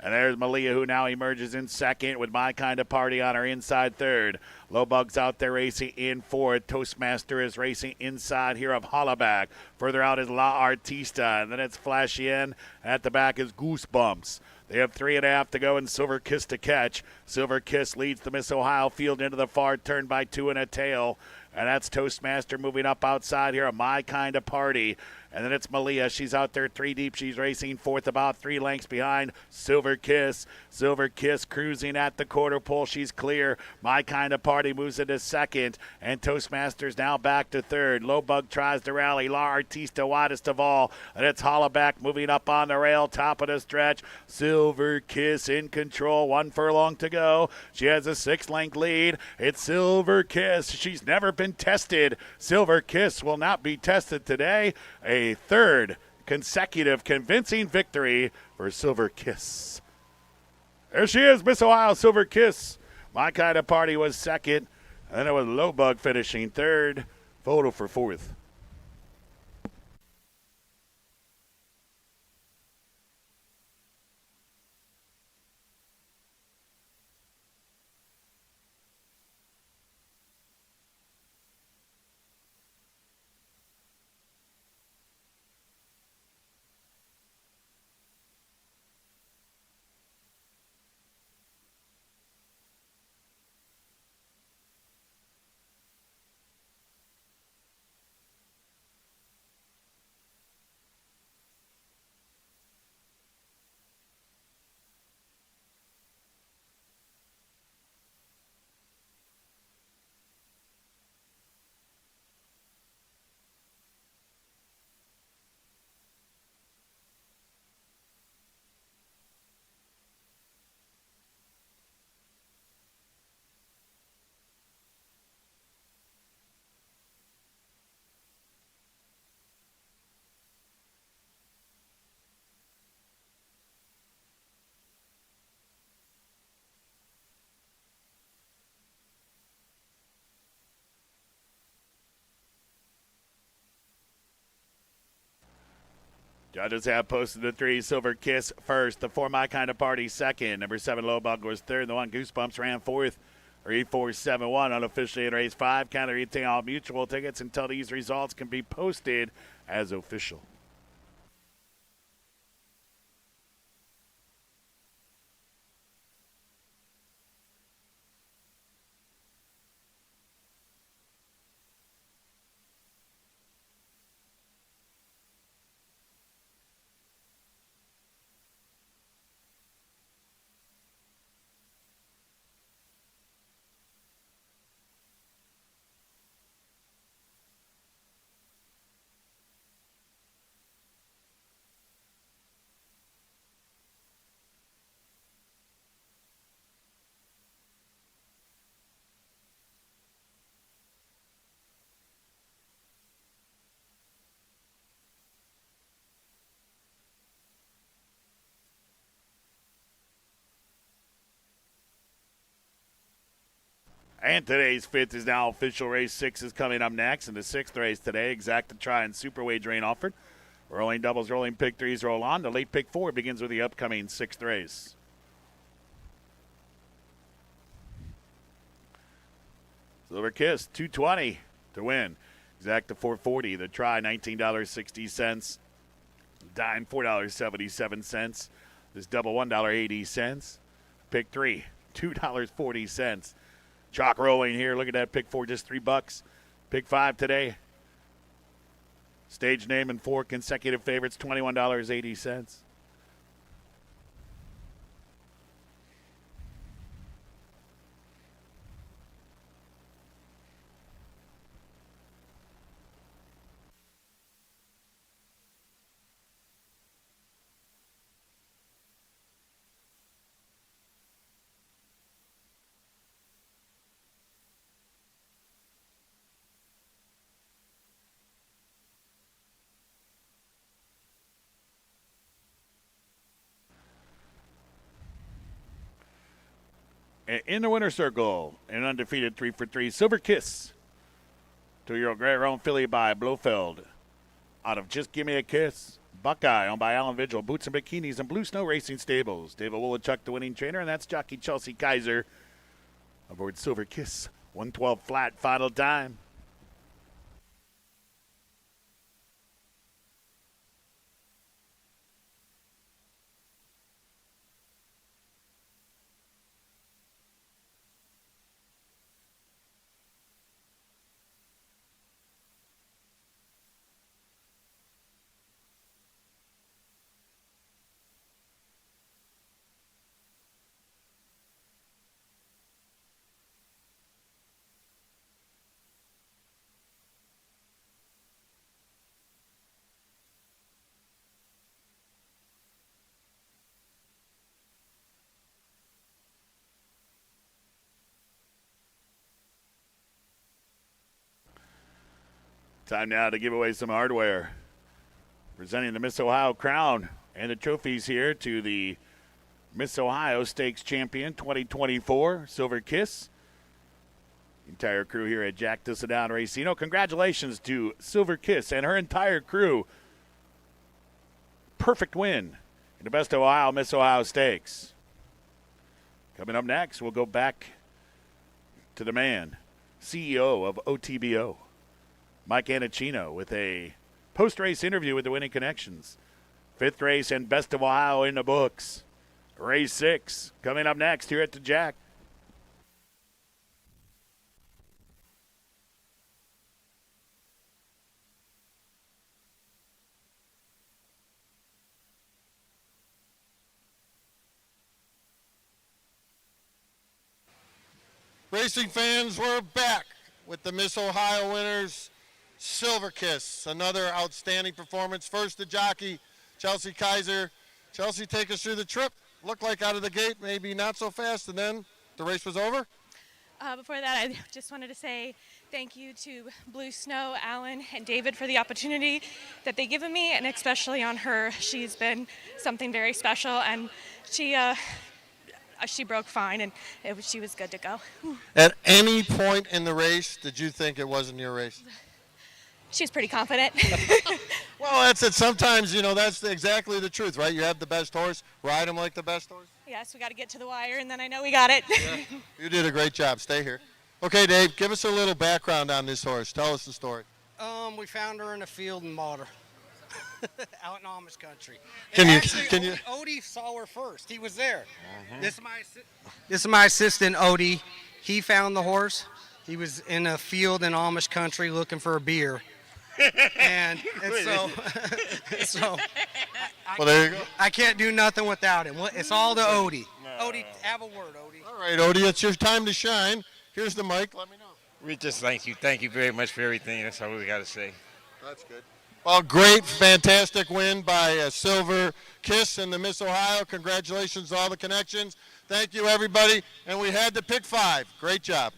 And there's Malia, who now emerges in second with My Kind of Party on her inside third. Low Bug's out there racing in fourth. Toastmaster is racing inside here of Hollaback. Further out is La Artista. And then it's Flashy N. At the back is Goosebumps. They have 3.5 to go and Silver Kiss to catch. Silver Kiss leads the Miss Ohio field into the far turn by 2 and a tail. And that's Toastmaster moving up outside here. My Kind of Party. And then it's Malia. She's out there 3 deep. She's racing fourth, about 3 lengths behind Silver Kiss. Silver Kiss cruising at the quarter pole. She's clear. My Kind of Party moves into second. And Toastmaster's now back to third. Low Bug tries to rally. La Artista widest of all. And it's Hollaback moving up on the rail. Top of the stretch. Silver Kiss in control. 1 furlong to go. She has a 6-length lead. It's Silver Kiss. She's never been tested. Silver Kiss will not be tested today. A 3rd consecutive convincing victory for Silver Kiss. There she is, Miss Ohio, Silver Kiss. My Kind of Party was second. And then it was Low Bug finishing third. Photo for fourth. Judges have posted the 3, Silver Kiss first, the 4, My Kind of Party second, number 7, Low Bug was third, the 1, Goosebumps ran fourth. 3-4-7-1 unofficially in race 5. Counter retain all mutual tickets until these results can be posted as official. And today's fifth is now official. Race 6 is coming up next. In the sixth race today, exacta try and super wagering offered. Rolling doubles, rolling pick threes roll on. The late pick 4 begins with the upcoming sixth race. Silver Kiss, $2.20 to win. Exacta $4.40. The try, $19.60. Dime, $4.77. This double, $1.80. Pick 3, $2.40. Chalk rolling here. Look at that. Pick 4, just $3. Pick 5 today. Stage name and 4 consecutive favorites, $21.80. In the winner's circle, an undefeated 3-for-3 Silver Kiss. 2-year-old Great Roan filly by Blofeld. Out of Just Give Me a Kiss. Buckeye, owned by Alan Vigil. Boots and Bikinis and Blue Snow Racing Stables. David Wolochuk, the winning trainer, and that's jockey Chelsea Kaiser. Aboard Silver Kiss. 112 flat, final time. Time now to give away some hardware. Presenting the Miss Ohio crown and the trophies here to the Miss Ohio Stakes Champion 2024, Silver Kiss. The entire crew here at Jack Thistledown Racino. Congratulations to Silver Kiss and her entire crew. Perfect win in the Best Ohio Miss Ohio Stakes. Coming up next, we'll go back to the man, CEO of OTBO, Mike Anacino, with a post-race interview with the Winning Connections. Fifth race and Best of Ohio in the books. Race 6 coming up next here at the Jack. Racing fans, we're back with the Miss Ohio winners. Silver Kiss, another outstanding performance. First, the jockey, Chelsea Kaiser. Chelsea, take us through the trip. Looked like out of the gate, maybe not so fast, and then the race was over? Before that, I just wanted to say thank you to Blue Snow, Alan, and David for the opportunity that they've given me, and especially on her. She's been something very special, and she broke fine, and she was good to go. At any point in the race, did you think it wasn't your race? She's pretty confident. Well, that's it. Sometimes, that's exactly the truth, right? You have the best horse, ride him like the best horse. Yes, we got to get to the wire, and then I know we got it. Yeah. You did a great job. Stay here. Okay, Dave, give us a little background on this horse. Tell us the story. We found her in a field in Malta, out in Amish country. Can Actually, you? Odie saw her first. He was there. This is my assistant, Odie. He found the horse. He was in a field in Amish country looking for a beer. and so Well, there you go. I can't do nothing without him. It's all to Odie. Odie, have a word, Odie. All right, Odie, it's your time to shine. Here's the mic. Let me know. We just thank you. Thank you very much for everything. That's all we got to say. That's good. Well, great, fantastic win by Silver Kiss and the Miss Ohio. Congratulations to all the connections. Thank you, everybody. And we had to pick 5. Great job.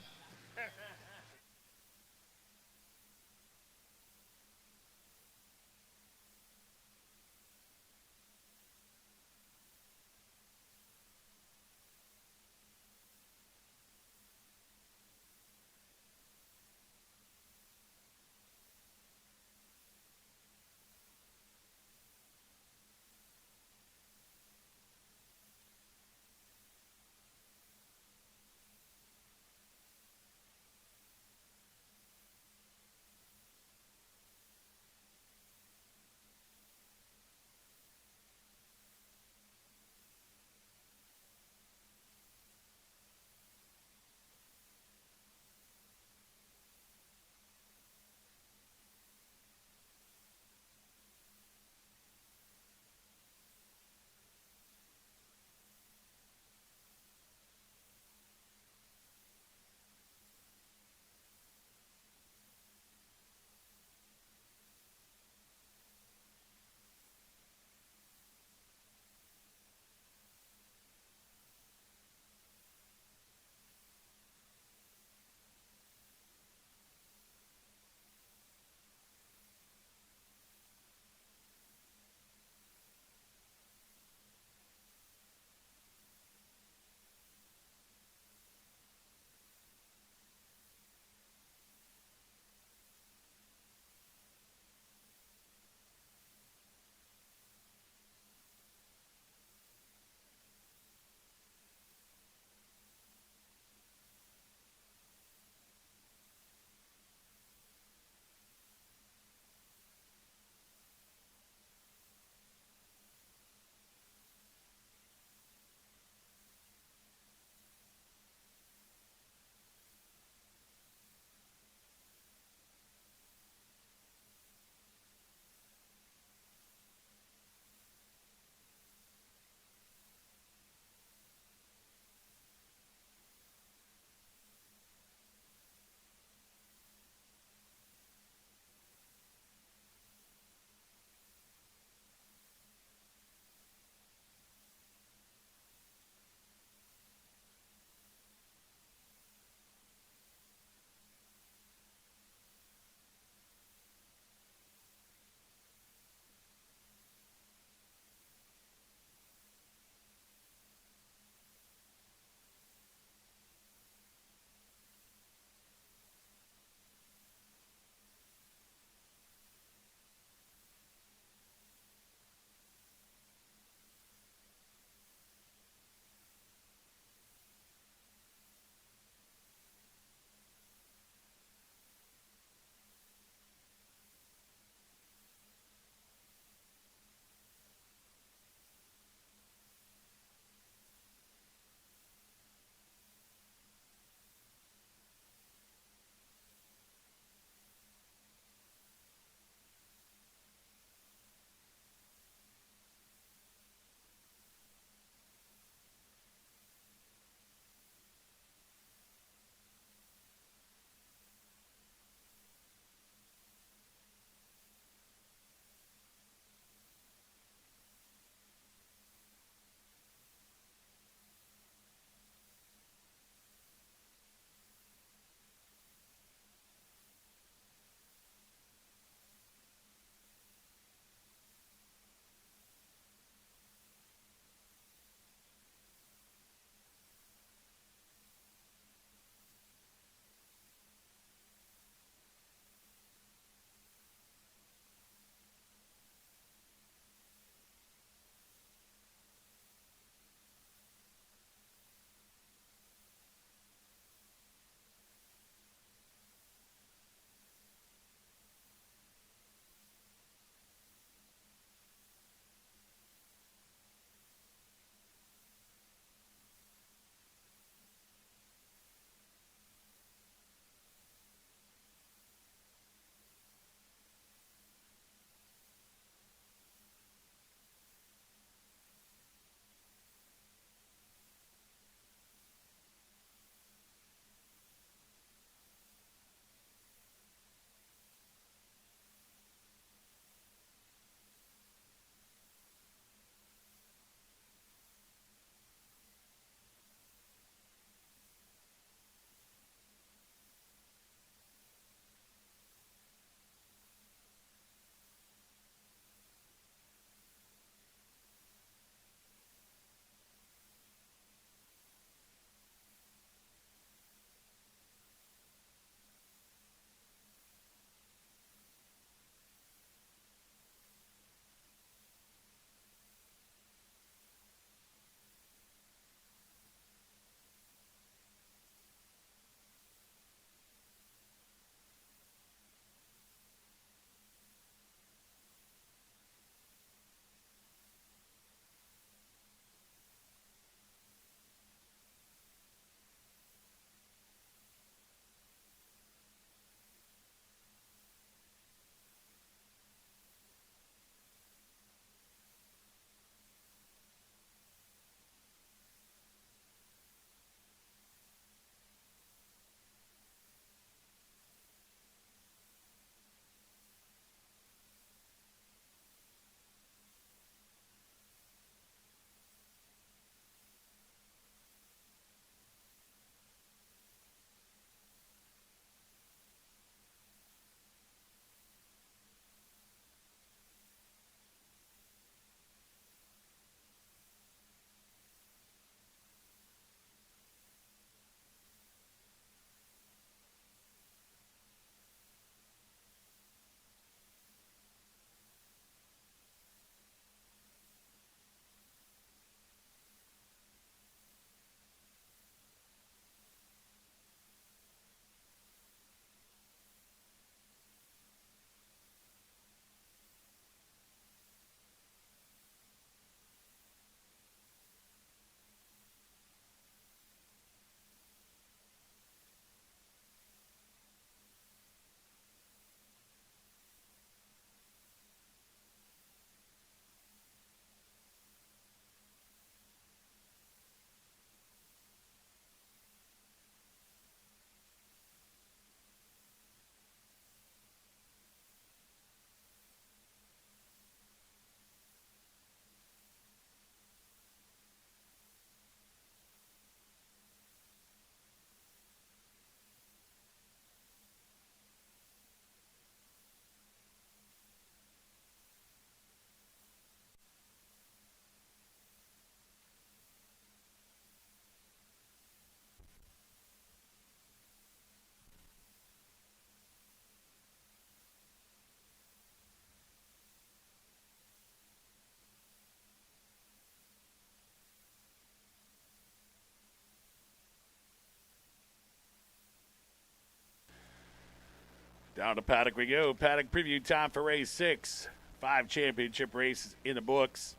Down to Paddock we go. Paddock preview time for race 6. 5 championship races in the books.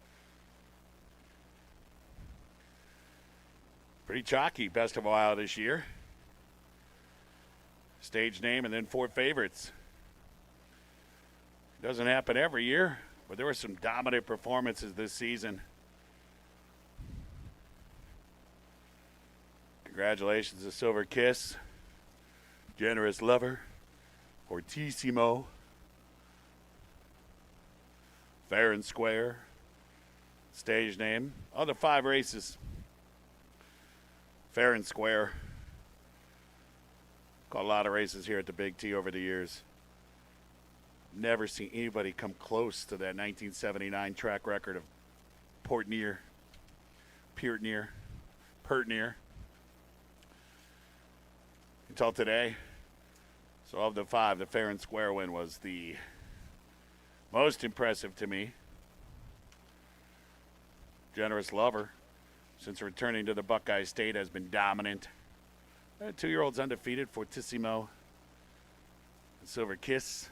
Pretty chalky, best of Ohio this year. Stage name and then 4 favorites. Doesn't happen every year, but there were some dominant performances this season. Congratulations to Silver Kiss, Generous Lover, Fortissimo, Fair and Square, stage name. Other 5 races. Fair and Square. Caught a lot of races here at the Big T over the years. Never seen anybody come close to that 1979 track record of Pertnier. Until today. So of the 5, the Fair and Square win was the most impressive to me. Generous Lover, since returning to the Buckeye State, has been dominant. 2-year-old's undefeated, Fortissimo and Silver Kiss.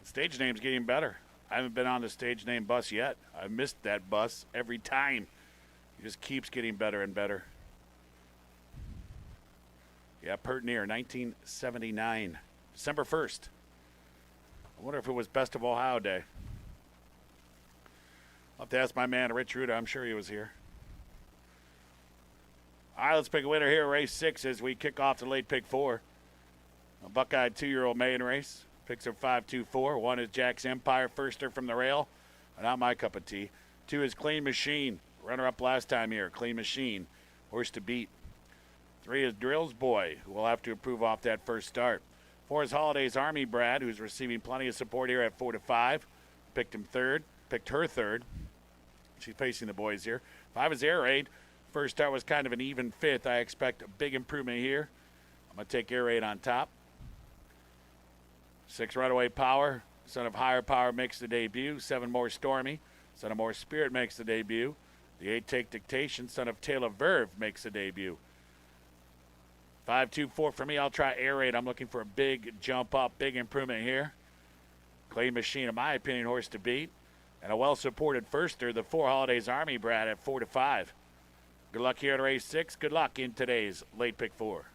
The stage name's getting better. I haven't been on the stage name bus yet. I've missed that bus every time. It just keeps getting better and better. Yeah, Pertnier, 1979, December 1st. I wonder if it was Best of Ohio Day. I'll have to ask my man, Rich Ruda. I'm sure he was here. All right, let's pick a winner here, race 6, as we kick off the late pick 4. A Buckeye 2-year-old maiden race. Picks are 5-2-4. 1 is Jack's Empire, firster from the rail. Not my cup of tea. 2 is Clean Machine, runner-up last time here. Clean Machine, horse to beat. 3 is Drills Boy, who will have to improve off that first start. 4 is Holiday's Army Brad, who's receiving plenty of support here at 4-5. Picked her third. She's facing the boys here. 5 is Air Raid. First start was kind of an even 5th. I expect a big improvement here. I'm going to take Air Raid on top. 6 Runaway Power. Son of Higher Power makes the debut. 7 More Stormy. Son of More Spirit makes the debut. The 8 Take Dictation. Son of Tail of Verve makes the debut. 5-2-4 for me. I'll try Air Raid. I'm looking for a big jump up, big improvement here. Clay Machine, in my opinion, horse to beat. And a well-supported firster, the 4 Holidays Army Brad at 4-5. Good luck here at race 6. Good luck in today's late pick 4.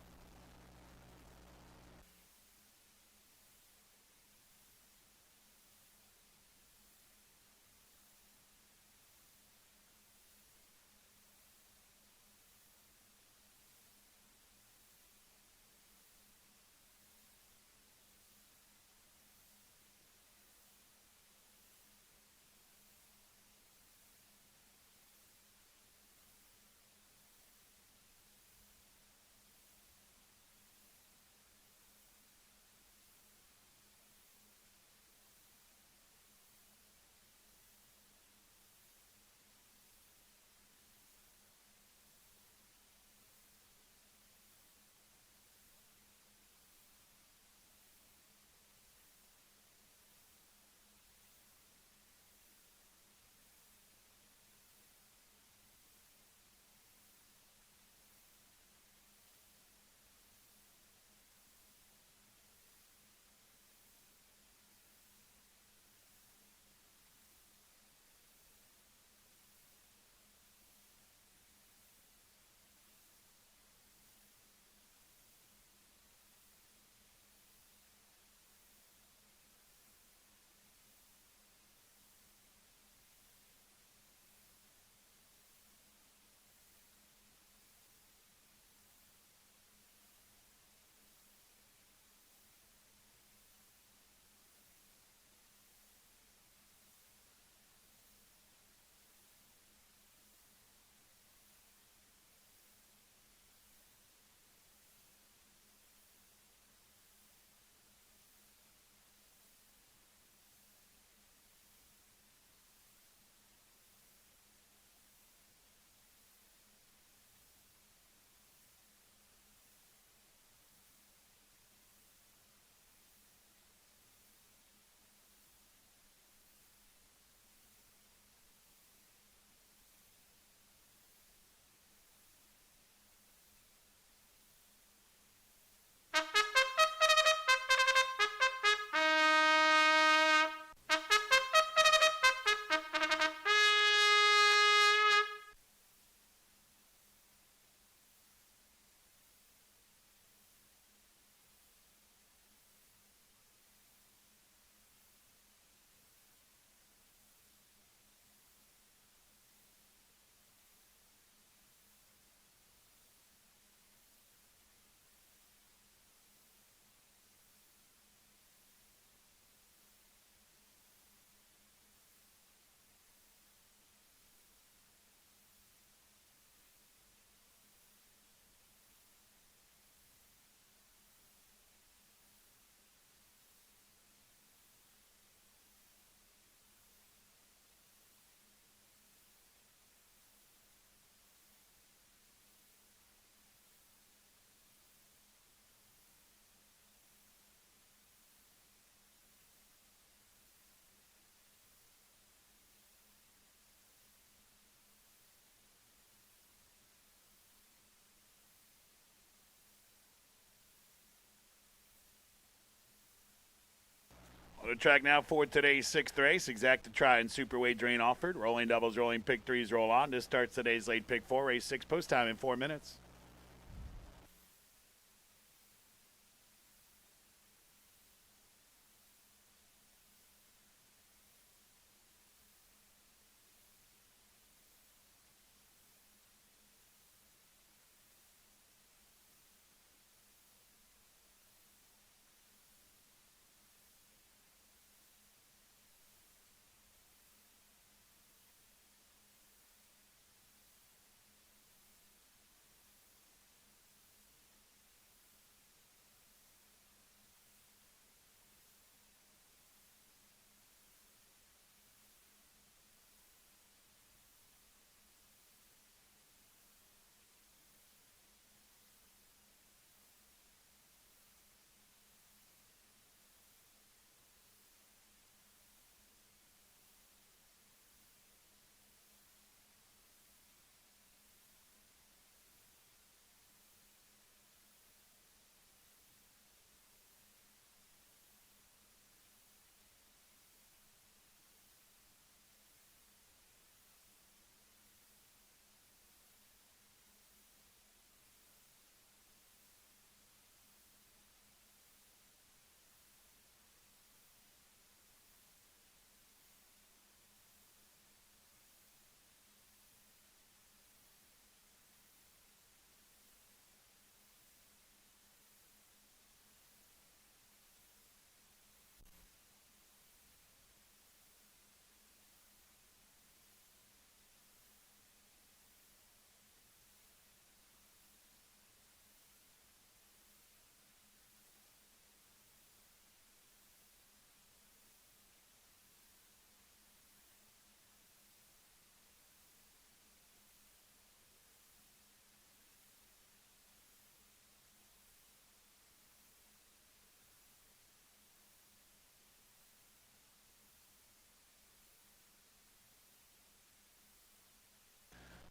The track now for today's 6th race. Exacta try and superweight drain offered. Rolling doubles, rolling pick threes roll on. This starts today's late pick 4, race 6, post time in 4 minutes.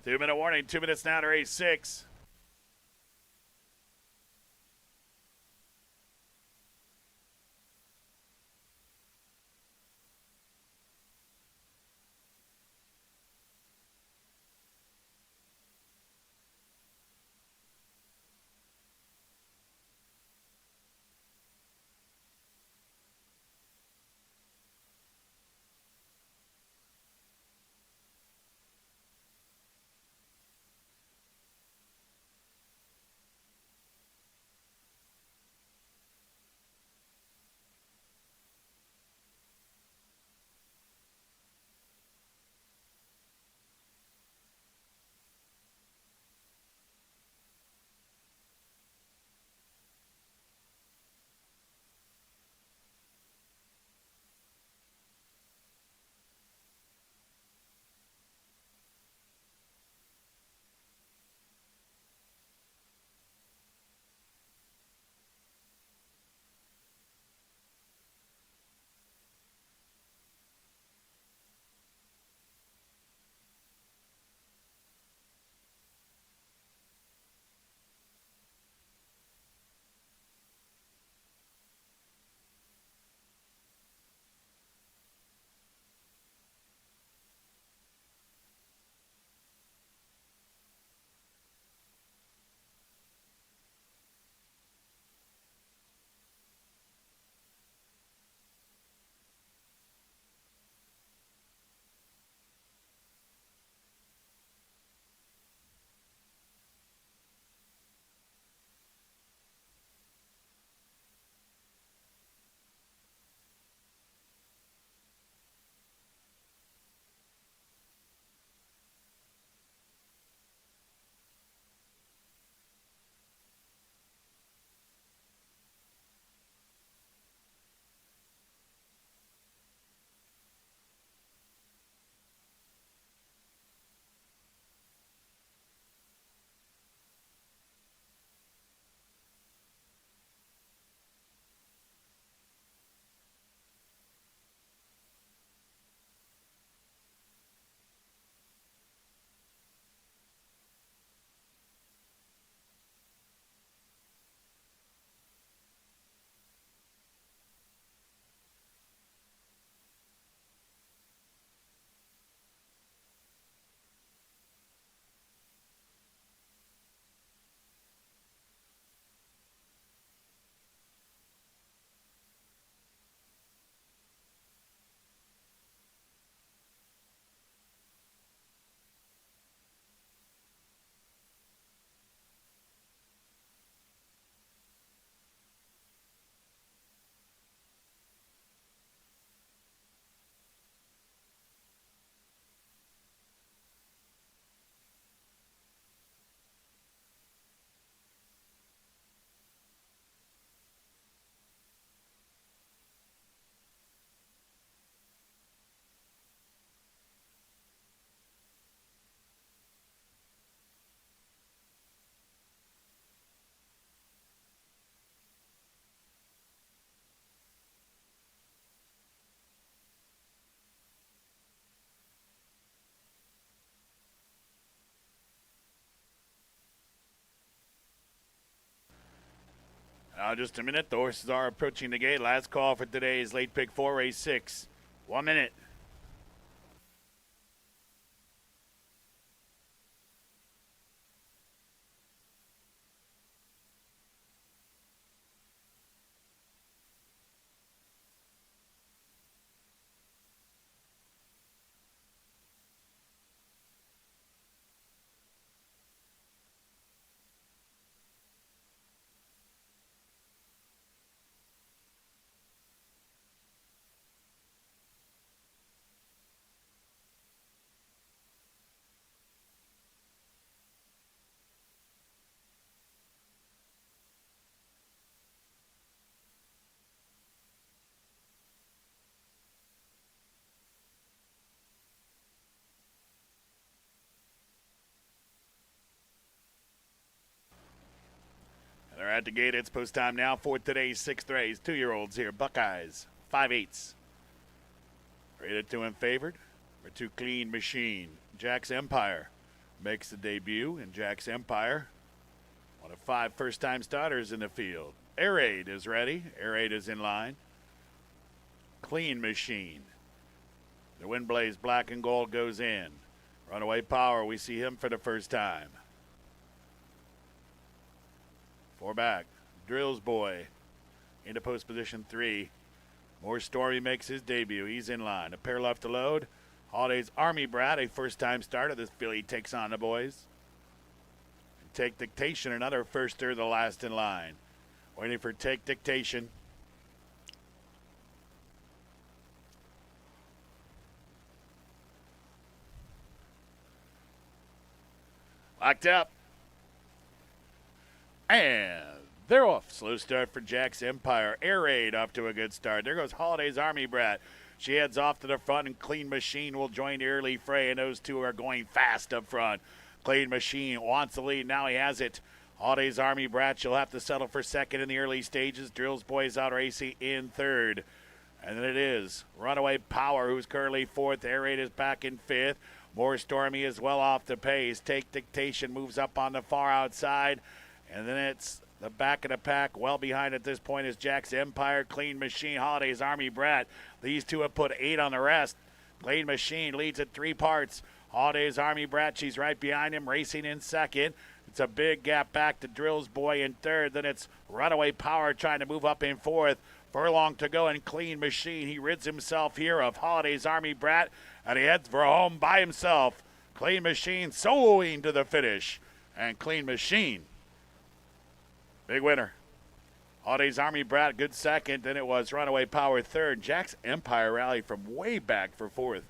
Two-minute warning, 2 minutes now to race 6. Now, just a minute. The horses are approaching the gate. Last call for today's late pick 4, race 6. 1 minute. They're at the gate. It's post time now for today's 6th race. 2-year-olds here. Buckeyes, 5/8. Rated 2 and favored. For 2, Clean Machine. Jack's Empire makes the debut, and Jack's Empire, one of 5 first-time starters in the field. Air Raid is ready. Air Raid is in line. Clean Machine. The Wind Blaze Black and Gold goes in. Runaway Power, we see him for the first time. 4 back. Drills Boy into post position 3. More Stormy makes his debut. He's in line. A pair left to load. Holiday's Army Brat, a first-time starter. This filly takes on the boys. Take Dictation, another firster, the last in line. Waiting for Take Dictation. Locked up. And they're off. Slow start for Jack's Empire. Air Raid off to a good start. There goes Holiday's Army Brat. She heads off to the front, and Clean Machine will join the early fray, and those two are going fast up front. Clean Machine wants the lead. Now he has it. Holiday's Army Brat, she'll have to settle for second in the early stages. Drills Boys out racing in third. And then it is Runaway Power, who's currently 4th. Air Raid is back in 5th. More Stormy is well off the pace. Take Dictation moves up on the far outside. And then it's the back of the pack. Well behind at this point is Jack's Empire, Clean Machine, Holiday's Army Brat. These two have put 8 on the rest. Clean Machine leads at 3 parts. Holiday's Army Brat, she's right behind him, racing in second. It's a big gap back to Drills Boy in third. Then it's Runaway Power trying to move up in 4th. Furlong to go, and Clean Machine. He rids himself here of Holiday's Army Brat, and he heads for home by himself. Clean Machine soloing to the finish. And Clean Machine, big winner. Holiday's Army Brat, good second. Then it was Runaway Power third. Jack's Empire rallied from way back for 4th.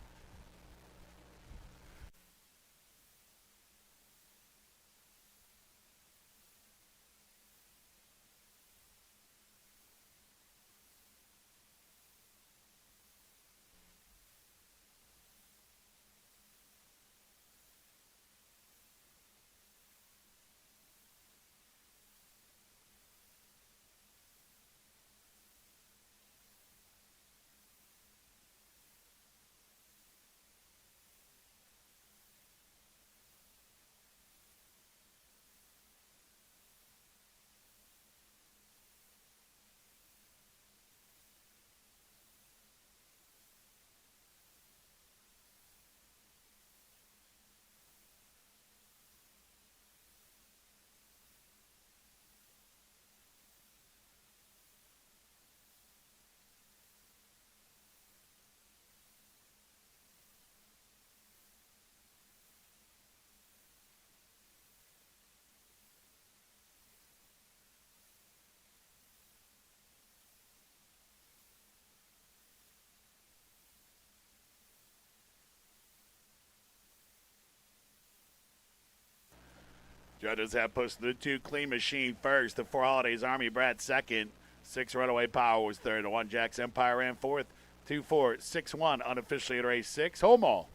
Judges have posted the 2 Clean Machine first, the 4 Holiday's Army Brat second, 6 Runaway Power was third, the 1 Jack's Empire ran 4th, 2-4, 6-1 unofficially at race 6. Home all.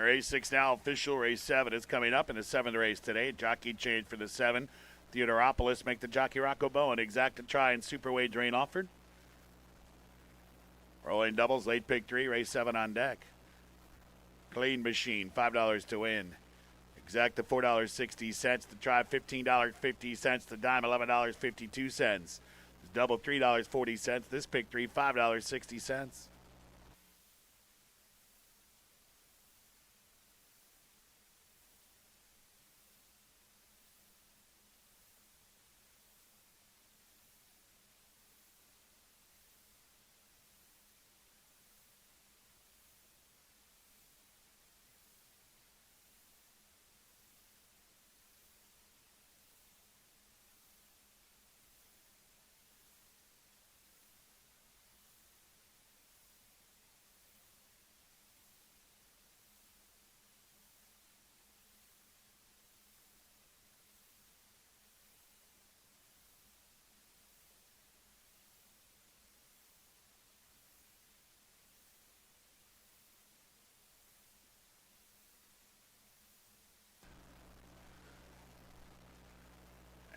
Race 6 now official. Race 7 is coming up in the 7th race today. Jockey change for the 7. Theodoropoulos make the jockey Rocco Bowen. Exact to try and Superweight Drain offered. Rolling doubles, late pick 3, race 7 on deck. Clean Machine, $5 to win. Exact to $4.60. The try, $15.50. The dime, $11.52. Double, $3.40. This pick 3, $5.60.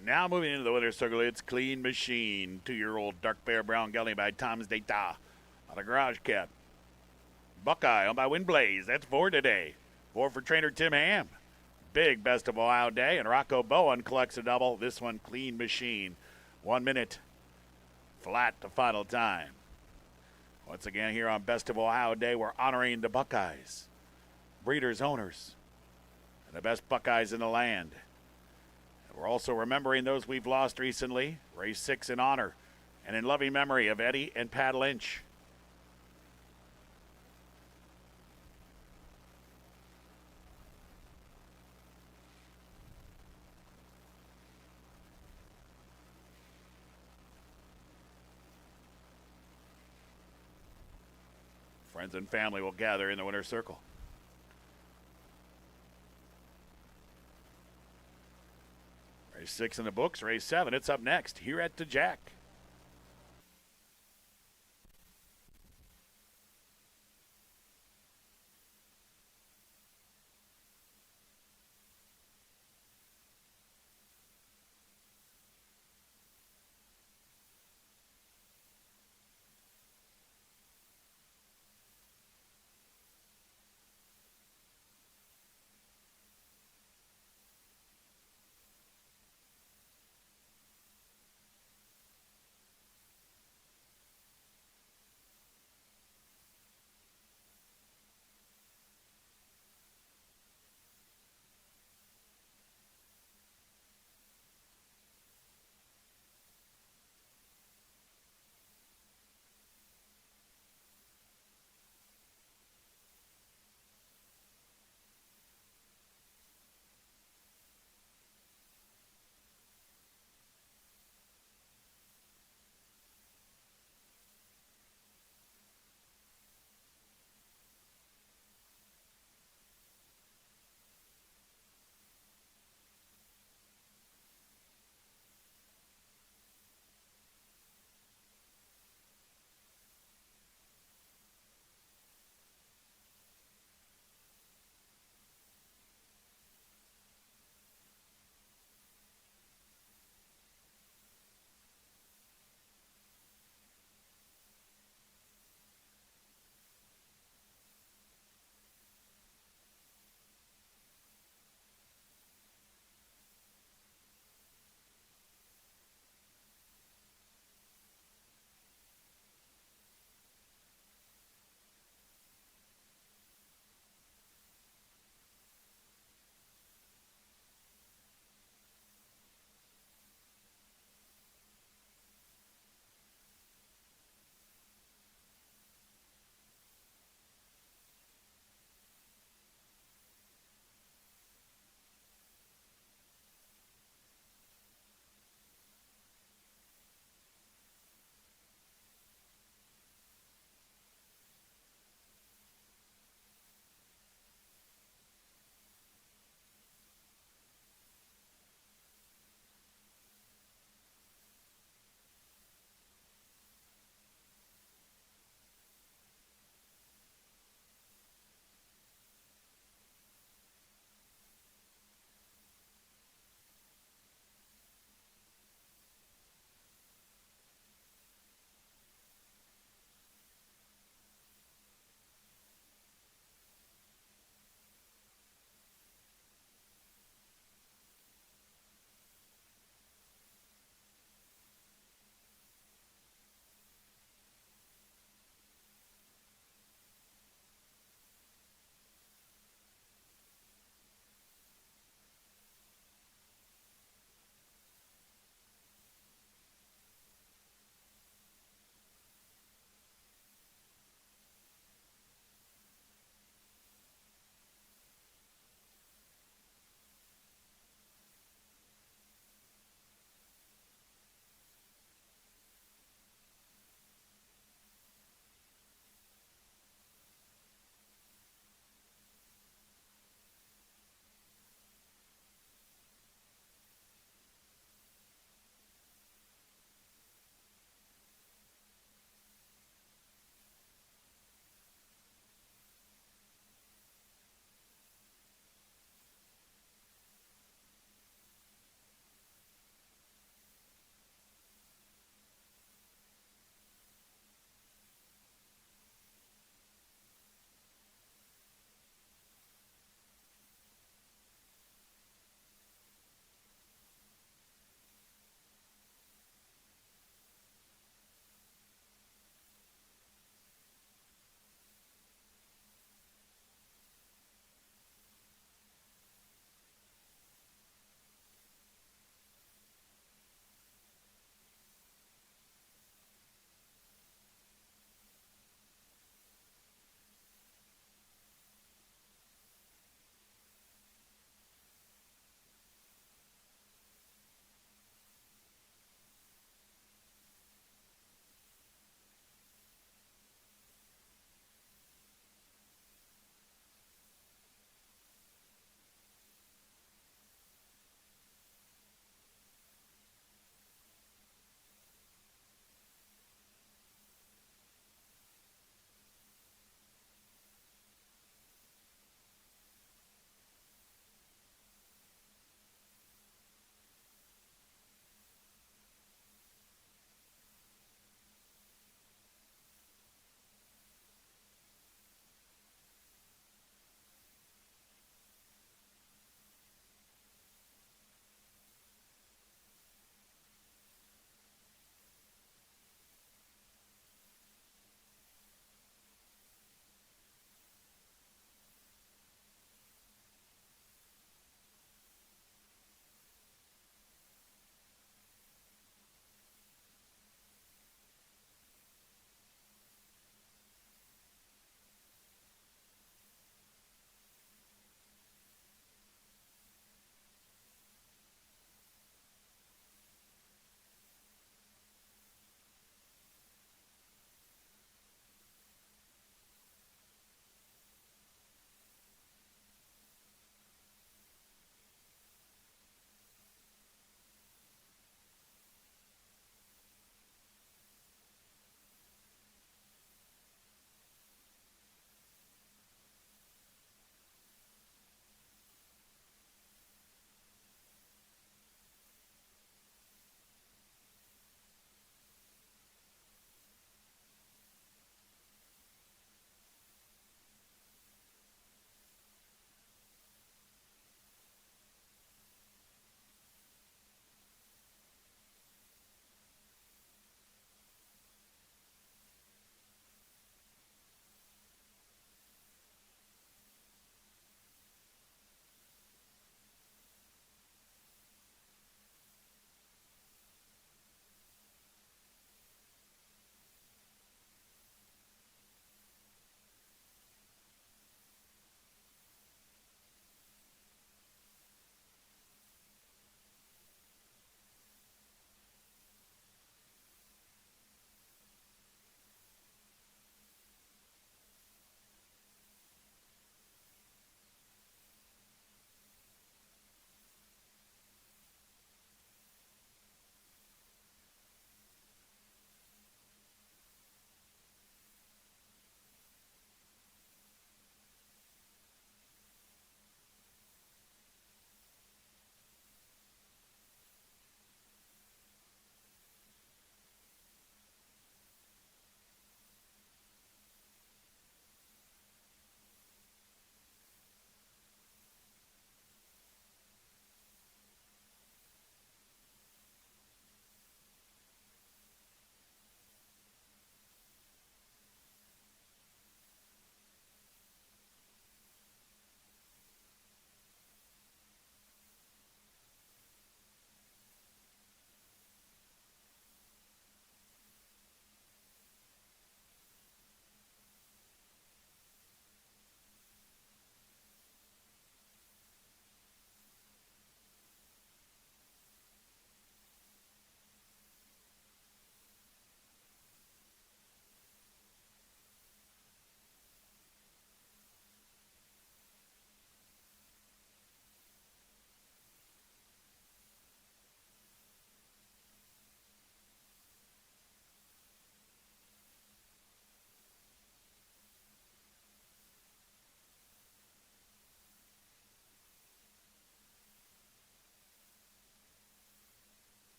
And now moving into the winner's circle, it's Clean Machine. 2-year-old dark bear brown gelding by Tom's Data on a garage cat. Buckeye on by Windblaze. That's 4 today. 4 for trainer Tim Ham. Big Best of Ohio Day. And Rocco Bowen collects a double. This one, Clean Machine. 1 minute flat to final time. Once again here on Best of Ohio Day, we're honoring the Buckeyes, breeders, owners, and the best Buckeyes in the land. We're also remembering those we've lost recently. Race 6 in honor and in loving memory of Eddie and Pat Lynch. Friends and family will gather in the winner's circle. Race 6 in the books. Race 7, it's up next here at the Jack.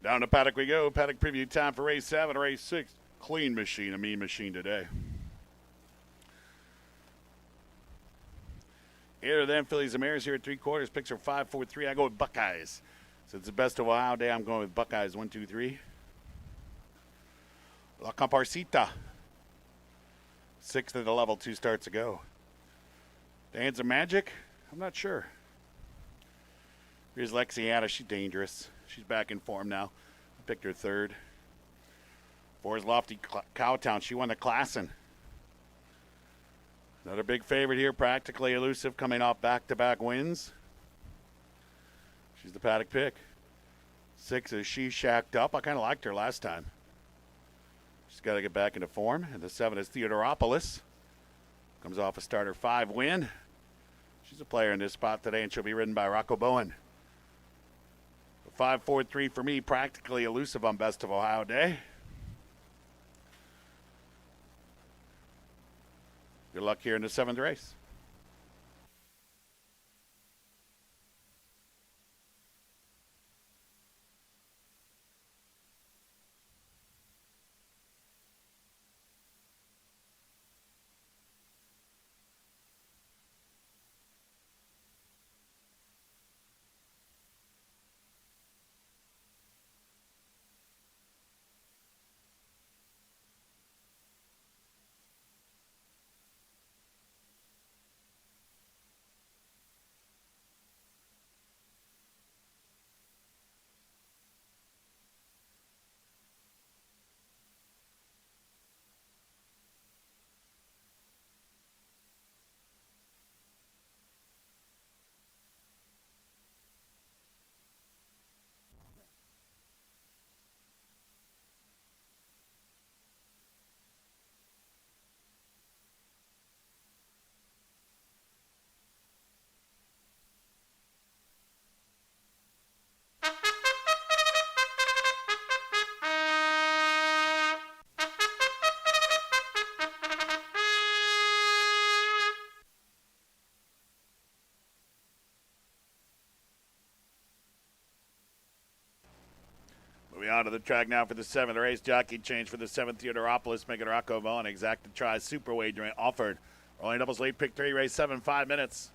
Down to Paddock we go. Paddock preview time for race 7, race 6. Clean machine, a mean machine today. Here then, Phillies and Mariners here at 3/4. Picks are 5, 4, 3. I go with Buckeyes. So it's the best of Ohio day. I'm going with Buckeyes 1, 2, 3. La Comparsita. 6th at the level, 2 starts to go. The Hands of Magic? I'm not sure. Here's Lexiana. She's dangerous. She's back in form now. I picked her 3rd. 4 is Lofty Cowtown. She won the Classen. Another big favorite here, Practically Elusive, coming off back-to-back wins. She's the Paddock pick. 6 is She Shacked Up. I kind of liked her last time. She's got to get back into form. And the 7 is Theodoropoulos. Comes off a starter 5 win. She's a player in this spot today, and she'll be ridden by Rocco Bowen. 5, 4, 3 for me, Practically Elusive on Best of Ohio Day. Good luck here in the 7th race. Moving on to the track now for the 7th race. Jockey change for the 7th, Theodoropoulos, making Rocco Bowen exact to try super wagering offered. Rolling doubles late pick 3, race 7, 5 minutes.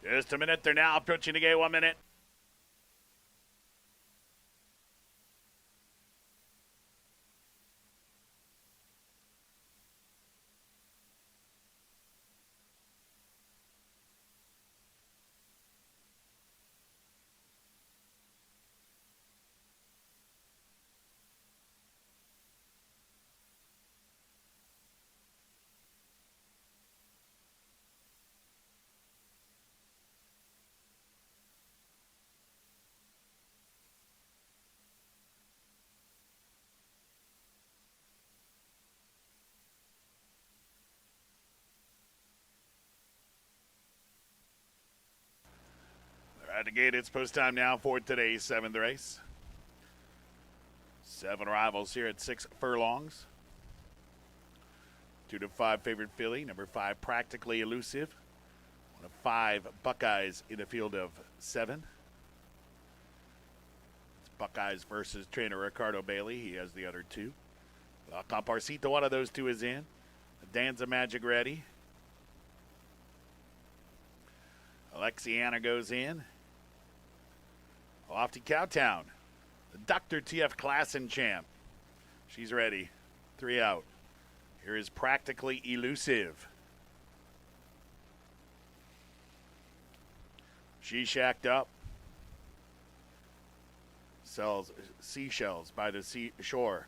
Just a minute. They're now approaching the gate. 1 minute. At the gate, it's post time now for today's 7th race. 7 rivals here at 6 furlongs. 2 to 5 favorite filly. Number 5, Practically Elusive. 1 of 5 Buckeyes in a field of 7. It's Buckeyes versus trainer Ricardo Bailey. He has the other 2. La Comparsita, one of those 2 is in. Danza Magic ready. Alexiana goes in. Lofty Cowtown, the Dr. TF Klassen champ. She's ready. 3 out. Here is Practically Elusive. She shacked up. Sells seashells by the shore.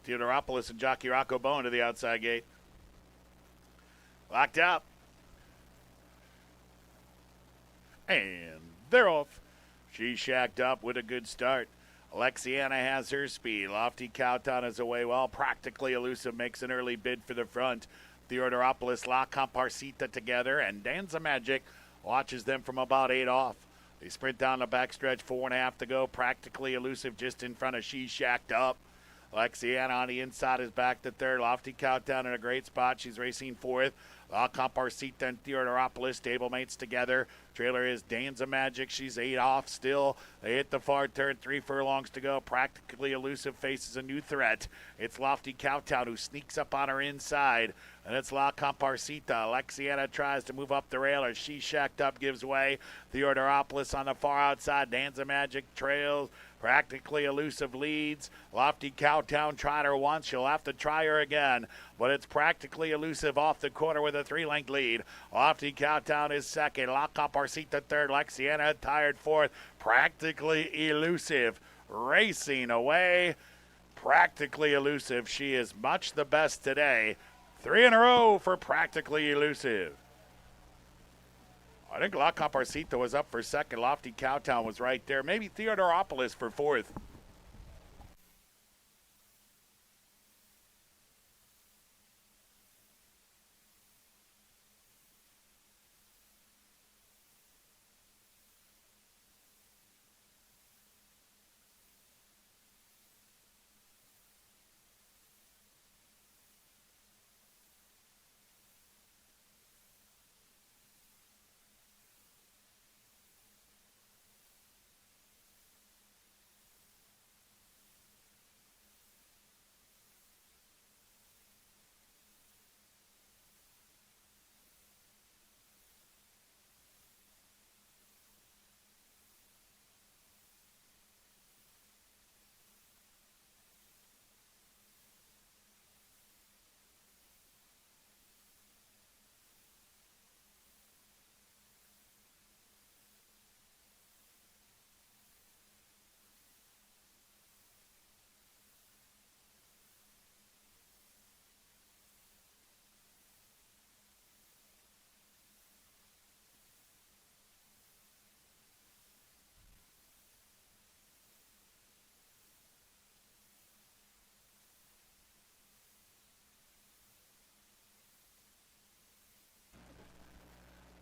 Theodoropoulos and jockey Rocco Bowen to the outside gate. Locked up. And they're off. She shacked up with a good start. Alexiana has her speed. Lofty Cowtown is away well. Practically Elusive makes an early bid for the front. Theodoropoulos, La Comparsita together, and Danza Magic watches them from about 8 off. They sprint down the backstretch, 4.5 to go. Practically Elusive just in front of She Shacked Up. Alexiana on the inside is back to 3rd. Lofty Cowtown in a great spot. She's racing 4th. La Comparsita and Theodoropoulos, stablemates together. Trailer is Danza Magic. She's 8 off still. They hit the far turn. 3 furlongs to go. Practically Elusive faces a new threat. It's Lofty Cowtown who sneaks up on her inside. And it's La Comparsita. Alexiana tries to move up the rail as She Shacked Up gives way. Theodoropoulos on the far outside. Danza Magic trails. Practically Elusive leads. Lofty Cowtown tried her once. She'll have to try her again. But it's Practically Elusive off the corner with a 3-length lead. Lofty Cowtown is 2nd. La Comparsita 3rd. Alexiana tired 4th. Practically Elusive racing away. Practically Elusive. She is much the best today. 3 in a row for Practically Elusive. I think La Comparsita was up for 2nd. Lofty Cowtown was right there. Maybe Theodoropoulos for 4th.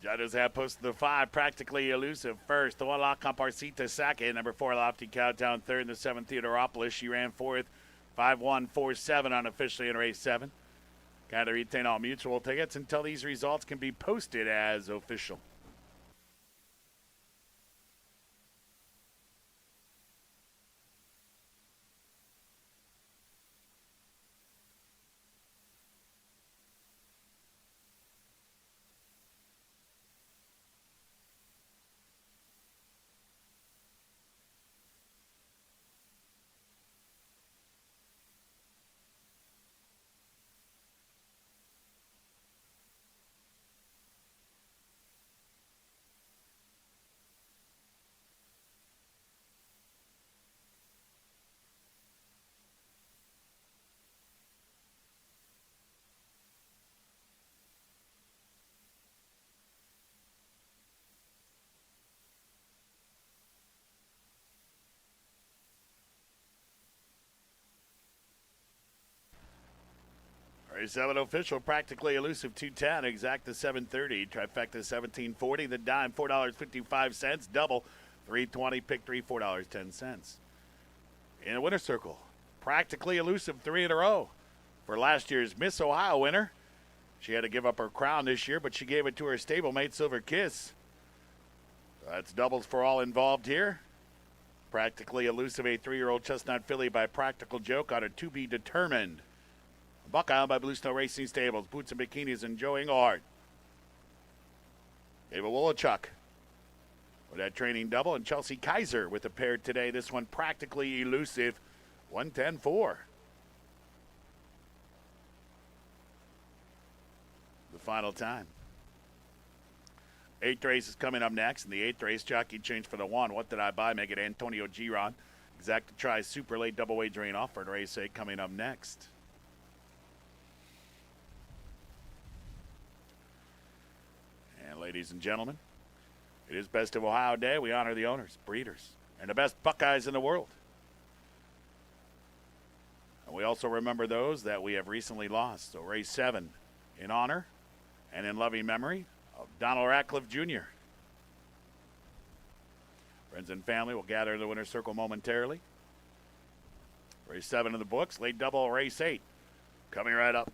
Judges have posted the 5, Practically Elusive first. The 1, La Comparsita 2nd. Number 4, Lofty Cowtown 3rd. And the 7, Theodoropoulos. She ran 4th. 5-1-4-7 unofficially in race 7. Got to retain all mutual tickets until these results can be posted as official. Race 7 official, practically elusive 210, exacta 730, trifecta 1740, the dime $4.55, double 320, pick 3 $4.10. In the winner's circle, practically elusive 3 in a row for last year's Miss Ohio winner. She had to give up her crown this year, but she gave it to her stablemate Silver Kiss. That's doubles for all involved here. Practically elusive, a 3-year-old chestnut filly by Practical Joke on a to be determined. Buckeye owned by Blue Snow Racing Stables, Boots and Bikinis, and Joe Engelhardt. Ava Wolochuk with that training double, and Chelsea Kaiser with a pair today. This one practically elusive, 110-4. The final time. 8th race is coming up next. In the 8th race, jockey change for the 1. What did I buy? Make it Antonio Giron. Exacta try super late double wagering offer in race 8 coming up next. And ladies and gentlemen, it is Best of Ohio Day. We honor the owners, breeders, and the best Buckeyes in the world. And we also remember those that we have recently lost. So race 7 in honor and in loving memory of Donald Ratcliffe Jr. Friends and family will gather in the winner's circle momentarily. Race 7 in the books, late double race 8 coming right up.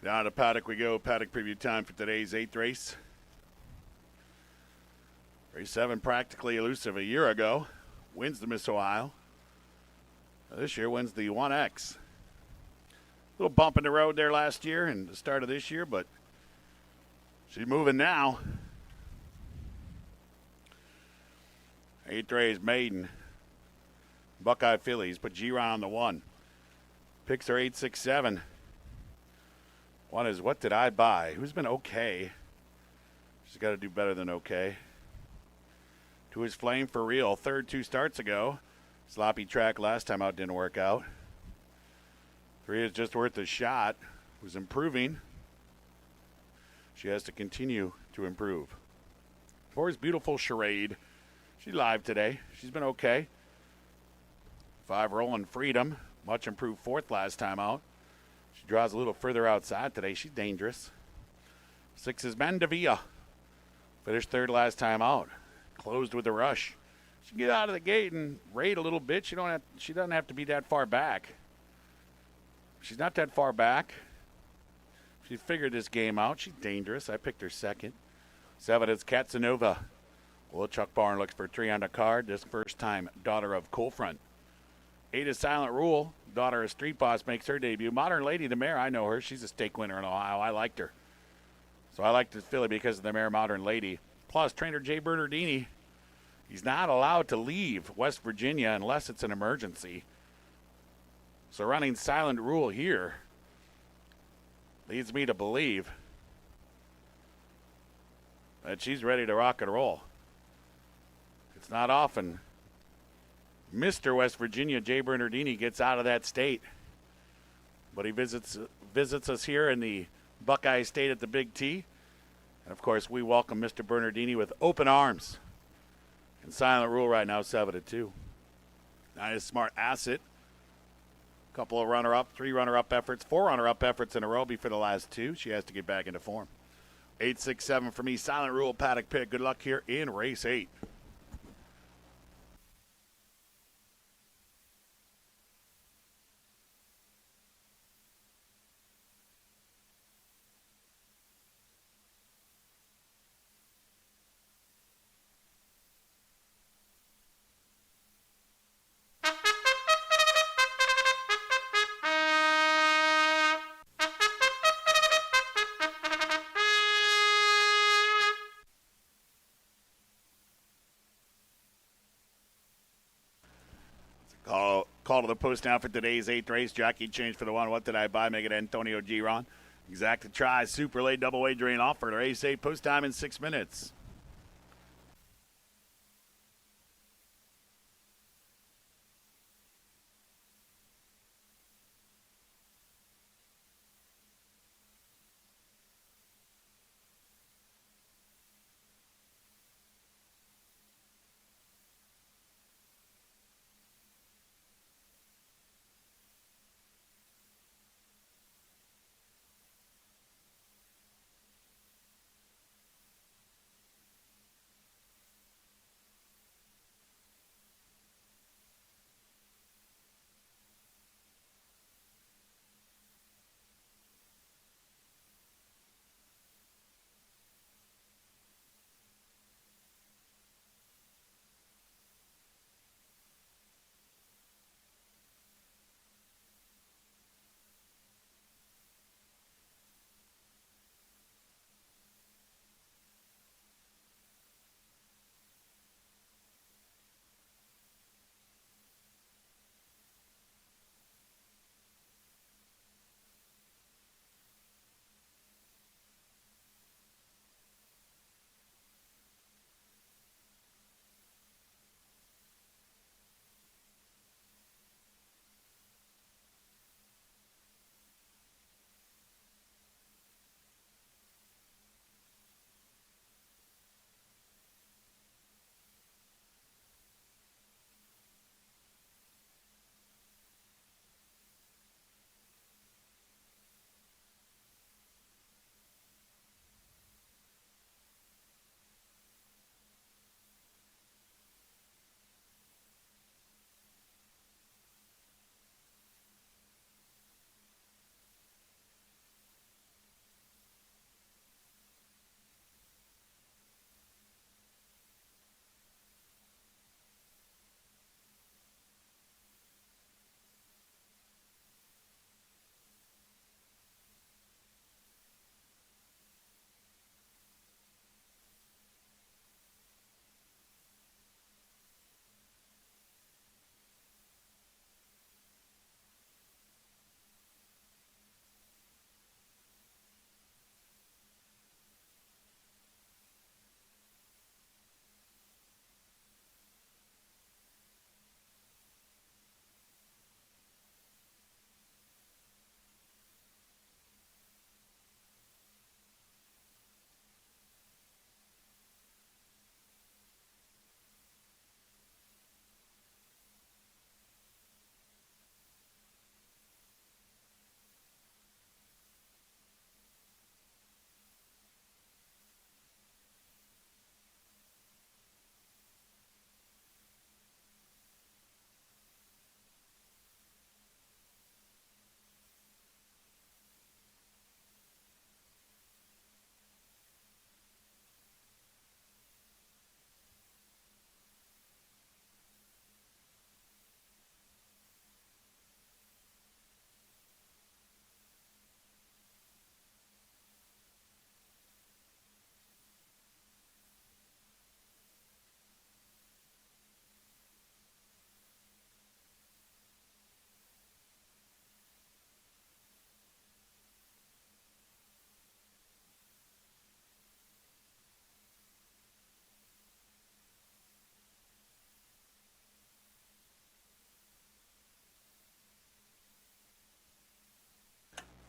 Down to Paddock we go. Paddock preview time for today's 8th race. Race 7 practically elusive a year ago. Wins the Miss Ohio. This year wins the 1X. Little bump in the road there last year and the start of this year, but she's moving now. 8th race, Maiden. Buckeye fillies. Put G-Ron on the 1. Picks are 8, 6, 7. One is, what did I buy? Who's been okay? She's got to do better than okay. 2 is Flame for Real. 3rd 2 starts ago. Sloppy track last time out, didn't work out. 3 is Just Worth a Shot. Was improving. She has to continue to improve. 4 is Beautiful Charade. She's live today. She's been okay. 5, Rolling Freedom. Much improved 4th last time out. She draws a little further outside today. She's dangerous. 6 is Mandavia. Finished 3rd last time out. Closed with a rush. She can get out of the gate and raid a little bit. She doesn't have to be that far back. She's not that far back. She figured this game out. She's dangerous. I picked her 2nd. 7 is Katsanova. Well, Chuck Barn looks for 3 on the card. This first time, daughter of Coalfront. 8 is Silent Rule. Daughter of Street Boss makes her debut. Modern Lady, the mare, I know her. She's a stake winner in Ohio. I liked her. So I liked this filly because of the mare Modern Lady. Plus, trainer Jay Bernardini, he's not allowed to leave West Virginia unless it's an emergency. So running Silent Rule here leads me to believe that she's ready to rock and roll. It's not often Mr. West Virginia, Jay Bernardini, gets out of that state. But he visits us here in the Buckeye State at the Big T. And, of course, we welcome Mr. Bernardini with open arms. And Silent Rule right now, 7-2. 9 is Smart Asset. Couple of runner-up, 3 runner-up efforts, 4 runner-up efforts in a row before the last 2. She has to get back into form. 8, 6, 7 for me. Silent Rule, Paddock pick. Good luck here in race 8. Call to the post now for today's 8th race. Jockey change for the 1. What did I buy? Make it Antonio Giron. Exact try. Super late double weight drain offer. Race 8 post time in 6 minutes.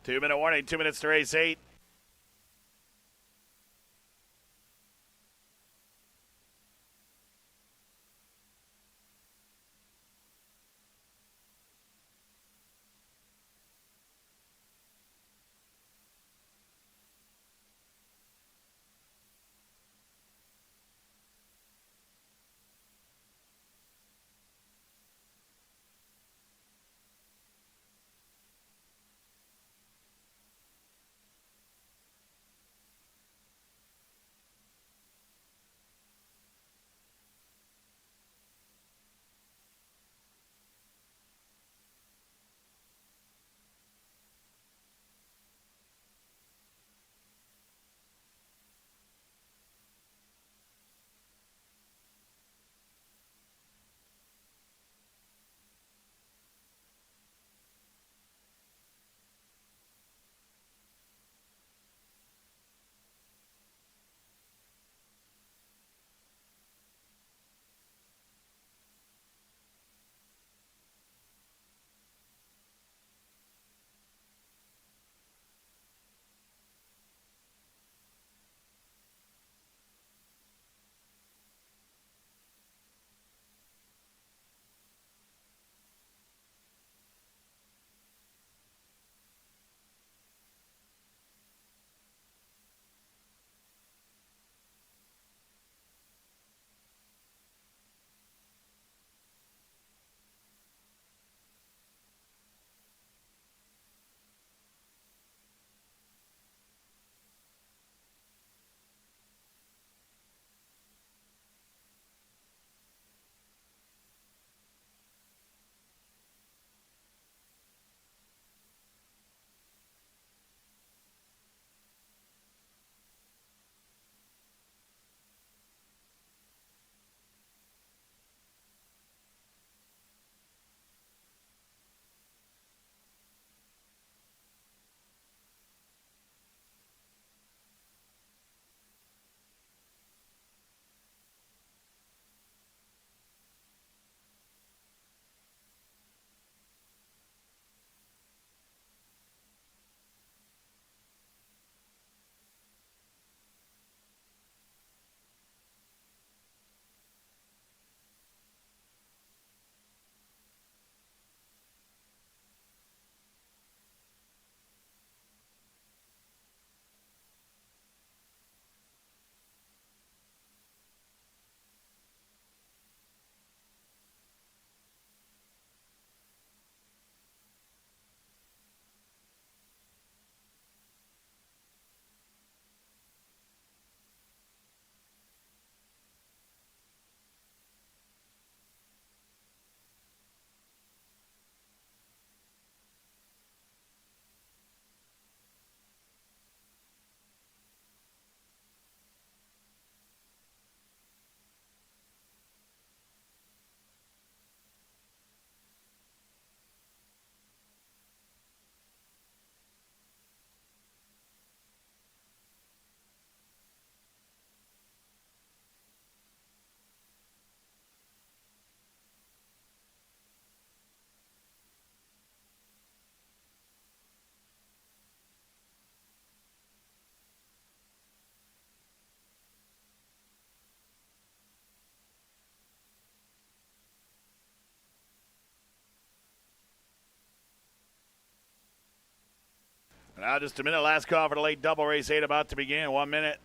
2-minute warning, 2 minutes to race 8. Now just a minute. Last call for the late double race 8 about to begin. 1 minute.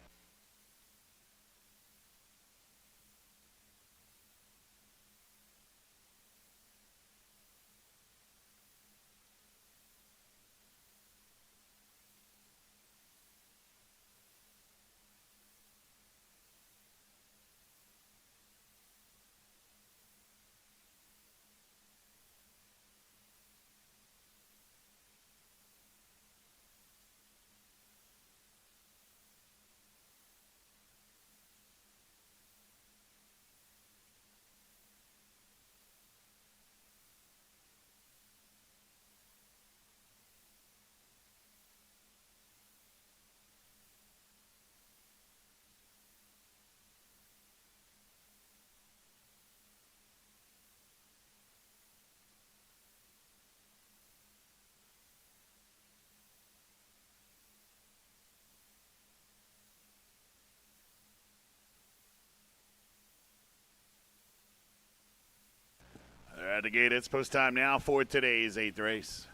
At the gate, it's post time now for today's 8th race.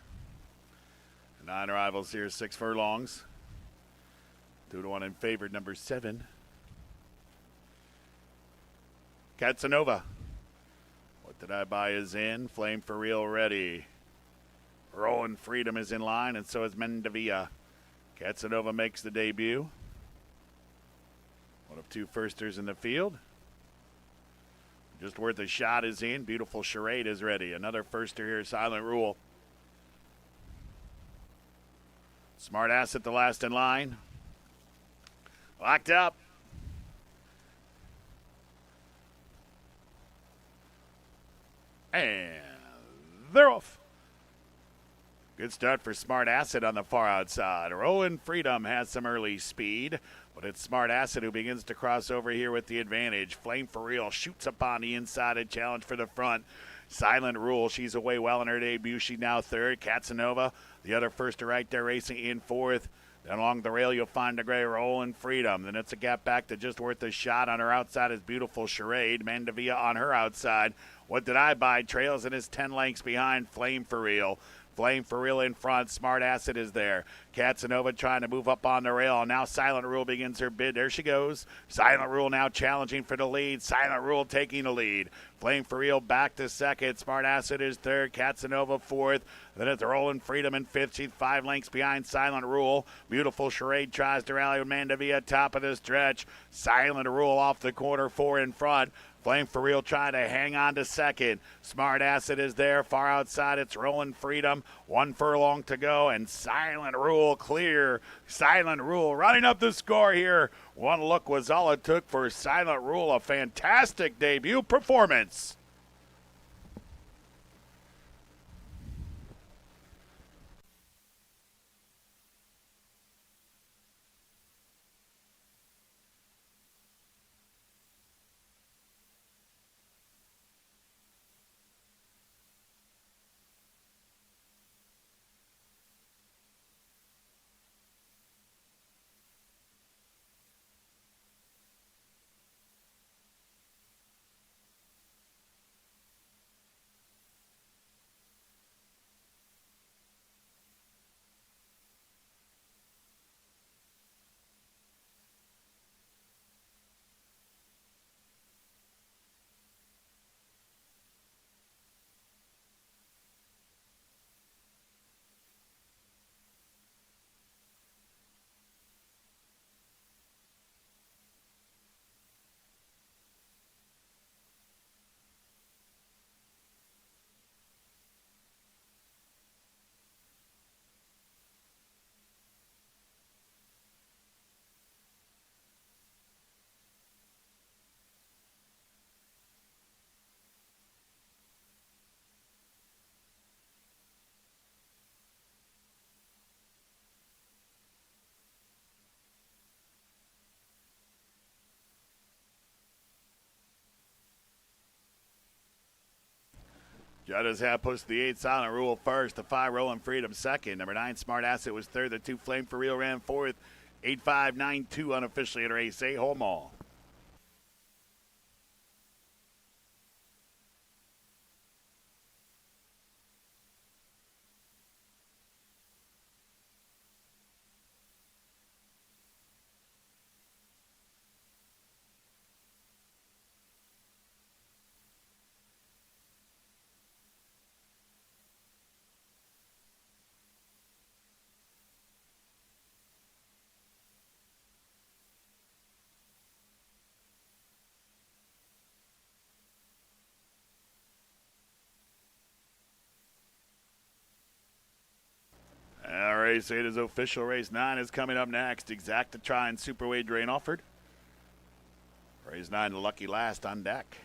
9 arrivals here, 6 furlongs. 2-1 in favored, number 7. Casanova. What Did I Buy is in. Flame for Real ready. Rolling Freedom is in line, and so is Mendavia. Casanova makes the debut. One of 2 firsters in the field. Just Worth a Shot is in. Beautiful Charade is ready. Another firster here, Silent Rule. Smart Ass at the last in line. Locked up. And they're off. Good start for Smart Acid on the far outside. Rolling Freedom has some early speed, but it's Smart Acid who begins to cross over here with the advantage. Flame for Real shoots up on the inside and challenge for the front. Silent Rule, she's away well in her debut. She's now 3rd. Casanova, the other first right there, racing in 4th. Then along the rail, you'll find the gray Rolling Freedom. Then it's a gap back to Just Worth a Shot. On her outside is Beautiful Charade. Mandavia on her outside. What Did I Buy trails and is 10 lengths behind Flame for Real. Flame for Real in front. Smart Acid is there. Casanova trying to move up on the rail. Now Silent Rule begins her bid. There she goes. Silent Rule now challenging for the lead. Silent Rule taking the lead. Flame for Real back to 2nd. Smart Acid is 3rd. Casanova 4th. Then it's Rolling Freedom in 5th. She's 5 lengths behind Silent Rule. Beautiful Charade tries to rally with Mandavia top of the stretch. Silent Rule off the corner, 4 in front. Flame for Real trying to hang on to 2nd. Smart Acid is there. Far outside, it's Rolling Freedom. 1 furlong to go, and Silent Rule clear. Silent Rule running up the score here. One look was all it took for Silent Rule. A fantastic debut performance. Judges have pushed the 8 Silent Rule first, the 5 Rolling Freedom second. Number 9 Smart Asset was 3rd, the 2 Flame for Real ran 4th. 8-5-9-2 unofficially in race 8, home all. Race 8 is official. Race 9 is coming up next. Exacta Try and Superweight Drain offered. Race 9, the lucky last on deck.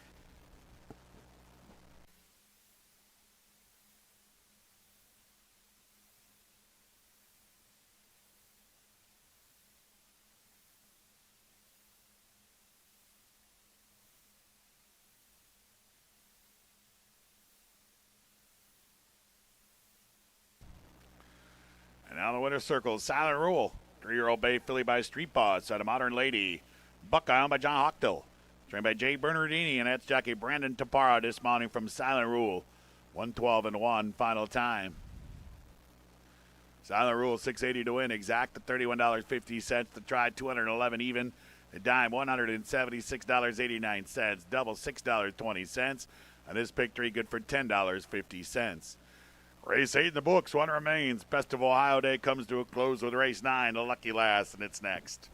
And now the winner circle, Silent Rule. 3-year-old Bay filly by Street Boss out of Modern Lady. Buckeye owned by John Hochtel. Trained by Jay Bernardini, and that's jockey Brandon Tapara dismounting from Silent Rule. 112-1, final time. Silent rule, 680 to win. Exact at $31.50. The try, 211 even. The dime, $176.89. Double, $6.20. And this pick 3 good for $10.50. Race 8 in the books. One remains. Best of Ohio Day comes to a close with race 9, the lucky last, and it's next.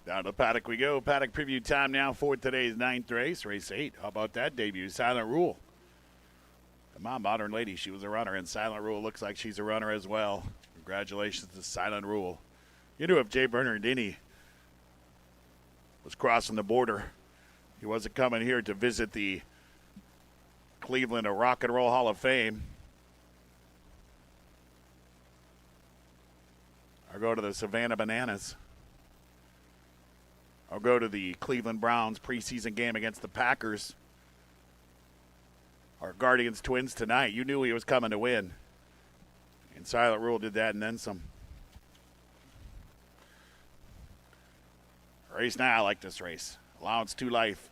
Down to Paddock we go. Paddock preview time now for today's 9th race, race 8. How about that debut? Silent Rule. Come on, Modern Lady. She was a runner, and Silent Rule looks like she's a runner as well. Congratulations to Silent Rule. You knew if Jay Bernardini was crossing the border, he wasn't coming here to visit the Cleveland Rock and Roll Hall of Fame, or go to the Savannah Bananas, or go to the Cleveland Browns preseason game against the Packers, or Guardians Twins tonight. You knew he was coming to win. And Silent Rule did that and then some. Race now, I like this race. Allowance 2 life.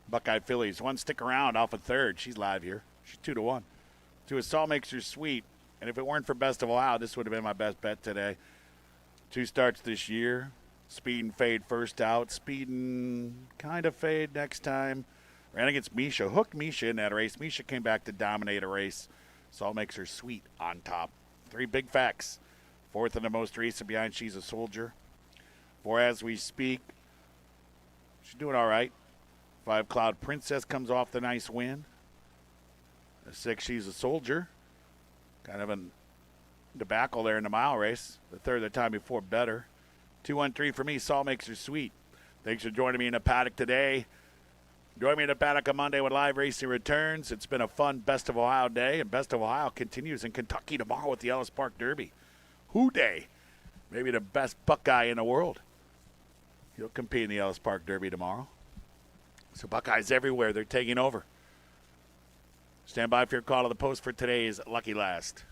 Buckeye Phillies. 1 stick around off of 3rd. She's live here. She's 2-1. 2 is Salt Makes Her Sweet. And if it weren't for Best of Ohio, this would have been my best bet today. 2 starts this year. Speed and fade first out. Speed and kind of fade next time. Ran against Misha. Hooked Misha in that race. Misha came back to dominate a race. Salt Makes Her Sweet on top. 3 big facts. 4th and the most recent behind She's a Soldier. 4 as we speak. She's doing all right. 5 Cloud Princess comes off the nice win. The 6 She's a Soldier. Kind of a debacle there in the mile race. The 3rd the time before better. 2-1-3 for me. Salt Makes Her Sweet. Thanks for joining me in the paddock today. Join me in the paddock on Monday when live racing returns. It's been a fun Best of Ohio day, and Best of Ohio continues in Kentucky tomorrow with the Ellis Park Derby. Who Day. Maybe the best Buckeye in the world. He'll compete in the Ellis Park Derby tomorrow. So Buckeyes everywhere. They're taking over. Stand by for your call to the post for today's Lucky Last.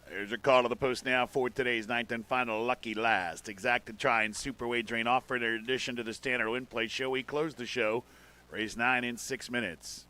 Here's your call to the post now for today's 9th and final Lucky Last. Exacted try and super wagering offered in addition to the standard win play show. We close the show. Race 9 in 6 minutes.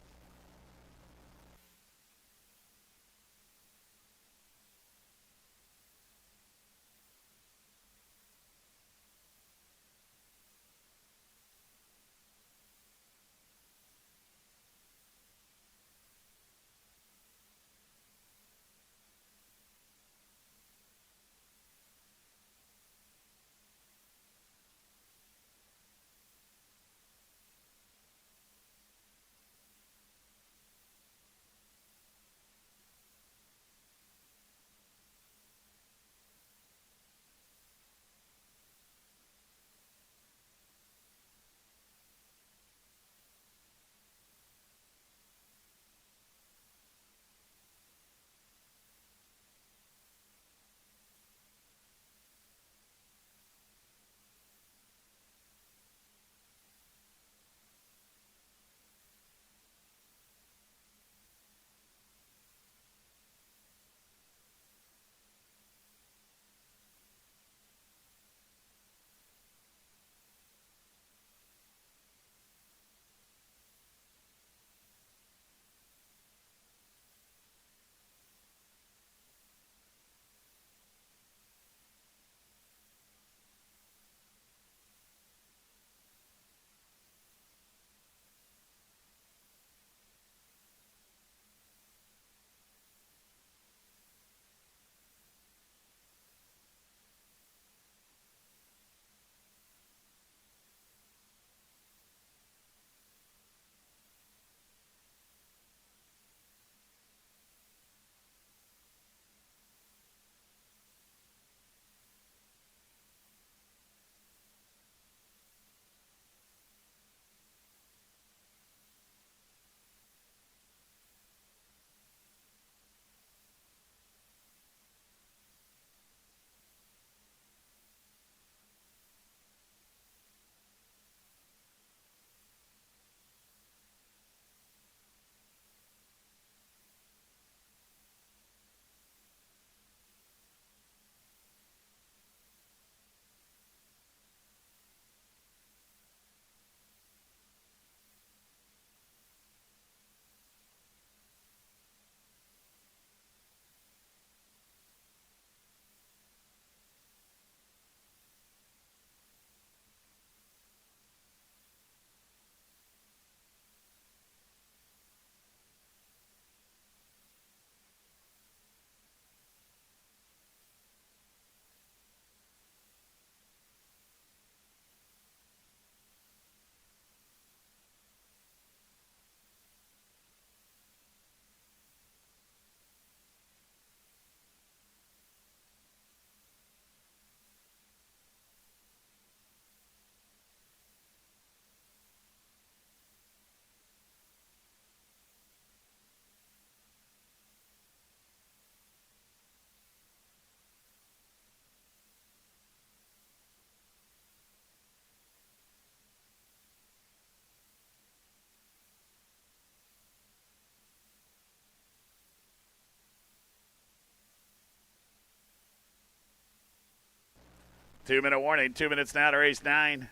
2-minute warning. 2 minutes now to race 9.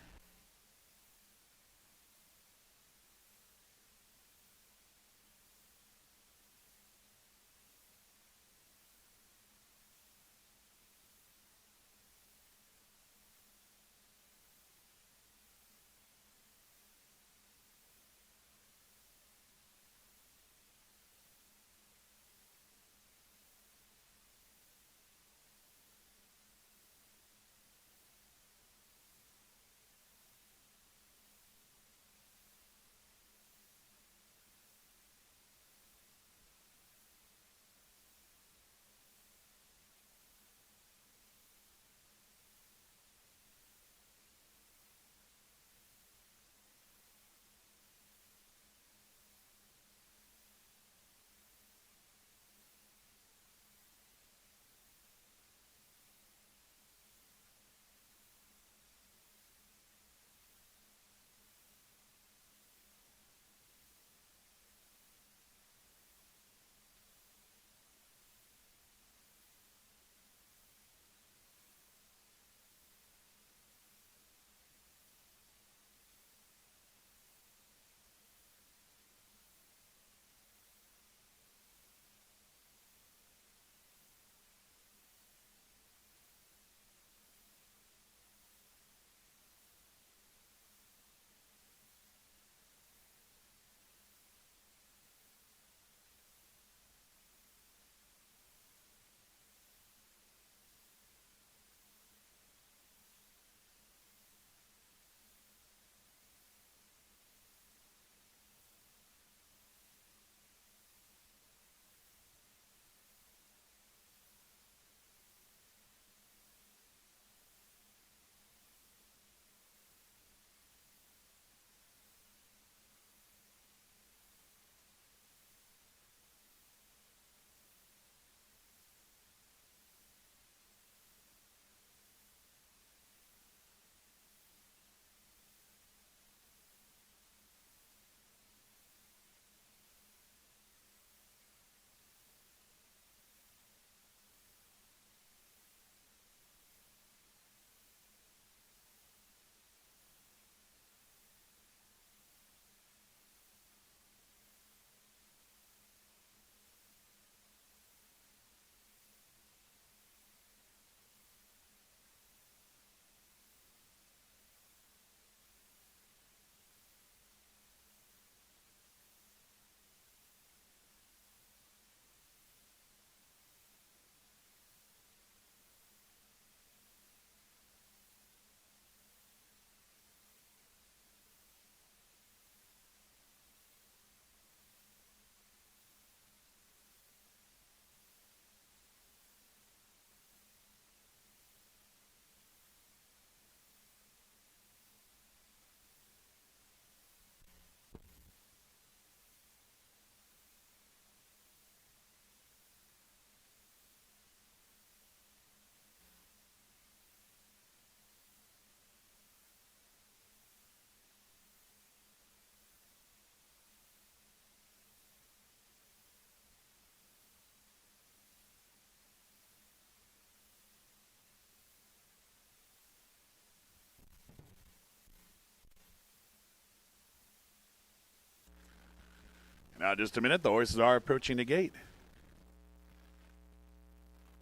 Now, just a minute. The horses are approaching the gate.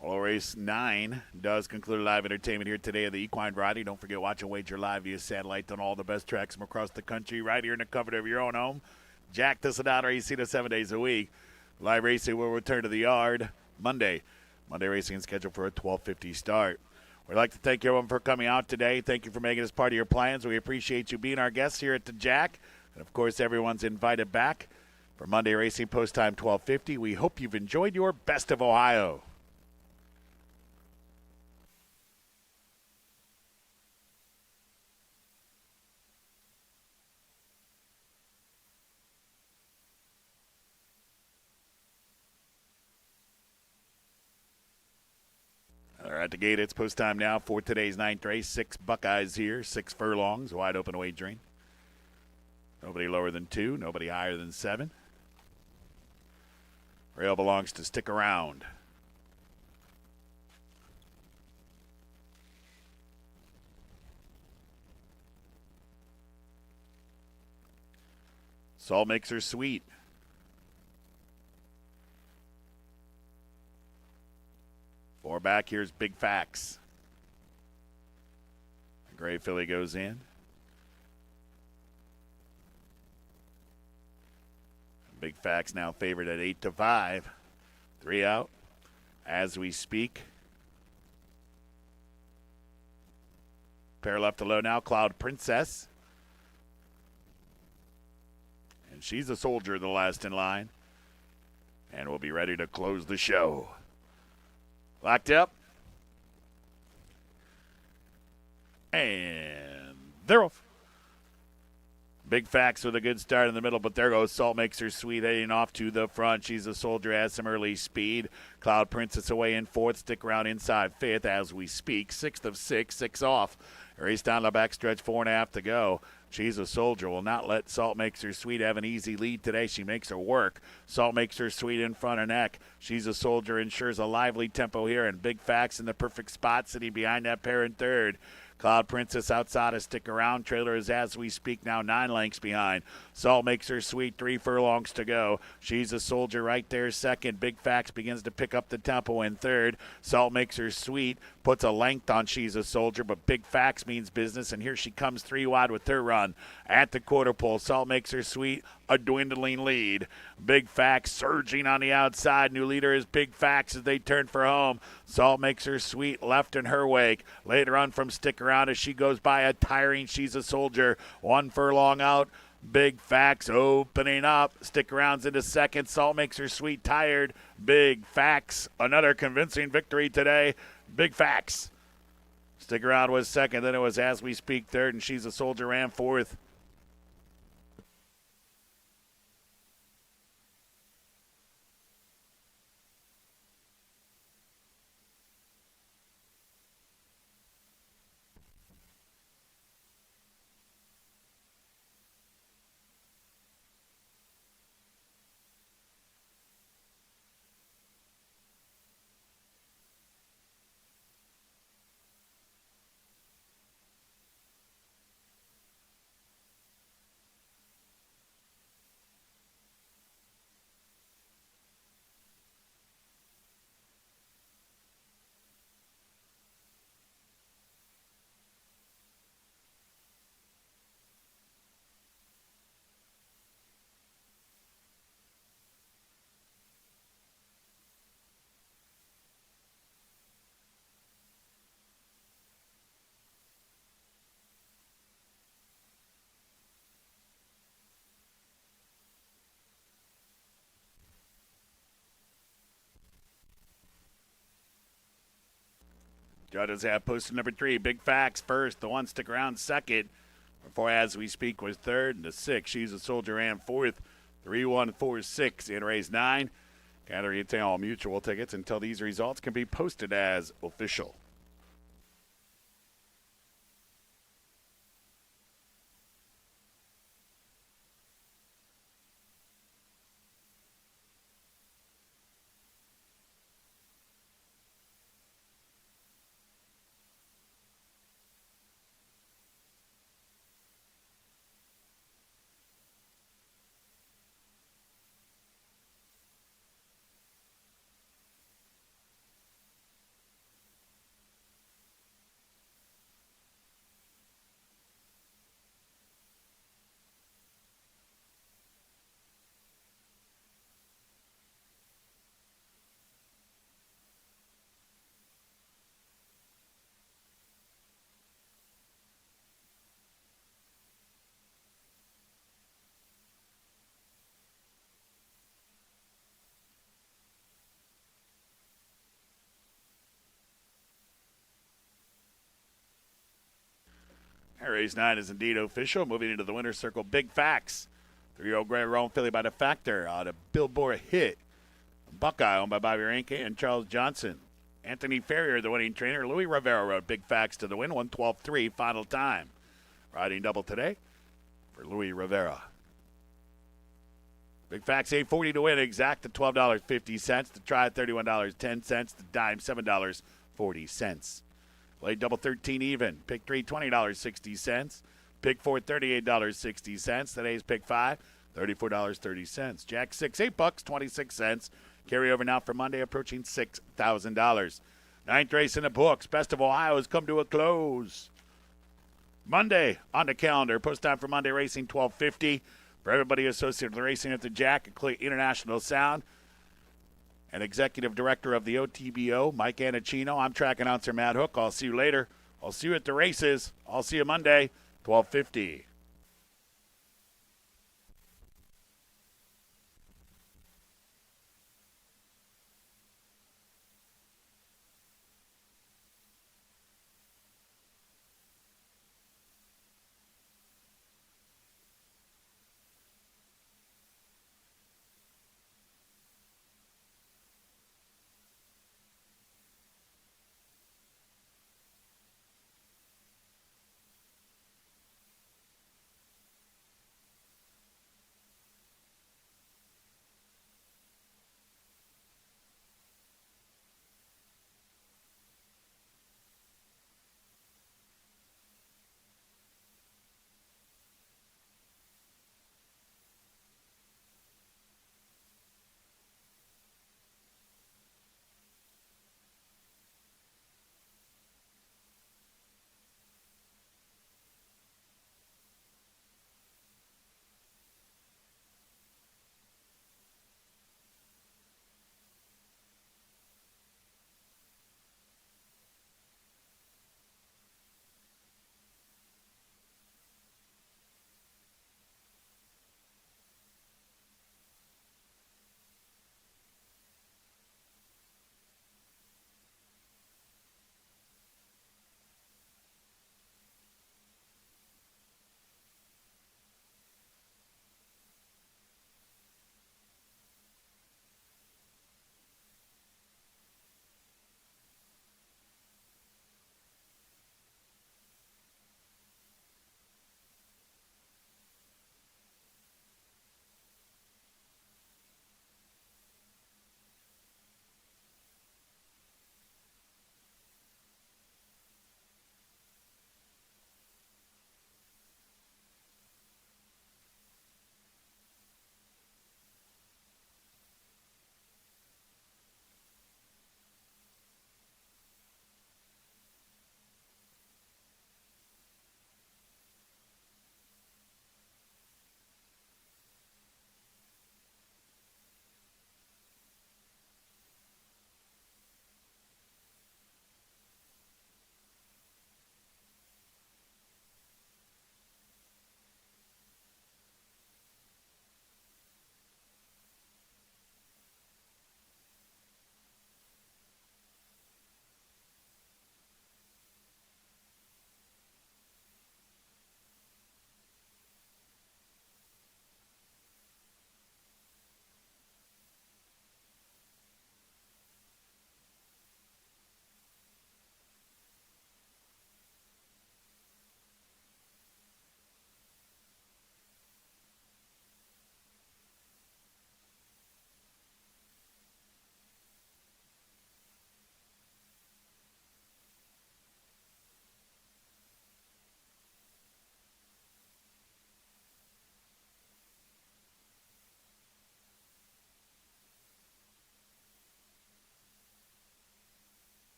Well, race 9 does conclude live entertainment here today of the Equine Variety. Don't forget, watch and wager live via satellite on all the best tracks from across the country, right here in the comfort of your own home. Jack Thistledown Racing 7 days a week. Live racing will return to the yard Monday. Monday racing is scheduled for a 12:50 start. We'd like to thank everyone for coming out today. Thank you for making us part of your plans. We appreciate you being our guests here at the Jack. And, of course, everyone's invited back for Monday racing post time 12:50. We hope you've enjoyed your Best of Ohio. All right, at the gate, it's post time now for today's 9th race. 6 Buckeyes here, 6 furlongs, wide open wagering. Nobody lower than 2, nobody higher than 7. Rail belongs to Stick Around. Salt makes her sweet. Four back, here's Big Facts. The gray filly goes in. Big Facts now favored at 8-5. 3 out as we speak. Pair left alone now, Cloud Princess. And she's a soldier, the last in line. And we'll be ready to close the show. Locked up. And they're off. Big Facts with a good start in the middle, but there goes Salt Makes Her Sweet heading off to the front. She's a soldier, has some early speed. Cloud Princess away in fourth. Stick around inside fifth as we speak. 6th of 6, 6 off. Race down the backstretch, 4.5 to go. She's a soldier. Will not let Salt Makes Her Sweet have an easy lead today. She makes her work. Salt Makes Her Sweet in front of neck. She's a soldier, ensures a lively tempo here, and Big Facts in the perfect spot, sitting behind that pair in third. Cloud Princess outside to stick around. Trailer is, as we speak, now 9 lengths behind. Salt Makes Her Sweet, 3 furlongs to go. She's a soldier right there second. Big Facts begins to pick up the tempo in third. Salt Makes Her Sweet puts a length on She's a Soldier, but Big Facts means business, and here she comes 3 wide with her run. At the quarter pole, Salt Makes Her Sweet, a dwindling lead. Big Facts surging on the outside. New leader is Big Facts as they turn for home. Salt Makes Her Sweet left in her wake. Later on from Stick Around as she goes by a tiring She's a Soldier. 1 furlong out. Big Facts opening up. Stick Around's into second. Salt Makes Her Sweet tired. Big Facts, another convincing victory today. Big Facts. Stick Around was second. Then it was As We Speak third, and She's a Soldier ran fourth. Judges have posted number 3, Big Facts first. The 1 Stick Around second. Before As We Speak was third. And the 6, She's a Soldier ran fourth. 3-1-4-6 in race 9. Gather retain all mutual tickets until these results can be posted as official. Race 9 is indeed official. Moving into the winner's circle, Big Facts. 3-year-old Grand Rome filly by the Factor out of Billboard Hit. Buckeye owned by Bobby Ranke and Charles Johnson. Anthony Ferrier, the winning trainer. Louis Rivera rode Big Facts to the win. 1:12.3 final time. Riding double today for Louis Rivera. Big Facts $8.40 to win. Exact at $12.50. To try at $31.10. The dime $7.40. Late double 13 even. Pick 3 $20.60. Pick 4 $38.60. Today's pick 5 $34.30. Jack 6, $8, 26 cents. Carryover now for Monday, approaching $6,000. Ninth race in the books. Best of Ohio has come to a close. Monday on the calendar. Post time for Monday racing, 12:50. For everybody associated with racing at the Jack and Clay International Sound, and Executive Director of the OTBO, Mike Anacino. I'm track announcer Matt Hook. I'll see you later. I'll see you at the races. I'll see you Monday, 12:50.